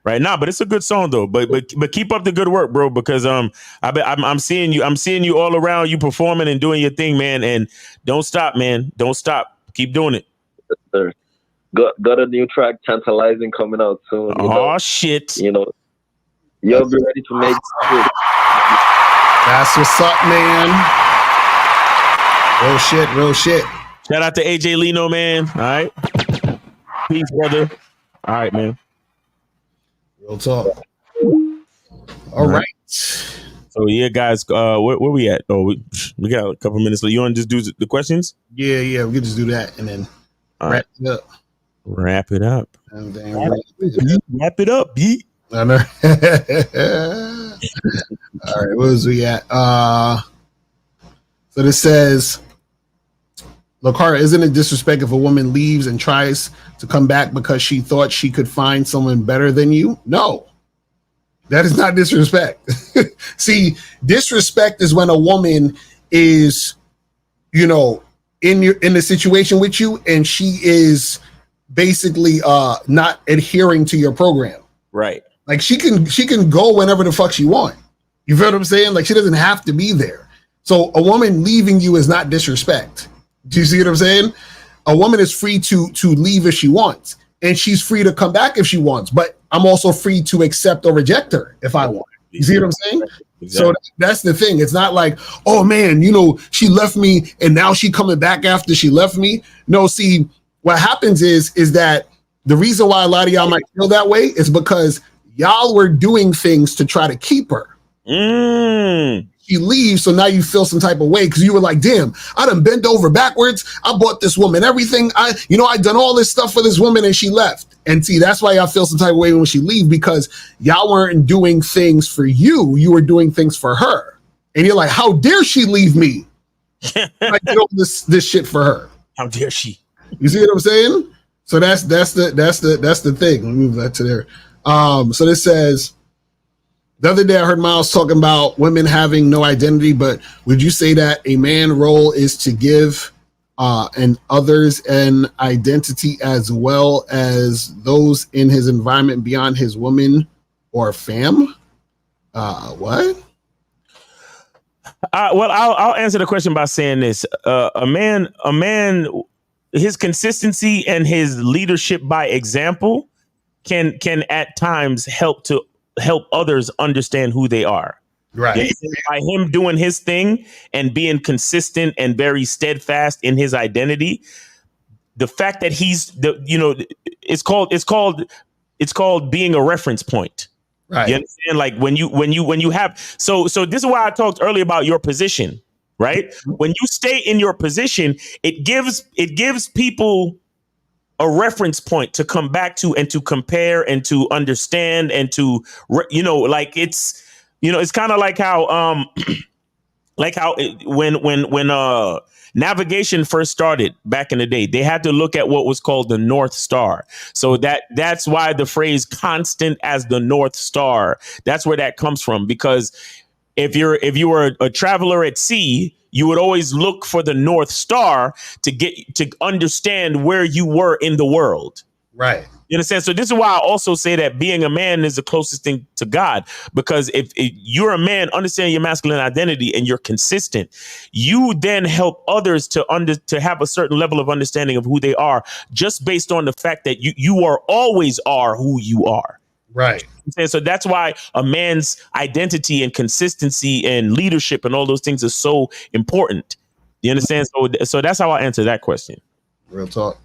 S16: Nah, but it's a good song though. But keep up the good work, bro. Because I'm seeing you all around, you performing and doing your thing, man. And don't stop, man. Don't stop. Keep doing it.
S4: Yes, sir. Got a new track, Tantalizing, coming out soon.
S16: Shit.
S4: You'll be ready to make it.
S19: That's what's up, man. Real shit.
S16: Shout out to AJ Lino, man. All right. Peace, brother. All right, man.
S19: Real talk. All right.
S16: So yeah, guys, where we at? Oh, we got a couple minutes. You want to just do the questions?
S19: Yeah, we can just do that and then wrap it up.
S16: Wrap it up.
S19: And then
S16: wrap it up, B.
S19: I know. All right, what was we at? So this says, Lakara, isn't it disrespect if a woman leaves and tries to come back because she thought she could find someone better than you? No, that is not disrespect. See, disrespect is when a woman is, in the situation with you and she is basically not adhering to your program.
S16: Right.
S19: Like she can go whenever the fuck she want. You feel what I'm saying? Like she doesn't have to be there. So a woman leaving you is not disrespect. Do you see what I'm saying? A woman is free to leave if she wants, and she's free to come back if she wants. But I'm also free to accept or reject her if I want. You see what I'm saying? Exactly. So that's the thing. It's not like, oh man, she left me and now she coming back after she left me. No, see, what happens is that the reason why a lot of y'all might feel that way is because y'all were doing things to try to keep her. She leaves, so now you feel some type of way because you were like, damn, I done bent over backwards. I bought this woman everything. I done all this stuff for this woman and she left. And see, that's why y'all feel some type of way when she leave, because y'all weren't doing things for you. You were doing things for her. And you're like, how dare she leave me? I did all this shit for her.
S16: How dare she?
S19: You see what I'm saying? So that's the thing. Let me move that to there. So this says, the other day I heard Miles talking about women having no identity, but would you say that a man role is to give and others an identity as well as those in his environment beyond his woman or fam? What?
S16: Well, I'll answer the question by saying this: a man, his consistency and his leadership by example can at times help others understand who they are.
S19: Right.
S16: By him doing his thing and being consistent and very steadfast in his identity, the fact that he's it's called being a reference point.
S19: Right.
S16: You understand? Like when you have so this is why I talked earlier about your position, right? When you stay in your position, it gives people a reference point to come back to and to compare and to understand and to, like it's kind of like how when navigation first started back in the day, they had to look at what was called the North Star. So that's why the phrase constant as the North Star, that's where that comes from. Because if you were a traveler at sea, you would always look for the North Star to understand where you were in the world.
S19: Right.
S16: You understand? So this is why I also say that being a man is the closest thing to God, because if you're a man, understand your masculine identity and you're consistent, you then help others to have a certain level of understanding of who they are, just based on the fact that you are always are who you are.
S19: Right.
S16: And so that's why a man's identity and consistency and leadership and all those things are so important. You understand? So that's how I answer that question.
S19: Real talk.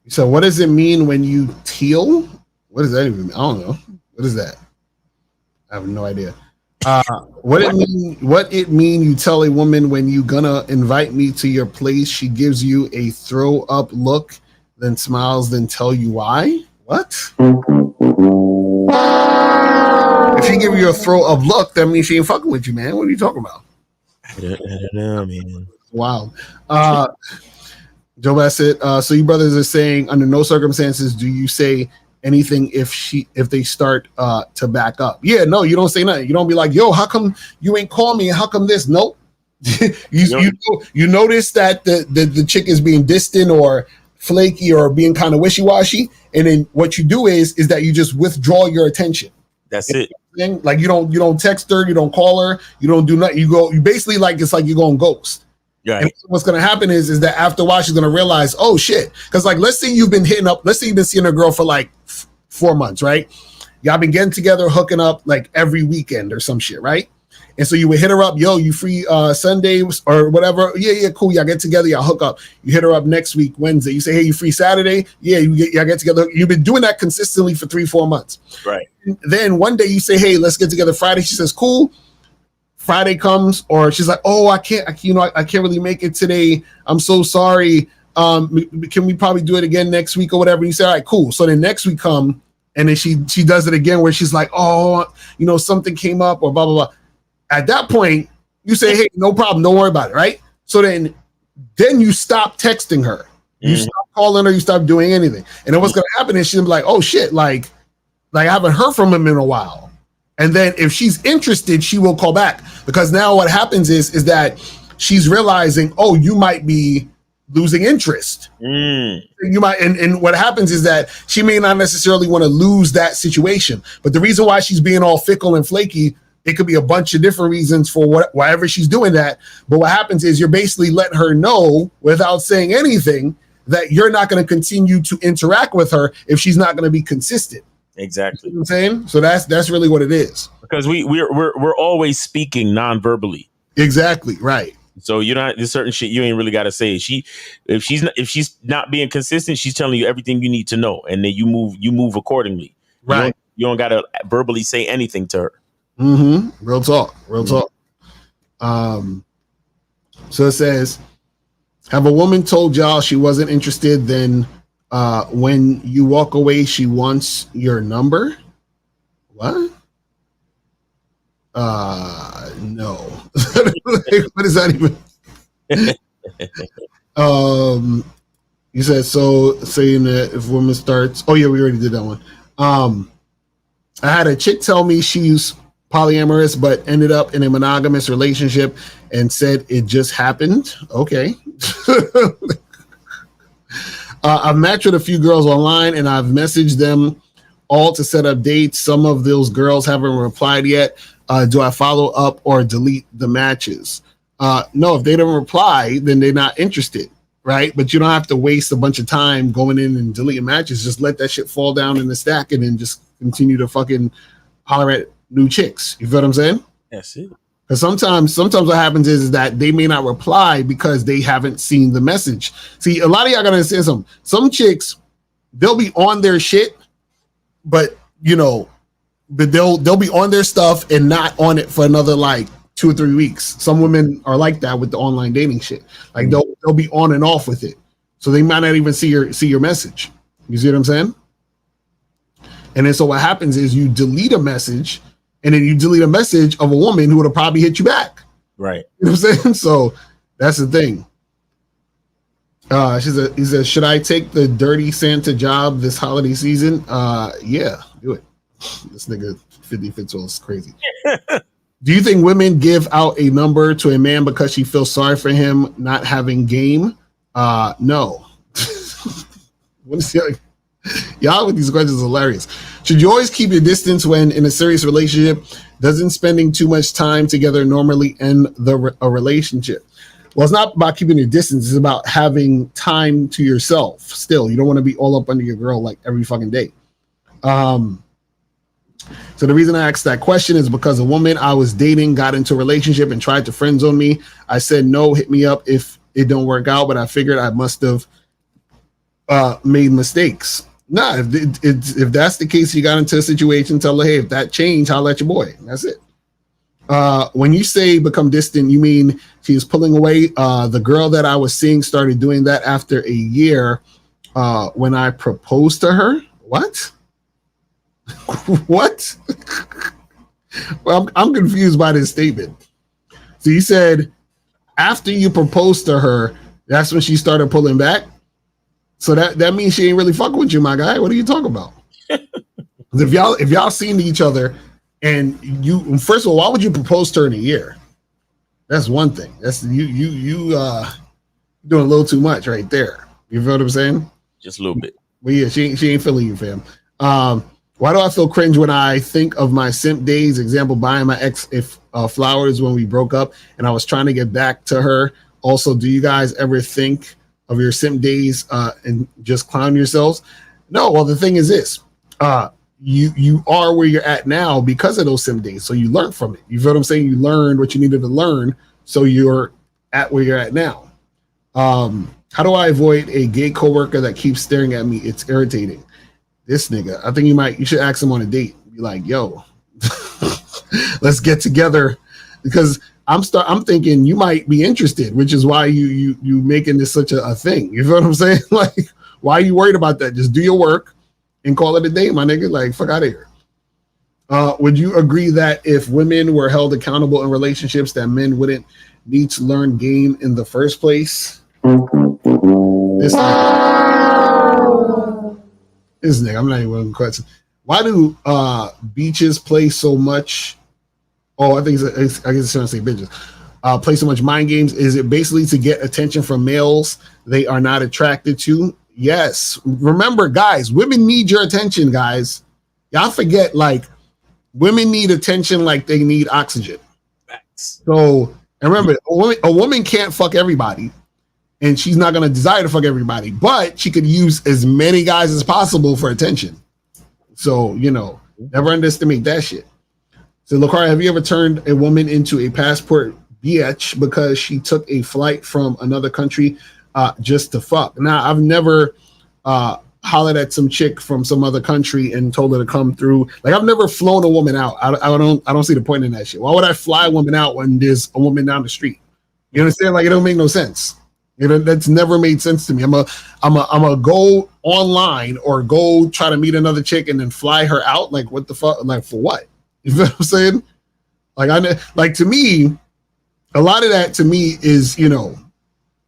S19: So what does it mean when you teal? What does that even mean? I don't know. What is that? I have no idea. What it mean you tell a woman when you gonna invite me to your place, she gives you a throw up look, then smiles, then tell you why? What? If she give you a throw up look, that means she ain't fucking with you, man. What are you talking about?
S16: I don't know, man.
S19: Wow. Joe Bassett, so you brothers are saying under no circumstances do you say anything if they start to back up. Yeah, no, you don't say nothing. You don't be like, yo, how come you ain't call me? How come this? Nope. you notice that the chick is being distant or flaky or being kind of wishy-washy, and then what you do is that you just withdraw your attention.
S16: That's it.
S19: Like you don't text her, you don't call her, you don't do nothing. You basically like it's like you're going ghost.
S16: Right.
S19: And what's going to happen is that after a while she's going to realize, oh shit, because like let's say you've been seeing a girl for like 4 months, right? Y'all been getting together, hooking up like every weekend or some shit, right? And so you would hit her up, yo, you free Sundays or whatever? Yeah, cool. Y'all get together, y'all hook up. You hit her up next week, Wednesday. You say, hey, you free Saturday? Yeah, y'all get together. You've been doing that consistently for 3-4 months.
S16: Right.
S19: And then one day you say, hey, let's get together Friday. She says, cool. Friday comes, or she's like, oh, I can't really make it today. I'm so sorry. Can we probably do it again next week or whatever? And you say, all right, cool. So then next week come, and then she does it again where she's like, oh, something came up or blah, blah, blah. At that point, you say, hey, no problem. Don't worry about it, right? So then you stop texting her. You stop calling her. You stop doing anything. And then what's going to happen is she'll be like, oh, shit, like I haven't heard from him in a while. And then if she's interested, she will call back. Because now what happens is that she's realizing, oh, you might be losing interest. You might, and what happens is that she may not necessarily want to lose that situation. But the reason why she's being all fickle and flaky, it could be a bunch of different reasons for whatever she's doing that. But what happens is you're basically letting her know without saying anything that you're not going to continue to interact with her if she's not going to be consistent.
S16: Exactly.
S19: You know what I'm saying? So that's really what it is.
S16: Because we're always speaking non-verbally.
S19: Exactly. Right.
S16: So there's certain shit you ain't really got to say. If she's not being consistent, she's telling you everything you need to know, and then you move accordingly.
S19: Right.
S16: You don't got to verbally say anything to her.
S19: Mm-hmm. Real talk. So it says, have a woman told y'all she wasn't interested, then when you walk away, she wants your number? What? No. What is that even? You said, so saying that if woman starts, oh yeah, we already did that one. I had a chick tell me she's polyamorous, but ended up in a monogamous relationship and said it just happened. Okay. I've matched with a few girls online and I've messaged them all to set up dates. Some of those girls haven't replied yet. Do I follow up or delete the matches? No, if they don't reply, then they're not interested, right? But you don't have to waste a bunch of time going in and deleting matches. Just let that shit fall down in the stack and then just continue to fucking holler at new chicks. You feel what I'm saying?
S16: That's it.
S19: Because sometimes what happens is that they may not reply because they haven't seen the message. See, a lot of y'all gotta understand something. Some chicks, they'll be on their shit, but they'll be on their stuff and not on it for another like 2 or 3 weeks. Some women are like that with the online dating shit. Like they'll be on and off with it.
S2: So they might not even see your message. You see what I'm saying? And then so what happens is you delete a message, and then you delete a message of a woman who would have probably hit you back.
S16: Right.
S2: You know what I'm saying? So that's the thing. He says, should I take the dirty Santa job this holiday season? Yeah, do it. This nigga 50 Fitzgerald is crazy. Do you think women give out a number to a man because she feels sorry for him not having game? No. What is the Y'all with these questions is hilarious. Should you always keep your distance when in a serious relationship? Doesn't spending too much time together normally end a relationship? Well, it's not about keeping your distance. It's about having time to yourself. Still, you don't want to be all up under your girl like every fucking day. So the reason I asked that question is because a woman I was dating got into a relationship and tried to friend zone me. I said, no, hit me up if it don't work out, but I figured I must have made mistakes. Nah, if that's the case, you got into a situation, tell her, hey, if that changed, holla at your boy. That's it. When you say become distant, you mean she's pulling away. The girl that I was seeing started doing that after a year when I proposed to her. What? What? Well, I'm confused by this statement. So you said after you proposed to her, that's when she started pulling back? So that means she ain't really fucking with you, my guy. What are you talking about? if y'all seen each other and you, first of all, why would you propose to her in a year? That's one thing. That's you doing a little too much right there. You feel what I'm saying?
S16: Just a little bit.
S2: Well, yeah, she ain't feeling you, fam. Why do I feel cringe when I think of my simp days? Example, buying my ex flowers when we broke up and I was trying to get back to her. Also, do you guys ever think of your simp days and just clown yourselves? No. Well, the thing is this: you are where you're at now because of those simp days. So you learn from it. You feel what I'm saying? You learned what you needed to learn, so you're at where you're at now. How do I avoid a gay coworker that keeps staring at me? It's irritating. This nigga, I think you should ask him on a date. Be like, yo, let's get together, because I'm thinking you might be interested, which is why you making this such a thing. You feel what I'm saying? Like, why are you worried about that? Just do your work and call it a day, my nigga. Like, fuck out of here. Would you agree that if women were held accountable in relationships, that men wouldn't need to learn game in the first place? This nigga, I'm not even going to question. Why do beaches play so much? Oh, I guess it's trying to say bitches. Play so much mind games. Is it basically to get attention from males they are not attracted to? Yes. Remember, guys, women need your attention, guys. Y'all forget, like, women need attention like they need oxygen. So, and remember, a woman can't fuck everybody, and she's not going to desire to fuck everybody, but she could use as many guys as possible for attention. So, never underestimate that shit. So, Lakari, have you ever turned a woman into a passport bitch because she took a flight from another country just to fuck? Now, I've never hollered at some chick from some other country and told her to come through. Like, I've never flown a woman out. I don't see the point in that shit. Why would I fly a woman out when there's a woman down the street? You understand? Like, it don't make no sense. That's never made sense to me. I'm a go online or go try to meet another chick and then fly her out. Like, what the fuck? Like, for what? You feel what I'm saying? Like, to me, a lot of that to me is,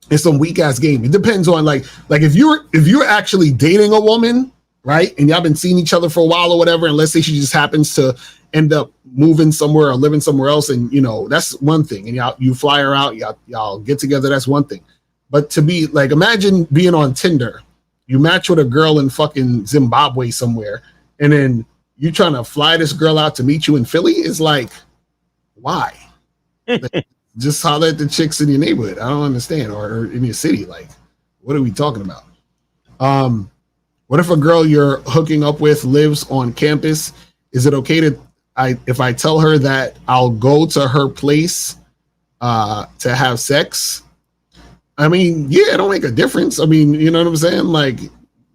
S2: it's some weak ass game. It depends on like if you're actually dating a woman, right? And y'all been seeing each other for a while or whatever, and let's say she just happens to end up moving somewhere or living somewhere else, and that's one thing. And you fly her out, y'all get together, that's one thing. But to be like, imagine being on Tinder, you match with a girl in fucking Zimbabwe somewhere, and then you trying to fly this girl out to meet you in Philly. It's like, why? Like, just holler at the chicks in your neighborhood. I don't understand. Or in your city. Like, what are we talking about? What if a girl you're hooking up with lives on campus? Is it okay if I tell her that I'll go to her place to have sex? I mean, yeah, it don't make a difference. I mean, you know what I'm saying? Like,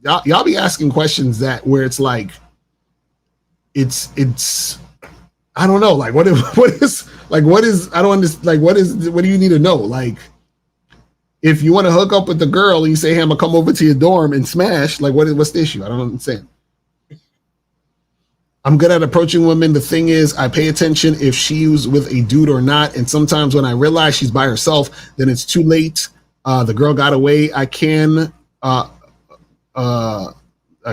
S2: y'all be asking questions where it's like, it's I don't know, like what is I don't understand, like what do you need to know? Like, if you want to hook up with the girl and you say, hey, I'm gonna come over to your dorm and smash, like what's the issue? I don't understand. I'm good at approaching women. The thing is, I pay attention if she's with a dude or not. And sometimes when I realize she's by herself, then it's too late. The girl got away. I can, I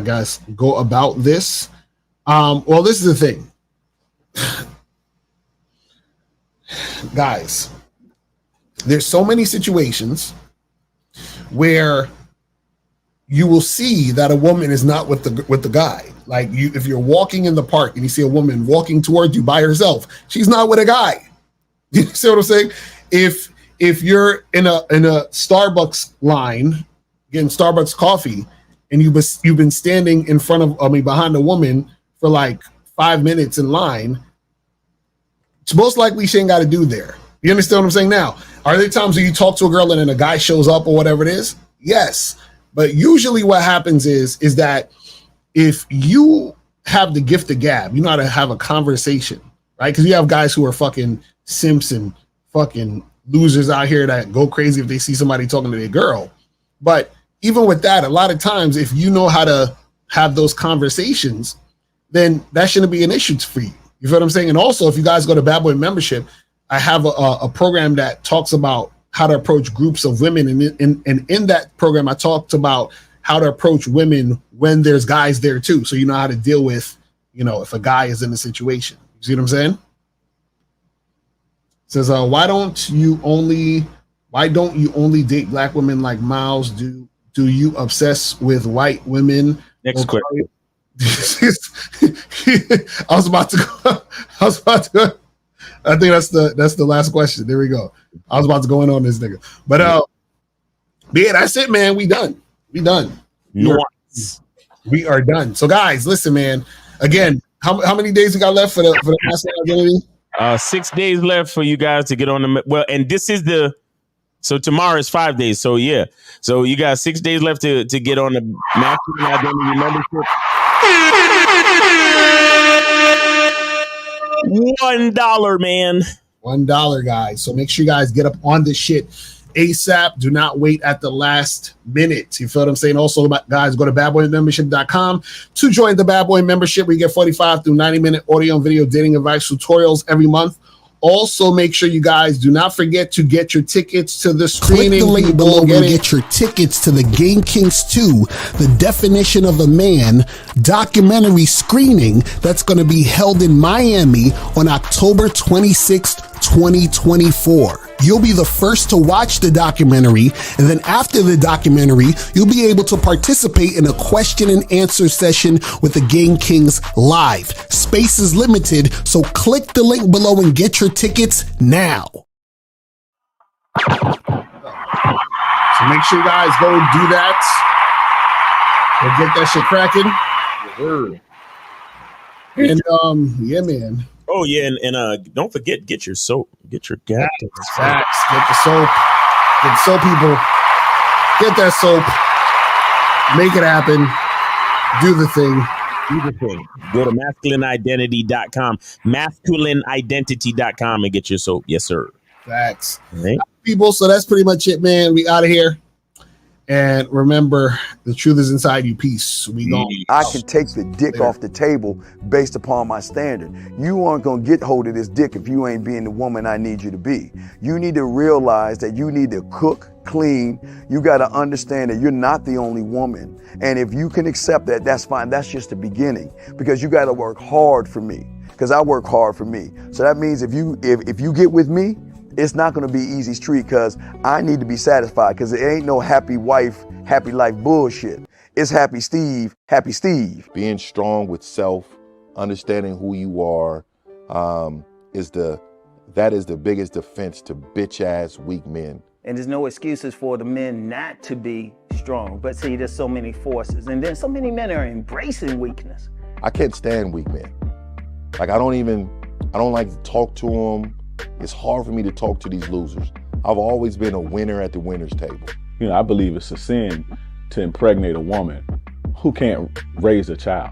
S2: guess, go about this. Well, this is the thing. Guys, there's so many situations where you will see that a woman is not with the guy. Like if you're walking in the park and you see a woman walking towards you by herself, she's not with a guy. You see what I'm saying? If you're in a Starbucks line getting Starbucks coffee and you've been standing in front of behind a woman for like 5 minutes in line, it's most likely she ain't got to do there. You understand what I'm saying? Now, are there times where you talk to a girl and then a guy shows up or whatever it is? Yes. But usually what happens is that if you have the gift of gab, you know how to have a conversation, right? Because you have guys who are fucking simps and fucking losers out here that go crazy if they see somebody talking to their girl. But even with that, a lot of times, if you know how to have those conversations, then that shouldn't be an issue for you. You feel what I'm saying? And also, if you guys go to Bad Boy Membership, I have a program that talks about how to approach groups of women. And in that program, I talked about how to approach women when there's guys there too. So you know how to deal with, if a guy is in a situation. You see what I'm saying? It says, why don't you only date black women like Miles? Do you obsess with white women?
S16: Next question.
S2: I was about to go. I think that's the last question. There we go. I was about to go in on this nigga. But yeah, that's it, man. We done. We are done. So guys, listen, man. Again, how many days we got left for the masculine identity?
S16: 6 days left for you guys to get on the and this is so tomorrow is 5 days. So yeah. So you got 6 days left to get on the masculine identity membership. $1, man.
S2: $1, guys. So make sure you guys get up on this shit ASAP. Do not wait at the last minute. You feel what I'm saying? Also, guys, go to badboymembership.com to join the Bad Boy membership. We get 45 through 90-minute audio and video dating advice tutorials every month. Also, make sure you guys do not forget to get your tickets to the screening. Click the link below and get your tickets to the Game Kings 2, The Definition of a Man documentary screening that's going to be held in Miami on October 26th, 2024. You'll be the first to watch the documentary, and then after the documentary, you'll be able to participate in a question and answer session with the Game Kings live. Space is limited, so click the link below and get your tickets now. So make sure you guys go and do that. Go get that shit cracking. And yeah, man.
S16: Oh yeah, and don't forget, get your soap. Get your gas.
S2: Facts. Get the soap. Get the soap, people. Get that soap. Make it happen. Do the thing.
S16: Do the thing. Go to masculineidentity.com. Masculineidentity.com and get your soap. Yes, sir.
S2: Facts. Right. People, so that's pretty much it, man. We out of here. And remember, the truth is inside you. Peace. We gone.
S12: I can take the dick off the table based upon my standard. You aren't going to get hold of this dick if you ain't being the woman I need you to be. You need to realize that you need to cook, clean. You got to understand that you're not the only woman. And if you can accept that, that's fine. That's just the beginning, because you got to work hard for me, because I work hard for me. So that means if you get with me, it's not going to be easy street, because I need to be satisfied, because it ain't no happy wife, happy life bullshit. It's happy Steve, happy Steve.
S10: Being strong with self, understanding who you are, is the biggest defense to bitch ass weak men.
S9: And there's no excuses for the men not to be strong. But see, there's so many forces, and then so many men are embracing weakness.
S10: I can't stand weak men. Like I don't like to talk to them. It's hard for me to talk to these losers. I've always been a winner at the winner's table.
S11: I believe it's a sin to impregnate a woman who can't raise a child,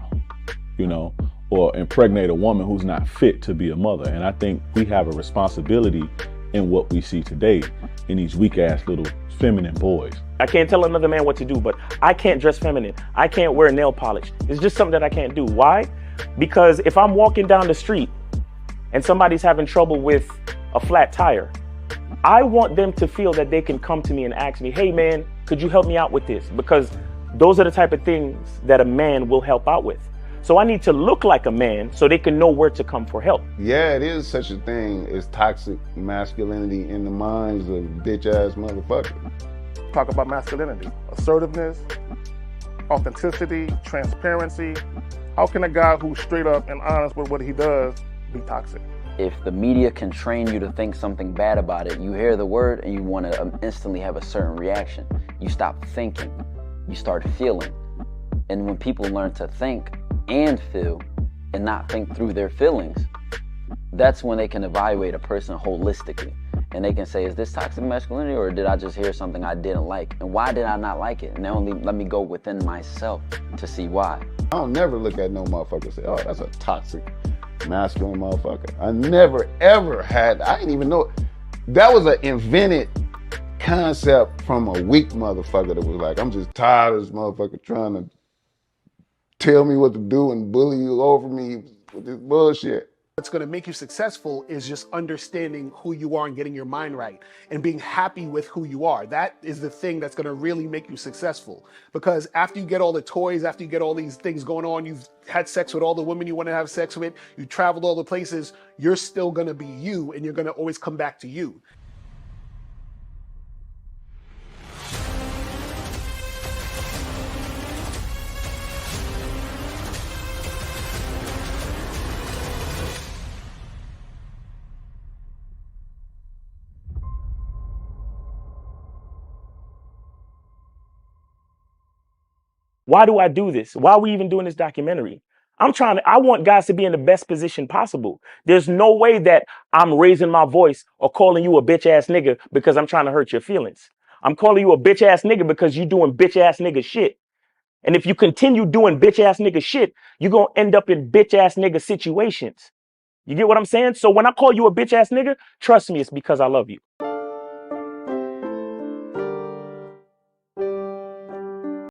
S11: or impregnate a woman who's not fit to be a mother. And I think we have a responsibility in what we see today in these weak ass little feminine boys.
S8: I can't tell another man what to do, but I can't dress feminine. I can't wear nail polish. It's just something that I can't do. Why? Because if I'm walking down the street and somebody's having trouble with a flat tire, I want them to feel that they can come to me and ask me, hey man, could you help me out with this? Because those are the type of things that a man will help out with. So I need to look like a man so they can know where to come for help.
S15: Yeah, it is such a thing as toxic masculinity in the minds of bitch ass motherfuckers.
S14: Talk about masculinity, assertiveness, authenticity, transparency. How can a guy who's straight up and honest with what he does be toxic?
S13: If the media can train you to think something bad about it, you hear the word and you want to instantly have a certain reaction. You stop thinking, you start feeling. And when people learn to think and feel and not think through their feelings, that's when they can evaluate a person holistically. And they can say, is this toxic masculinity, or did I just hear something I didn't like? And why did I not like it? And they only let me go within myself to see why.
S15: I don't never look at no motherfucker and say, oh, that's a toxic masculine motherfucker. I never ever had, I didn't even know. That was an invented concept from a weak motherfucker that was like, I'm just tired of this motherfucker trying to tell me what to do and bully you over me with this bullshit.
S2: What's going to make you successful is just understanding who you are and getting your mind right and being happy with who you are. That is the thing that's going to really make you successful. Because after you get all the toys, after you get all these things going on, you've had sex with all the women you want to have sex with, you traveled all the places, you're still going to be you, and you're going to always come back to you.
S8: Why do I do this? Why are we even doing this documentary? I want guys to be in the best position possible. There's no way that I'm raising my voice or calling you a bitch ass nigga because I'm trying to hurt your feelings. I'm calling you a bitch ass nigga because you're doing bitch ass nigga shit. And if you continue doing bitch ass nigga shit, you're going to end up in bitch ass nigga situations. You get what I'm saying? So when I call you a bitch ass nigga, trust me, it's because I love you.